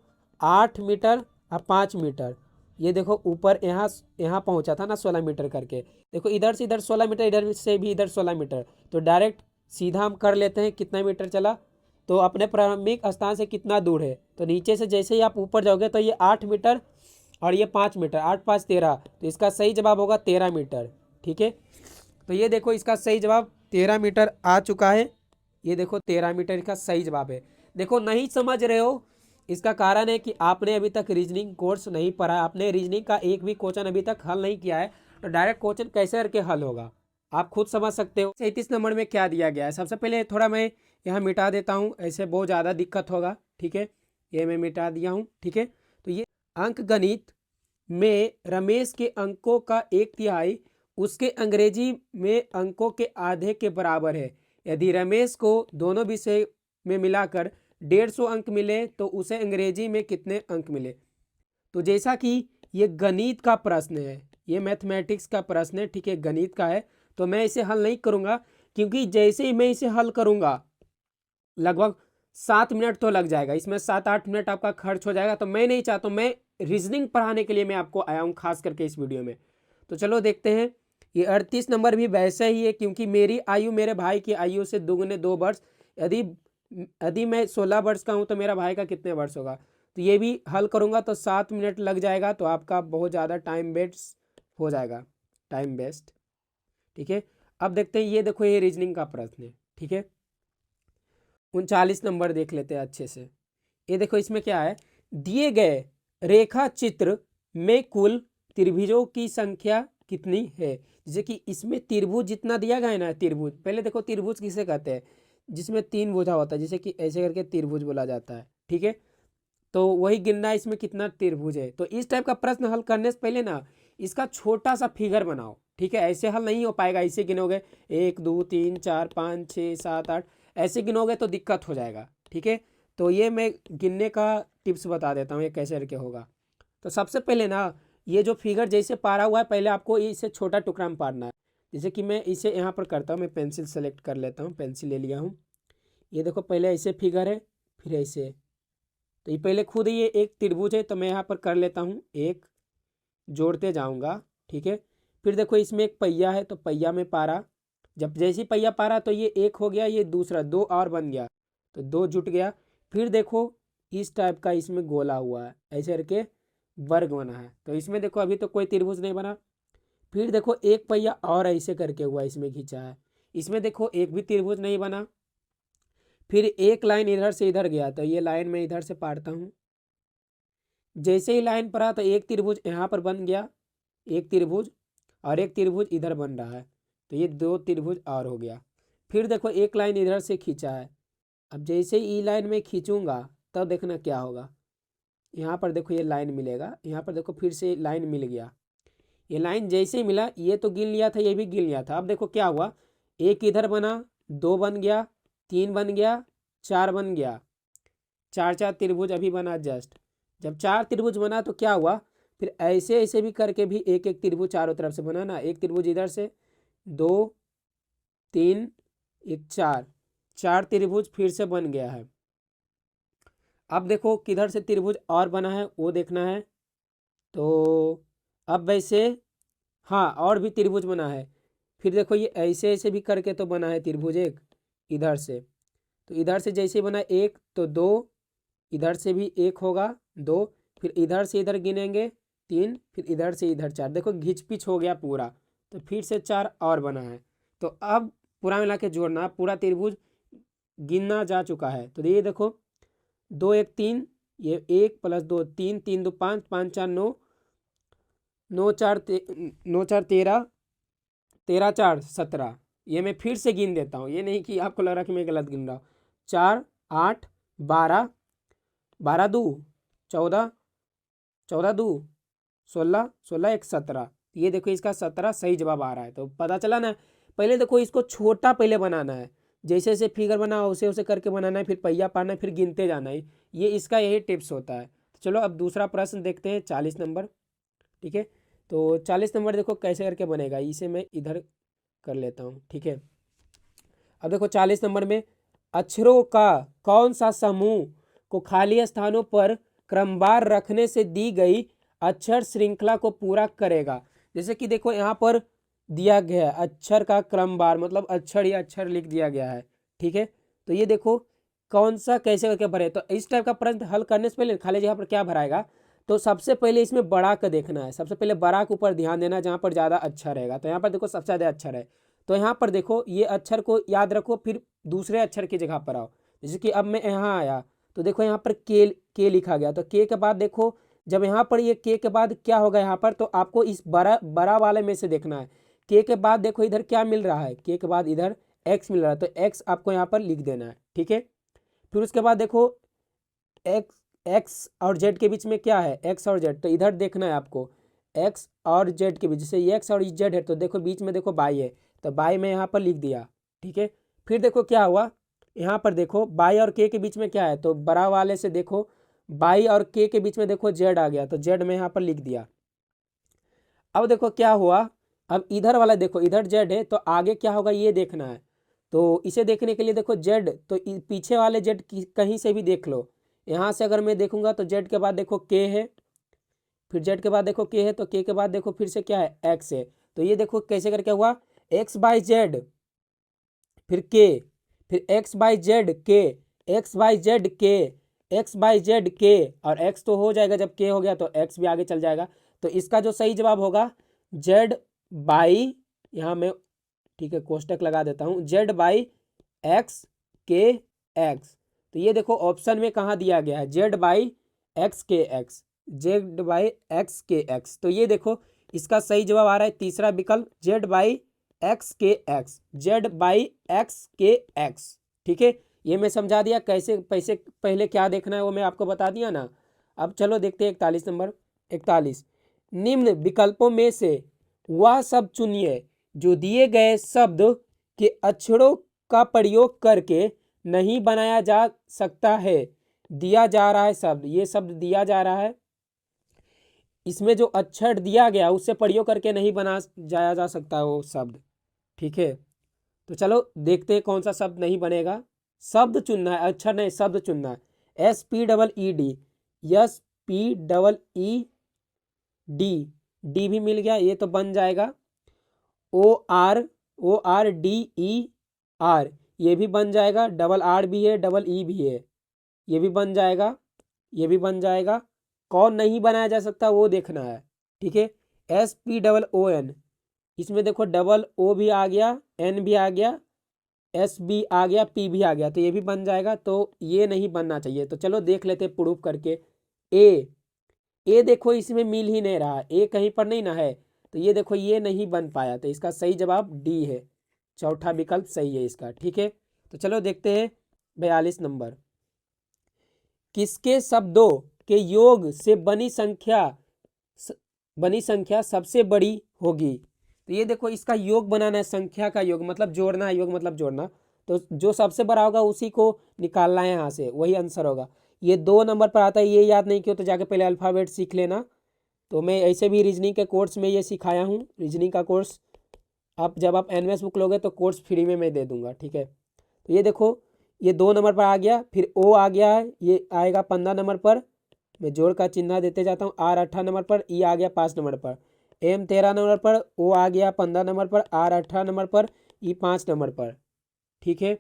8 मीटर और 5 मीटर, ये देखो ऊपर यहाँ यहाँ पहुँचा था ना 16 मीटर करके, देखो इधर से इधर 16 मीटर, इधर से भी इधर 16 मीटर, तो डायरेक्ट सीधा हम कर लेते हैं कितना मीटर चला, तो अपने प्रारंभिक स्थान से कितना दूर है। तो नीचे से जैसे ही आप ऊपर जाओगे तो ये 8 मीटर और ये 5 मीटर, 8 5 13, तो इसका सही जवाब होगा 13 मीटर, ठीक है। तो ये देखो इसका सही जवाब 13 मीटर आ चुका है, ये देखो 13 मीटर का सही जवाब है। देखो नहीं समझ रहे हो, इसका कारण है कि आपने अभी तक रीजनिंग कोर्स नहीं पढ़ा, आपने रीजनिंग का एक भी क्वेश्चन अभी तक हल नहीं किया है, तो डायरेक्ट क्वेश्चन कैसे करके हल होगा आप खुद समझ सकते हो। 37 नंबर में क्या दिया गया है, सबसे पहले थोड़ा मैं यहाँ मिटा देता हूँ, ऐसे बहुत ज़्यादा दिक्कत होगा, ठीक है, ये मैं मिटा दिया हूँ, ठीक है। तो ये अंक गणित में रमेश के अंकों का 1/3 उसके अंग्रेजी में अंकों के आधे के बराबर है। यदि रमेश को दोनों विषय में मिलाकर 150 अंक मिले तो उसे अंग्रेजी में कितने अंक मिले। तो जैसा कि ये गणित का प्रश्न है, ये मैथमेटिक्स का प्रश्न है, ठीक है, गणित का है, तो मैं इसे हल नहीं करूंगा, क्योंकि जैसे ही मैं इसे हल करूंगा लगभग 7 मिनट तो लग जाएगा, इसमें 7-8 मिनट आपका खर्च हो जाएगा, तो मैं नहीं चाहता हूं, मैं रीजनिंग पढ़ाने के लिए मैं आपको आया हूं खास करके इस वीडियो में। तो चलो देखते हैं, ये 38 नंबर भी वैसे ही है, क्योंकि मेरी आयु मेरे भाई की आयु से दुगने 2 वर्ष, यदि यदि मैं 16 वर्ष का हूं तो मेरा भाई का कितने वर्ष होगा। तो ये भी हल करूंगा तो 7 मिनट लग जाएगा, तो आपका बहुत ज़्यादा टाइम वेस्ट हो जाएगा, टाइम वेस्ट, ठीक है। अब देखते हैं, ये देखो ये रीजनिंग का प्रश्न है, ठीक है। 39 नंबर देख लेते हैं अच्छे से। ये देखो इसमें क्या है, दिए गए रेखा चित्र में कुल त्रिभुजों की संख्या कितनी है। जैसे कि इसमें त्रिभुज जितना दिया गया है ना, त्रिभुज, पहले देखो त्रिभुज किसे कहते हैं, जिसमें 3 भुजा होता है, जैसे कि ऐसे करके त्रिभुज बोला जाता है, ठीक है। तो वही गिनना है इसमें कितना त्रिभुज है। तो इस टाइप का प्रश्न हल करने से पहले ना इसका छोटा सा फिगर बनाओ, ठीक है। ऐसे हल नहीं हो पाएगा, ऐसे गिनोगे 1 2 3 4 5 6 7 8, ऐसे गिनोगे तो दिक्कत हो जाएगा, ठीक है। तो ये मैं गिनने का टिप्स बता देता हूँ, ये कैसे करके होगा। तो सबसे पहले ना ये जो फिगर जैसे पारा हुआ है, पहले आपको इसे छोटा टुकड़ा में पारना है। जैसे कि मैं इसे यहाँ पर करता हूँ, मैं पेंसिल सेलेक्ट कर लेता हूँ, पेंसिल ले लिया हूँ। ये देखो पहले ऐसे फिगर है, फिर ऐसे, तो ये पहले खुद ये एक त्रिभुज है, तो मैं यहाँ पर कर लेता हूँ एक, जोड़ते जाऊँगा, ठीक है। फिर देखो इसमें एक पहिया है, तो पहिया में पारा, जब जैसे पहिया पारा तो ये एक हो गया, ये दूसरा 2 और बन गया, तो 2 जुट गया। फिर देखो इस टाइप का इसमें गोला हुआ है, ऐसे करके वर्ग बना है, तो इसमें देखो अभी तो कोई त्रिभुज नहीं बना। फिर देखो एक पहिया और ऐसे करके हुआ, इसमें खींचा है, इसमें देखो एक भी त्रिभुज नहीं बना। फिर एक लाइन इधर से इधर गया, तो ये लाइन मैं इधर से पाड़ता हूँ। जैसे ही लाइन पड़ा तो एक त्रिभुज यहाँ पर बन गया, एक त्रिभुज, और एक त्रिभुज इधर बन रहा है, तो ये 2 त्रिभुज और हो गया। फिर देखो एक लाइन इधर से खींचा है, अब जैसे ही ई लाइन में खींचूंगा तब देखना क्या होगा। यहाँ पर देखो ये लाइन मिलेगा, यहाँ पर देखो फिर से लाइन मिल गया। ये लाइन जैसे ही मिला, ये तो गिन लिया था, ये भी गिन लिया था। अब देखो क्या हुआ, एक इधर बना, 2 बन गया, 3 बन गया, 4 बन गया, 4 त्रिभुज अभी बना जस्ट। जब 4 त्रिभुज बना तो क्या हुआ, फिर ऐसे ऐसे भी करके भी एक एक त्रिभुज चारों तरफ से बनाना। एक त्रिभुज इधर से, 2 3 1 4 त्रिभुज फिर से बन गया है। अब देखो किधर से त्रिभुज और बना है वो देखना है। तो अब वैसे हाँ, और भी त्रिभुज बना है। फिर देखो ये ऐसे ऐसे भी करके तो बना है त्रिभुज एक, इधर से, तो इधर से जैसे बना एक तो 2, इधर से भी एक होगा 2, फिर इधर से इधर गिनेंगे 3, फिर इधर से इधर 4, देखो घिच पिच हो गया पूरा, तो फिर से 4 और बना है। तो अब पूरा मिला के जोड़ना, पूरा त्रिभुज गिनना जा चुका है। तो ये देखो 2 1 3, ये 1 + 2 3 3 2 5 5 4 9 9 4 13 13 4 17। ये मैं फिर से गिन देता हूँ, ये नहीं कि आपको लग रहा कि मैं गलत गिन रहा हूँ। 4 8 12 12 2 14 14 2 16 16 1 17। ये देखो इसका 17 सही जवाब आ रहा है। तो पता चला ना। पहले देखो इसको छोटा पहले बनाना है, जैसे जैसे फिगर बना उसे उसे करके बनाना है, फिर पहिया पाना है, फिर गिनते जाना है। ये इसका यही टिप्स होता है। तो चलो अब दूसरा प्रश्न देखते हैं, 40 नंबर, ठीक है। तो 40 नंबर देखो कैसे करके बनेगा, इसे मैं इधर कर लेता हूँ, ठीक है। अब देखो 40 नंबर में, अक्षरों का कौन सा समूह को खाली स्थानों पर क्रमवार रखने से दी गई अक्षर श्रृंखला को पूरा करेगा। जैसे कि देखो यहाँ पर दिया गया है अक्षर का क्रमवार, मतलब अक्षर ही अक्षर लिख दिया गया है, ठीक है। तो ये देखो कौन सा कैसे करके भरे। तो इस टाइप का प्रश्न हल करने से पहले खाली जगह पर क्या भराएगा, तो सबसे पहले इसमें बड़ा का देखना है, सबसे पहले बड़ा के ऊपर ध्यान देना, जहाँ पर ज़्यादा अक्षर रहेगा। तो यहाँ पर देखो सबसे ज़्यादा अक्षर है, तो यहाँ पर देखो ये अक्षर को याद रखो, फिर दूसरे अक्षर की जगह पर आओ। जैसे कि अब मैं यहाँ आया तो देखो यहाँ पर के लिखा गया, तो के बाद देखो जब यहाँ पर ये के बाद क्या होगा यहाँ पर, तो आपको इस बड़ा वाले में से देखना है। के बाद देखो इधर क्या मिल रहा है, के बाद इधर एक्स मिल रहा है, तो एक्स आपको यहाँ पर लिख देना है, ठीक है। फिर उसके बाद देखो एक्स और जेड के बीच में क्या है, एक्स और जेड, तो इधर देखना है आपको एक्स और जेड के बीच, जैसे एक्स और जेड है तो देखो बीच में देखो बाई है, तो बाई में यहाँ पर लिख दिया, ठीक है। फिर देखो क्या हुआ, यहाँ पर देखो बाई और के बीच में क्या है, तो बड़ा वाले से देखो बाई और के बीच में देखो जेड आ गया, तो जेड में यहाँ पर लिख दिया। अब देखो क्या हुआ, अब इधर वाला देखो इधर जेड है, तो आगे क्या होगा ये देखना है। तो इसे देखने के लिए देखो जेड, तो पीछे वाले जेड कहीं से भी देख लो। यहाँ से अगर मैं देखूंगा तो जेड के बाद देखो के है, फिर जेड के बाद देखो के है, तो के बाद देखो फिर से क्या है एक्स है। तो ये देखो कैसे करके हुआ, एक्स बाई जेड फिर के, फिर एक्स बाई जेड के, एक्स बाई जेड के, एक्स बाई जेड के, और एक्स तो हो जाएगा, जब के हो गया तो एक्स भी आगे चल जाएगा। तो इसका जो सही जवाब होगा जेड बाई, यहाँ मैं ठीक है, कोष्टक लगा देता हूँ, z/x के x। तो ये देखो ऑप्शन में कहाँ दिया गया है, z/x के x, z/x के x। तो ये देखो इसका सही जवाब आ रहा है तीसरा विकल्प, z/x के x, z/x के x। ठीक है, ये मैं समझा दिया कैसे पैसे पहले क्या देखना है वो मैं आपको बता दिया ना। अब चलो देखते हैं 41 नंबर। 41, निम्न विकल्पों में से वह सब चुनिए जो दिए गए शब्द के अक्षरों का प्रयोग करके नहीं बनाया जा सकता है। दिया जा रहा है शब्द, ये शब्द दिया जा रहा है, इसमें जो अक्षर दिया गया उससे प्रयोग करके नहीं बना जाया जा सकता वो शब्द। ठीक है, तो चलो देखते हैं कौन सा शब्द नहीं बनेगा। शब्द चुनना है, अक्षर नहीं शब्द चुनना है। SPEED, SPEED, डी भी मिल गया, ये तो बन जाएगा। ORDER, ये भी बन जाएगा। डबल आर भी है, डबल ई भी है, ये भी बन जाएगा, ये भी बन जाएगा। कौन नहीं बनाया जा सकता वो देखना है। ठीक है, SPOON, इसमें देखो डबल ओ भी आ गया, एन भी आ गया, एस भी आ गया, पी भी आ गया, तो ये भी बन जाएगा। तो ये नहीं बनना चाहिए। तो चलो देख लेते प्रूफ करके। ए देखो इसमें मिल ही नहीं रहा, ए कहीं पर नहीं ना है, तो ये देखो ये नहीं बन पाया, तो इसका सही जवाब डी है, चौथा विकल्प सही है इसका। ठीक है, तो चलो देखते हैं 42 नंबर। किसके शब्दों के योग से बनी संख्या सबसे बड़ी होगी। तो ये देखो इसका योग बनाना है, संख्या का योग मतलब जोड़ना है, योग मतलब जोड़ना। तो जो सबसे बड़ा होगा उसी को निकालना है यहाँ से, वही आंसर होगा। ये 2 नंबर पर आता है, ये याद नहीं क्यों, तो जाके पहले अल्फ़ाबेट सीख लेना। तो मैं ऐसे भी रीजनिंग के कोर्स में ये सिखाया हूँ, रीजनिंग का कोर्स। आप जब आप NVS बुक लोगे तो कोर्स फ्री में मैं दे दूंगा। ठीक है, तो ये देखो ये 2 नंबर पर आ गया, फिर ओ आ गया है, ये आएगा 15 नंबर पर, मैं जोड़ का चिन्ह देते जाता हूँ। R 18 नंबर पर, ई आ गया 5 नंबर पर, M 13 नंबर पर, ओ आ गया 15 नंबर पर, R 18 नंबर पर, ई 5 नंबर पर। ठीक है,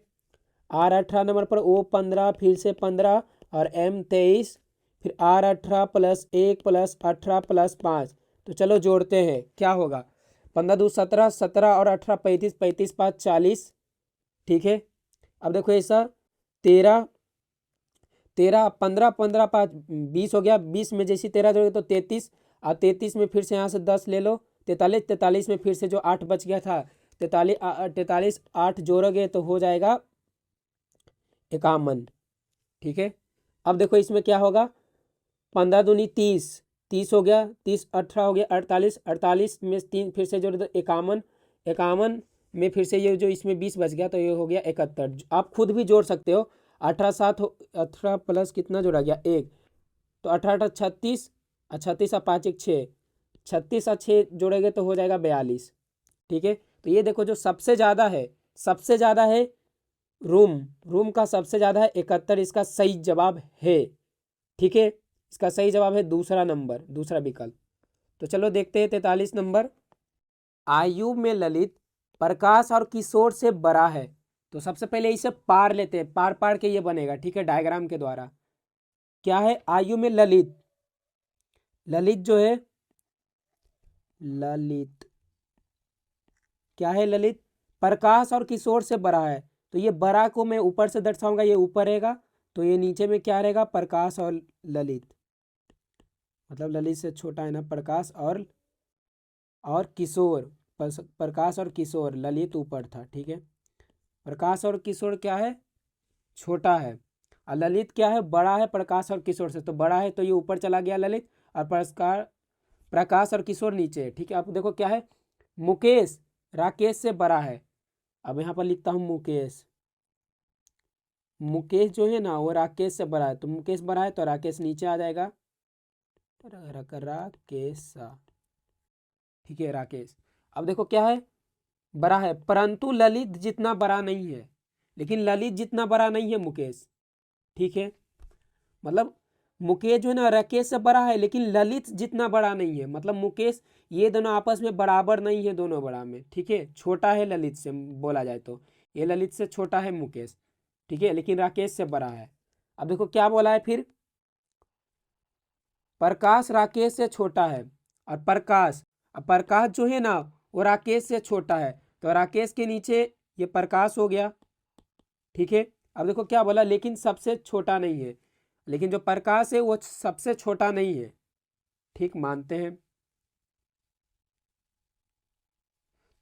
R 18 नंबर पर, O 15, फिर से 15 और M 23, फिर R 18 + 1 + 18 + 5। तो चलो जोड़ते हैं, क्या होगा, 15 दूनी 17, 17 और 18 35, 35 5 40। ठीक है, अब देखो ऐसा 13 15 15 5 20 हो गया, 20 में जैसी 13 जोड़ोगे तो 33, और 33 में फिर से यहाँ से 10 ले लो, 43, 43 में फिर से जो 8 बच गया था, 43 8 जोड़ोगे तो हो जाएगा 51। ठीक है, अब देखो इसमें क्या होगा, 15 दूनी 30, 30 हो गया, 30 18 हो गया 48, 48 में 3 फिर से जोड़ दो 51, 51 में फिर से ये जो इसमें 20 बच गया तो ये हो गया 71। आप खुद भी जोड़ सकते हो, 18 7 18 प्लस कितना जोड़ा गया 1, तो 18 36, 36 और 5 1 6, 36 और 6 जोड़ेंगे तो हो जाएगा 42। ठीक है, तो ये देखो जो सबसे ज़्यादा है रूम का सबसे ज़्यादा है 71, इसका सही जवाब है। ठीक है, इसका सही जवाब है दूसरा नंबर, दूसरा विकल्प। तो चलो देखते हैं 43 नंबर। आयु में ललित प्रकाश और किशोर से बड़ा है। तो सबसे पहले इसे पार लेते हैं, पार के ये बनेगा। ठीक है, डायग्राम के द्वारा क्या है, आयु में ललित जो है, ललित क्या है, ललित प्रकाश और किशोर से बड़ा है। तो ये बड़ा को मैं ऊपर से दर्शाऊंगा, ये ऊपर रहेगा, तो ये नीचे में क्या रहेगा, प्रकाश और ललित, मतलब ललित से छोटा है ना, प्रकाश और किशोर, प्रकाश और किशोर, ललित ऊपर था। ठीक है, प्रकाश और किशोर क्या है, छोटा है, और ललित क्या है, बड़ा है प्रकाश और किशोर से। तो बड़ा है तो ये ऊपर चला गया ललित, और प्रकाश और किशोर नीचे है। ठीक है, आप देखो क्या है, मुकेश राकेश से बड़ा है। अब यहाँ पर लिखता हूँ मुकेश जो है ना वो राकेश से बड़ा है, तो मुकेश बड़ा है तो राकेश नीचे आ जाएगा, राकेश। ठीक है, राकेश। अब देखो क्या है, बड़ा है, परंतु ललित जितना बड़ा नहीं है, लेकिन ललित जितना बड़ा नहीं है मुकेश। ठीक है, मतलब मुकेश जो है ना राकेश से बड़ा है, लेकिन ललित जितना बड़ा नहीं है, मतलब मुकेश, ये दोनों आपस में बराबर नहीं है, दोनों बड़ा में। ठीक है, छोटा है ललित से, बोला जाए तो ये ललित से छोटा है मुकेश। ठीक है, लेकिन राकेश से बड़ा है। अब देखो क्या बोला है फिर, प्रकाश राकेश से छोटा है, और प्रकाश जो है ना वो राकेश से छोटा है। तो राकेश के नीचे ये प्रकाश हो गया, ठीक है। अब देखो क्या बोला, लेकिन सबसे छोटा नहीं है, लेकिन जो प्रकाश है वो सबसे छोटा नहीं है, ठीक, मानते हैं।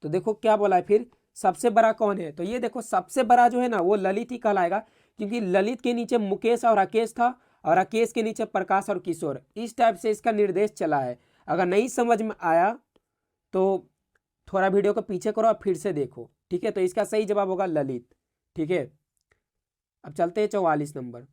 तो देखो क्या बोला है फिर, सबसे बड़ा कौन है, तो ये देखो सबसे बड़ा जो है ना वो ललित ही कहलाएगा, क्योंकि ललित के नीचे मुकेश और राकेश था, और राकेश के नीचे प्रकाश और किशोर। इस टाइप से इसका निर्देश चला है। अगर नहीं समझ में आया तो थोड़ा वीडियो को पीछे करो और फिर से देखो, ठीक है। तो इसका सही जवाब होगा ललित, ठीक है। अब चलते हैं 44 नंबर।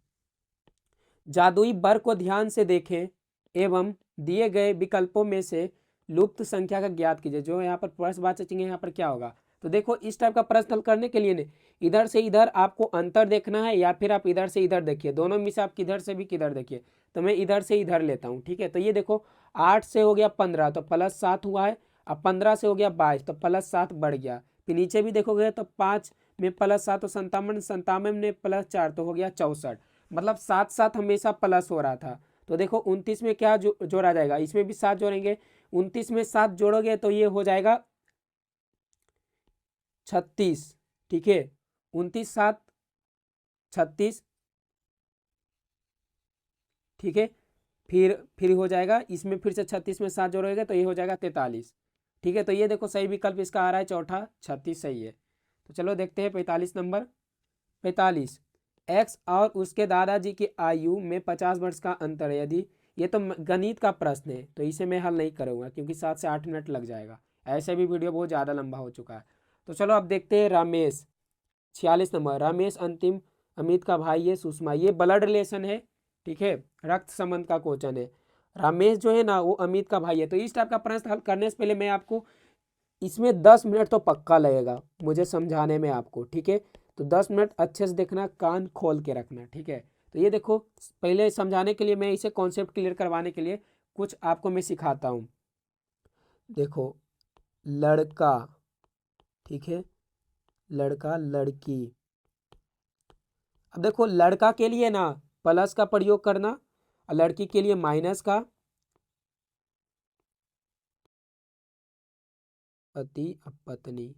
जादुई बर को ध्यान से देखें एवं दिए गए विकल्पों में से लुप्त संख्या का ज्ञात कीजिए। जो यहाँ पर प्रश्नवाचक चिन्ह यहाँ पर क्या होगा, तो देखो इस टाइप का प्रश्न हल करने के लिए ने इधर से इधर आपको अंतर देखना है, या फिर आप इधर से इधर देखिए, दोनों में से आप किधर से भी किधर देखिए। तो मैं इधर से इधर लेता हूँ, ठीक है। तो ये देखो 8 से हो गया 15 तो +7 हुआ है, अब 15 से हो गया 22 तो +7 बढ़ गया। फिर नीचे भी देखोगे तो 5 में +7 तो 57, 57 में +4 तो हो गया 64, मतलब 7 7 हमेशा प्लस हो रहा था। तो देखो 29 में क्या जोड़ा जाएगा, इसमें भी 7 जोड़ेंगे, 29 में 7 जोड़ोगे तो ये हो जाएगा 36, ठीक है। 29 7 36, ठीक है। फिर हो जाएगा, इसमें फिर से 36 में 7 जोड़ोगे तो ये हो जाएगा 43, ठीक है। तो ये देखो सही विकल्प इसका आ रहा है चौथा, 36 सही है। तो चलो देखते हैं 45 नंबर। 45, एक्स और उसके दादाजी की आयु में 50 वर्ष का अंतर है यदि, ये तो गणित का प्रश्न है तो इसे मैं हल नहीं करूँगा क्योंकि 7 से 8 मिनट लग जाएगा, ऐसे भी वीडियो बहुत ज़्यादा लंबा हो चुका है। तो चलो अब देखते हैं रमेश। 46 नंबर, रमेश अंतिम अमित का भाई है सुषमा, ये ब्लड रिलेशन है, ठीक है, रक्त संबंध का क्वेश्चन है। रमेश जो है ना वो अमित का भाई है। तो इस टाइप का प्रश्न हल करने से पहले मैं आपको इसमें 10 मिनट तो पक्का लगेगा मुझे समझाने में आपको, ठीक है। तो 10 मिनट अच्छे से देखना, कान खोल के रखना, ठीक है। तो ये देखो पहले समझाने के लिए, मैं इसे कॉन्सेप्ट क्लियर करवाने के लिए कुछ आपको मैं सिखाता हूँ। देखो लड़का, ठीक है, लड़का लड़की। अब देखो लड़का के लिए ना प्लस का प्रयोग करना और लड़की के लिए माइनस का। पति पत्नी,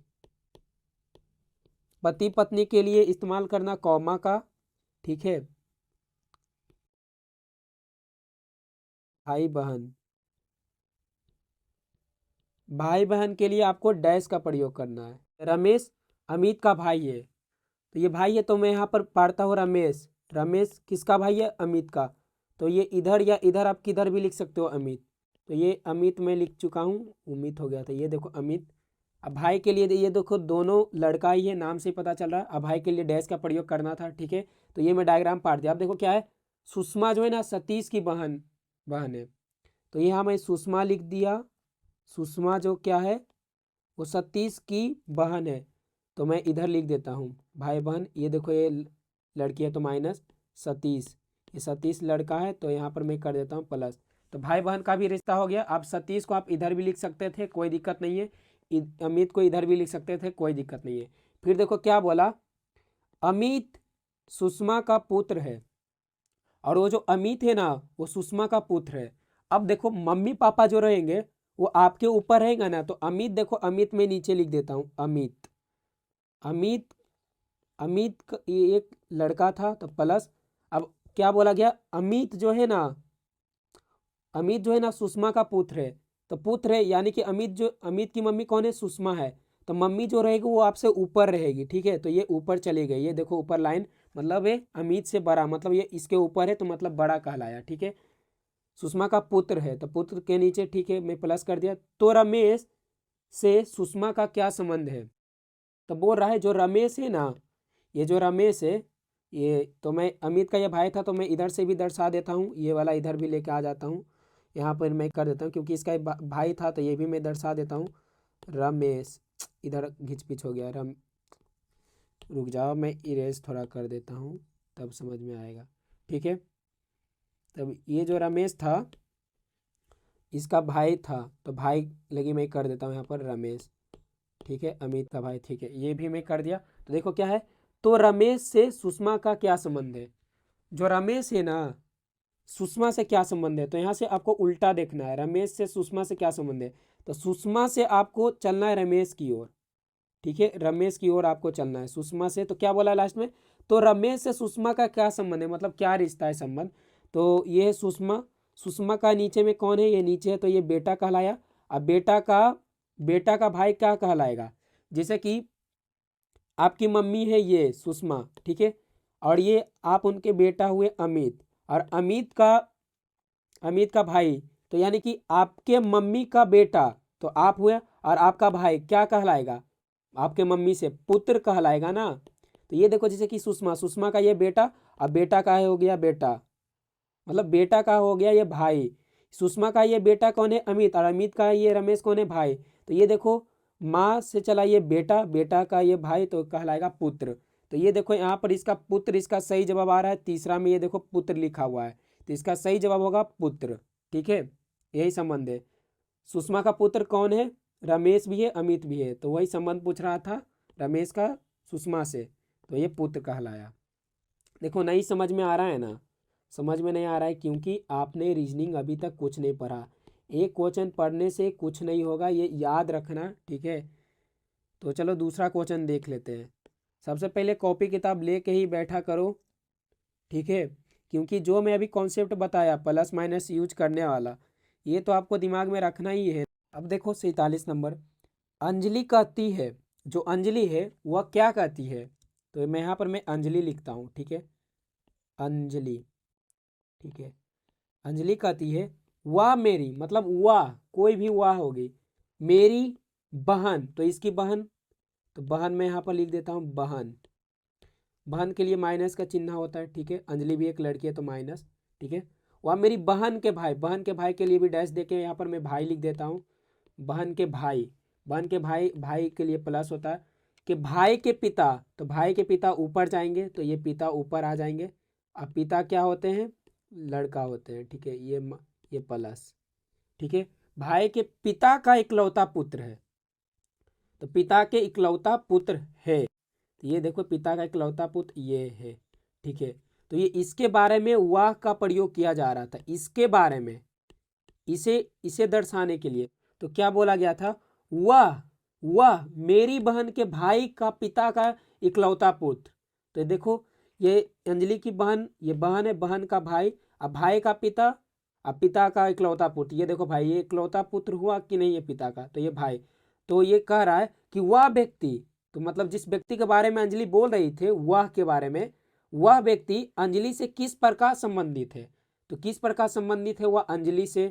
पति पत्नी के लिए इस्तेमाल करना कॉमा का, ठीक है। भाई बहन, भाई बहन के लिए आपको डैश का प्रयोग करना है। रमेश अमित का भाई है, तो ये भाई है तो मैं यहाँ पर पढ़ता हूँ रमेश। रमेश किसका भाई है, अमित का। तो ये इधर या इधर आप किधर भी लिख सकते हो अमित। तो ये अमित मैं लिख चुका हूँ, उमित हो गया था, ये देखो अमित। अब भाई के लिए ये देखो दोनों लड़का ही है, नाम से पता चल रहा है। अब भाई के लिए डैश का प्रयोग करना था, ठीक है। तो ये मैं डायग्राम पाट दिया। अब देखो क्या है, सुषमा जो है ना सतीश की बहन बहन है, तो यहाँ मैं सुषमा लिख दिया। सुषमा जो क्या है वो सतीश की बहन है, तो मैं इधर लिख देता हूँ भाई बहन। ये देखो ये लड़की है तो माइनस सतीश, ये सतीश लड़का है तो यहाँ पर मैं कर देता हूँ प्लस। तो भाई बहन का भी रिश्ता हो गया। अब सतीश को आप इधर भी लिख सकते थे, कोई दिक्कत नहीं है। अमित को इधर भी लिख सकते थे, कोई दिक्कत नहीं है। फिर देखो क्या बोला, अमित सुषमा का पुत्र है, और वो जो अमित है ना वो सुषमा का पुत्र है। अब देखो मम्मी पापा जो रहेंगे वो आपके ऊपर रहेगा ना, तो अमित देखो अमित में नीचे लिख देता हूँ अमित। अमित ये एक लड़का था तो प्लस। अब क्या बोला गया, अमित जो है ना, अमित जो है ना सुषमा का पुत्र है, तो पुत्र है यानी कि अमित की मम्मी कौन है, सुषमा है। तो मम्मी जो रहेगी वो आपसे ऊपर रहेगी, ठीक है। तो ये ऊपर चली गई, ये देखो ऊपर लाइन, मतलब ये अमित से बड़ा, मतलब ये इसके ऊपर है तो मतलब बड़ा कहलाया, ठीक है। सुषमा का पुत्र है तो पुत्र के नीचे, ठीक है, मैं प्लस कर दिया। तो रमेश से सुषमा का क्या संबंध है, तो बोल रहा है जो रमेश है ना, ये जो रमेश है, ये तो मैं अमित का ये भाई था तो मैं इधर से भी दर्शा देता हूँ, ये वाला इधर भी लेके आ जाता हूँ, यहाँ पर मैं कर देता हूँ क्योंकि इसका भाई था तो ये भी मैं दर्शा देता हूँ। रमेश, इधर घिच पिच हो गया, रुक जाओ मैं इरेज थोड़ा कर देता हूँ तब समझ में आएगा, ठीक है। तब ये जो रमेश था इसका भाई था, तो भाई लगी मैं कर देता हूँ यहाँ पर रमेश, ठीक है, अमित का भाई, ठीक है, ये भी मैं कर दिया। तो देखो क्या है, तो रमेश से सुषमा का क्या संबंध है, जो रमेश है ना सुषमा से क्या संबंध है, तो यहाँ से आपको उल्टा देखना है, रमेश से सुषमा से क्या संबंध है, तो सुषमा से आपको चलना है रमेश की ओर, ठीक है, रमेश की ओर आपको चलना है सुषमा से। तो क्या बोला लास्ट में, तो रमेश से सुषमा का क्या संबंध है, मतलब क्या रिश्ता है संबंध। तो ये है सुषमा, सुषमा का नीचे में कौन है, ये नीचे है, तो ये बेटा कहलाया। अब बेटा का भाई क्या कहलाएगा, जैसे कि आपकी मम्मी है ये सुषमा, ठीक है, और ये आप उनके बेटा हुए अमित, और अमित का भाई, तो यानी कि आपके मम्मी का बेटा तो आप हुए, और आपका भाई क्या कहलाएगा, आपके मम्मी से पुत्र कहलाएगा ना। तो ये देखो जैसे कि सुषमा का ये बेटा, अब बेटा का हो गया बेटा, मतलब बेटा का हो गया ये भाई। सुषमा का ये बेटा कौन है, अमित, और अमित का ये रमेश कौन है, भाई। तो ये देखो माँ से चला ये बेटा, बेटा का ये भाई, तो कहलाएगा पुत्र। तो ये देखो यहाँ पर इसका पुत्र, इसका सही जवाब आ रहा है तीसरा में, ये देखो पुत्र लिखा हुआ है, तो इसका सही जवाब होगा पुत्र। ठीक है, यही संबंध है। सुषमा का पुत्र कौन है, रमेश भी है अमित भी है, तो वही संबंध पूछ रहा था रमेश का सुषमा से, तो ये पुत्र कहलाया। देखो नहीं समझ में आ रहा है ना, समझ में नहीं आ रहा है क्योंकि आपने रीजनिंग अभी तक कुछ नहीं पढ़ा। एक क्वेश्चन पढ़ने से कुछ नहीं होगा, ये याद रखना, ठीक है। तो चलो दूसरा क्वेश्चन देख लेते हैं। सबसे पहले कॉपी किताब लेके ही बैठा करो, ठीक है, क्योंकि जो मैं अभी कॉन्सेप्ट बताया प्लस माइनस यूज करने वाला, ये तो आपको दिमाग में रखना ही है। अब देखो 47 नंबर, अंजलि कहती है, जो अंजलि है वह क्या कहती है, तो मैं यहाँ पर मैं अंजलि लिखता हूँ, ठीक है, अंजलि, ठीक है। अंजलि कहती है वाह मेरी, मतलब वाह कोई भी वाह होगी, मेरी बहन, तो इसकी बहन, तो बहन मैं यहाँ पर लिख देता हूँ बहन, बहन के लिए माइनस का चिन्ह होता है, ठीक है, अंजलि भी एक लड़की है तो माइनस, ठीक है। वह मेरी बहन के भाई, बहन के भाई के लिए भी डैश देके यहाँ पर मैं भाई लिख देता हूँ, बहन के भाई, बहन के भाई, भाई के लिए प्लस होता है कि भाई के पिता, तो भाई के पिता ऊपर जाएंगे, तो ये पिता ऊपर आ जाएंगे। अब पिता क्या होते हैं, लड़का होते हैं, ठीक है, ये प्लस, ठीक है। भाई के पिता का इकलौता पुत्र है, तो पिता के इकलौता पुत्र है, तो ये देखो पिता का इकलौता पुत्र ये है, ठीक है। तो ये इसके बारे में वाह का प्रयोग किया जा रहा था, इसके बारे में, इसे दर्शाने के लिए। तो क्या बोला गया था, वह मेरी बहन के भाई का पिता का इकलौता पुत्र। तो देखो ये अंजलि की बहन, ये बहन है, बहन का भाई, अब भाई का पिता, अब पिता का इकलौता पुत्र, ये देखो भाई ये इकलौता पुत्र हुआ कि नहीं, ये पिता का, तो ये भाई। तो ये कह रहा है कि वह व्यक्ति, तो मतलब जिस व्यक्ति के बारे में अंजलि बोल रही थे वह के बारे में, वह व्यक्ति अंजलि से किस प्रकार संबंधित है, तो किस प्रकार संबंधित है वह अंजलि से।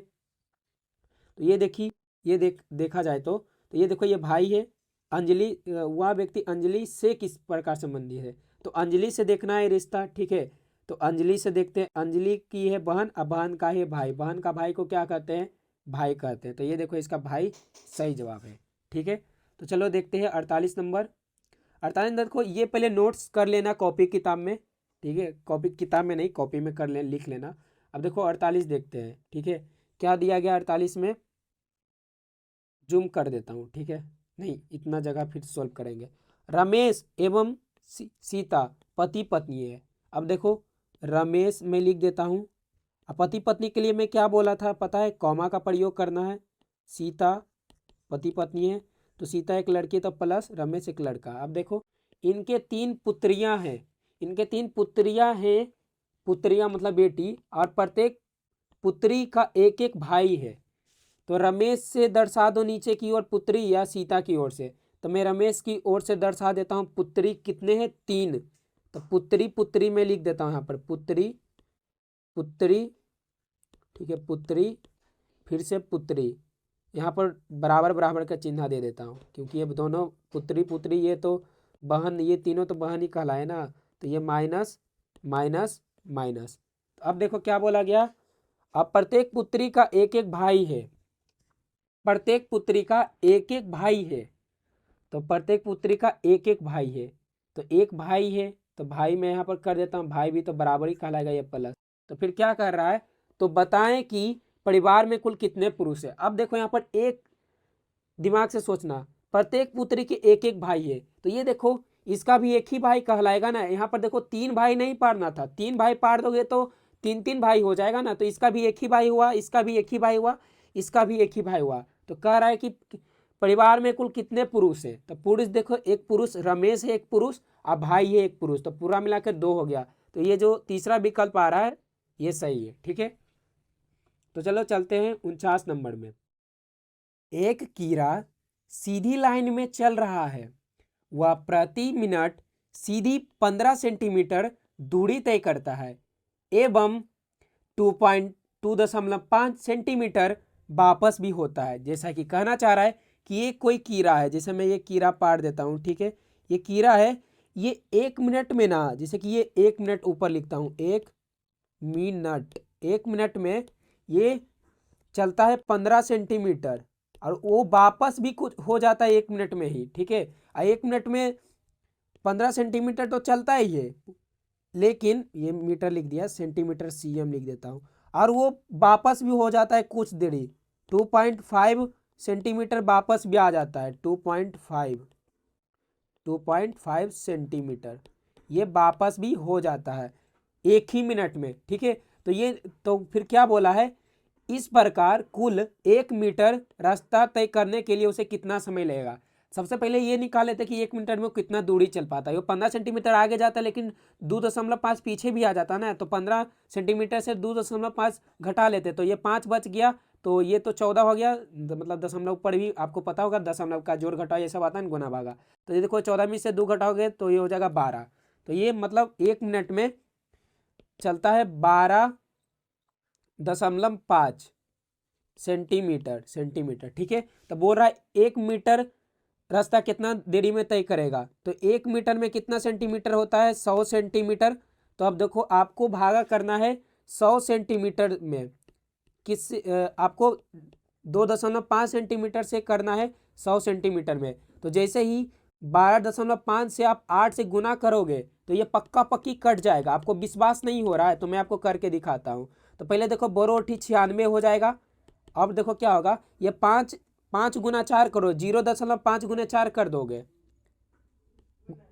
तो ये देखिए, ये देखा जाए तो ये देखो ये भाई है, अंजलि, वह व्यक्ति अंजलि से किस प्रकार संबंधित है, तो अंजलि से देखना है रिश्ता, ठीक है। तो अंजलि से देखते हैं, अंजलि की है बहन, अब बहन का है भाई, बहन का भाई को क्या कहते हैं, भाई कहते हैं, तो ये देखो इसका भाई सही जवाब है, ठीक है। तो चलो देखते हैं 48 नंबर। 48 नंबर को ये पहले नोट्स कर लेना कॉपी किताब में, ठीक है, कॉपी किताब में नहीं कॉपी में कर ले, लिख लेना। अब देखो 48 देखते हैं, ठीक है, क्या दिया गया 48 में, जूम कर देता हूँ, ठीक है, नहीं इतना जगह फिर सॉल्व करेंगे। रमेश एवं सीता पति पत्नी है। अब देखो रमेश मैं लिख देता हूँ, अब पति पत्नी के लिए मैं क्या बोला था पता है, कॉमा का प्रयोग करना है। सीता पति पत्नी है, तो सीता एक लड़की तो प्लस रमेश एक लड़का। अब देखो इनके 3 पुत्रियां हैं, इनके 3 पुत्रियां हैं, पुत्रियां मतलब बेटी, और प्रत्येक पुत्री का एक एक भाई है। तो रमेश से दर्शा दो नीचे की ओर पुत्री या सीता की ओर से, तो मैं रमेश की ओर से दर्शा देता हूँ, पुत्री कितने हैं 3, तो पुत्री पुत्री में लिख देता हूँ यहाँ पर पुत्री पुत्री, ठीक है, पुत्री फिर से पुत्री, यहाँ पर बराबर बराबर का चिन्ह दे देता हूँ क्योंकि ये दोनों पुत्री पुत्री ये तो बहन, ये तीनों तो बहन ही कहलाए ना, तो ये माइनस माइनस माइनस। तो अब देखो क्या बोला गया, अब प्रत्येक पुत्री का एक एक भाई है, प्रत्येक पुत्री का एक एक भाई है, तो प्रत्येक पुत्री का एक एक भाई है, तो एक भाई है, तो भाई मैं यहाँ पर कर देता हूँ, भाई भी तो बराबर ही कहलाएगा ये प्लस। तो फिर क्या कर रहा है, तो बताएं कि परिवार में कुल कितने पुरुष है। अब देखो यहाँ पर एक दिमाग से सोचना, प्रत्येक पुत्री के एक एक भाई है, तो ये देखो इसका भी एक ही भाई कहलाएगा ना। यहाँ पर देखो 3 भाई नहीं पारना था, 3 भाई पार दोगे तो 3 भाई हो जाएगा ना, तो इसका भी एक ही भाई हुआ, इसका भी एक ही भाई हुआ, इसका भी एक ही भाई हुआ। तो कह रहा है कि परिवार में कुल कितने पुरुष हैं? तो पुरुष देखो, एक पुरुष रमेश है, एक पुरुष, और भाई है एक पुरुष, तो पूरा मिलाकर 2 हो गया। तो ये जो तीसरा विकल्प आ रहा है ये सही है। ठीक है, तो चलो चलते हैं 49 नंबर में। एक कीड़ा सीधी लाइन में चल रहा है, वह प्रति मिनट सीधी 15 सेंटीमीटर दूरी तय करता है एवं 2.5 सेंटीमीटर वापस भी होता है। जैसा कि कहना चाह रहा है कि ये कोई कीड़ा है, जैसे मैं ये कीड़ा पाड़ देता हूँ। ठीक है, ये कीड़ा है, ये 1 मिनट में ना, जैसे कि ये 1 मिनट ऊपर लिखता हूँ, 1 मिनट, 1 मिनट में ये चलता है 15 सेंटीमीटर, और वो वापस भी कुछ हो जाता है 1 मिनट में ही। ठीक है, 1 मिनट में 15 सेंटीमीटर तो चलता ही है, लेकिन ये मीटर लिख दिया, सेंटीमीटर सीएम लिख देता हूँ, और वो वापस भी हो जाता है कुछ देरी, 2.5 सेंटीमीटर वापस भी आ जाता है, 2.5 सेंटीमीटर ये वापस भी हो जाता है 1 ही मिनट में। ठीक है, तो ये तो फिर क्या बोला है, इस प्रकार कुल 1 मीटर रास्ता तय करने के लिए उसे कितना समय लगेगा। सबसे पहले ये निकाल लेते कि 1 मिनट में वो कितना दूरी चल पाता है। वो 15 सेंटीमीटर आगे जाता है, लेकिन 2.5 पीछे भी आ जाता ना, तो 15 सेंटीमीटर से 2.5 घटा लेते, तो ये 5 बच गया, तो ये तो 14 हो गया। मतलब दशमलव पर भी आपको पता होगा, दशमलव का जोड़ घटाव ये सब आता है ना, गुना भागा। तो ये देखो 14 में से 2 घटाओगे तो ये हो जाएगा 12। तो ये मतलब 1 मिनट में चलता है 12.5 सेंटीमीटर। ठीक है, तो बोल रहा है 1 मीटर रास्ता कितना देरी में तय करेगा, तो 1 मीटर में कितना सेंटीमीटर होता है, 100 सेंटीमीटर। तो अब देखो आपको भागा करना है 100 सेंटीमीटर में, किस आपको 2.5 सेंटीमीटर से करना है 100 सेंटीमीटर में। तो जैसे ही 12.5 से आप 8 से गुना करोगे तो ये पक्का पक्की कट जाएगा। आपको विश्वास नहीं हो रहा है तो मैं आपको करके दिखाता हूँ। तो पहले देखो बरोठी 96 हो जाएगा। अब देखो क्या होगा, ये 5 गुना 4 करो, 0.5 गुना 4 कर दोगे,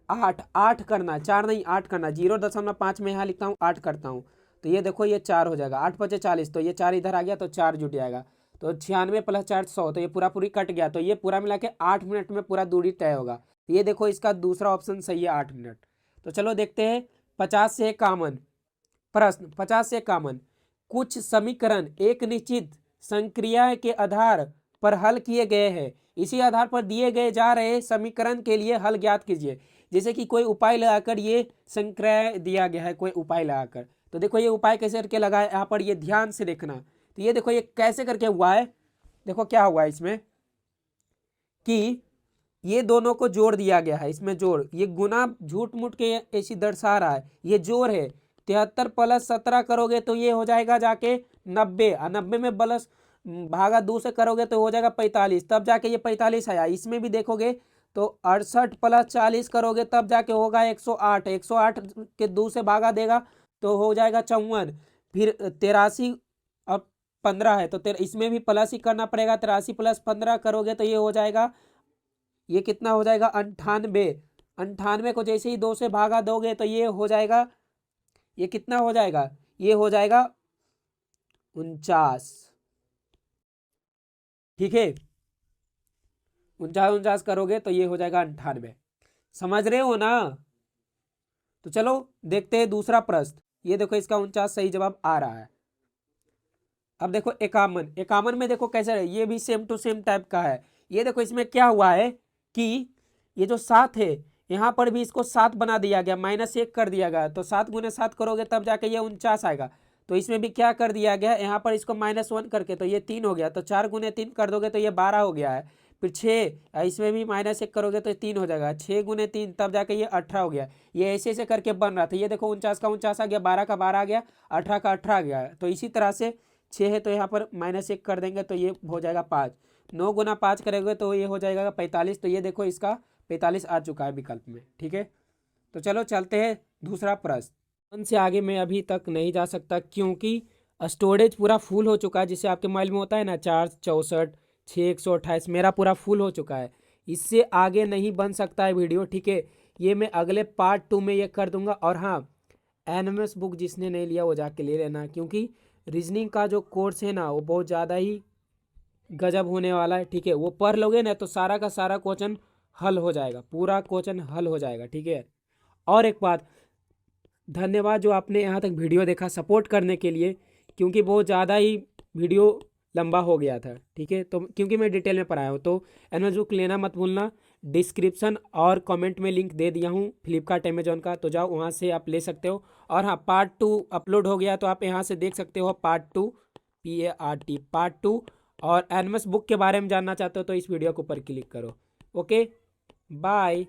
8 करना, 4 नहीं 8 करना, 0.5 में यहाँ लिखता हूँ 8 करता हूँ, तो ये देखो ये 4 हो जाएगा, 8 × 40, तो ये 4 इधर आ गया तो 4 जुट जाएगा, तो 96 + 4 100, तो ये पूरा पूरी कट गया। तो ये पूरा मिला के 8 मिनट में पूरा दूरी तय होगा। ये देखो इसका दूसरा ऑप्शन सही है, 8 मिनट। तो चलो देखते हैं 50 से कॉमन प्रश्न। 50 से कॉमन, कुछ समीकरण एक निश्चित संक्रिया के आधार पर हल किए गए हैं, इसी आधार पर दिए गए जा रहे समीकरण के लिए हल ज्ञात कीजिए। जैसे कि कोई उपाय लगाकर ये संक्रिया दिया गया है, कोई उपाय लगाकर, तो देखो ये उपाय कैसे करके लगा है, यहाँ पर ये ध्यान से देखना। तो ये देखो ये कैसे करके हुआ है, देखो क्या हुआ है इसमें कि ये दोनों को जोड़ दिया गया है, इसमें जोड़, ये गुना झूठ मूठ के ऐसी दर्शा रहा है, ये जोड़ है। 73 + 17 करोगे तो ये हो जाएगा जाके 90, और 90 में प्लस भागा 2 से करोगे तो हो जाएगा 45, तब जाके ये 45 आया। इसमें भी देखोगे तो 68 + 40 करोगे तब जाके होगा 108, 108 के 2 से भागा देगा तो हो जाएगा 54। फिर 83 अब 15 है तो इसमें भी प्लस ही करना पड़ेगा, 83 + 15 करोगे तो ये हो जाएगा, ये कितना हो जाएगा 98। 98 को जैसे ही 2 से भागा दोगे तो ये हो जाएगा, ये कितना हो जाएगा, ये हो जाएगा 49। ठीक है, 49 करोगे तो ये हो जाएगा 98। समझ रहे हो ना। तो चलो देखते हैं दूसरा प्रश्न। ये देखो इसका 49 सही जवाब आ रहा है। अब देखो 51 में देखो कैसे है, ये भी सेम टू सेम टाइप का है। ये देखो इसमें क्या हुआ है कि ये जो 7 है यहाँ पर भी इसको 7 बना दिया गया, -1 कर दिया गया, तो 7 × 7 करोगे तब जाके ये 49 आएगा। तो इसमें भी क्या कर दिया गया, यहाँ पर इसको -1 करके तो ये 3 हो गया, तो 4 × 3 कर दोगे तो ये 12 हो गया है। फिर 6, इसमें भी -1 करोगे तो 3 हो जाएगा, 6 × 3 तब जाके ये 18 हो गया। ये ऐसे ऐसे करके बन रहा था। ये देखो 49 का 49 आ गया, 12 का 12 आ गया, 18 का 18 आ गया। तो इसी तरह से 6 है तो यहाँ पर -1 कर देंगे तो ये हो जाएगा 5, 9 × 5 करेंगे तो ये हो जाएगा 45। तो ये देखो इसका 45 आ चुका है विकल्प में। ठीक है, तो चलो चलते हैं दूसरा प्रश्न। से आगे मैं अभी तक नहीं जा सकता क्योंकि स्टोरेज पूरा फुल हो चुका है, जिससे आपके मोबाइल में होता है ना 464, 6 128, मेरा पूरा फुल हो चुका है। इससे आगे नहीं बन सकता है वीडियो। ठीक है, ये मैं अगले पार्ट 2 में ये कर दूंगा। और हाँ, एनएमएस बुक जिसने नहीं लिया वो जाके ले लेना, क्योंकि रीजनिंग का जो कोर्स है ना वो बहुत ज़्यादा ही गजब होने वाला है। ठीक है, वो पढ़ लोगे ना तो सारा का सारा क्वेश्चन हल हो जाएगा, पूरा क्वेश्चन हल हो जाएगा। ठीक है, और एक बात, धन्यवाद जो आपने यहाँ तक वीडियो देखा सपोर्ट करने के लिए, क्योंकि बहुत ज़्यादा ही वीडियो लंबा हो गया था। ठीक है, तो क्योंकि मैं डिटेल में पढ़ाया हूँ, तो एनुअल बुक लेना मत भूलना। डिस्क्रिप्शन और कमेंट में लिंक दे दिया हूँ फ्लिपकार्ट अमेजोन का, तो जाओ वहाँ से आप ले सकते हो। और हाँ, पार्ट 2 अपलोड हो गया, तो आप यहाँ से देख सकते हो पार्ट 2, PART पार्ट 2। और एनमस बुक के बारे में जानना चाहते हो तो इस वीडियो के ऊपर क्लिक करो। Okay, bye.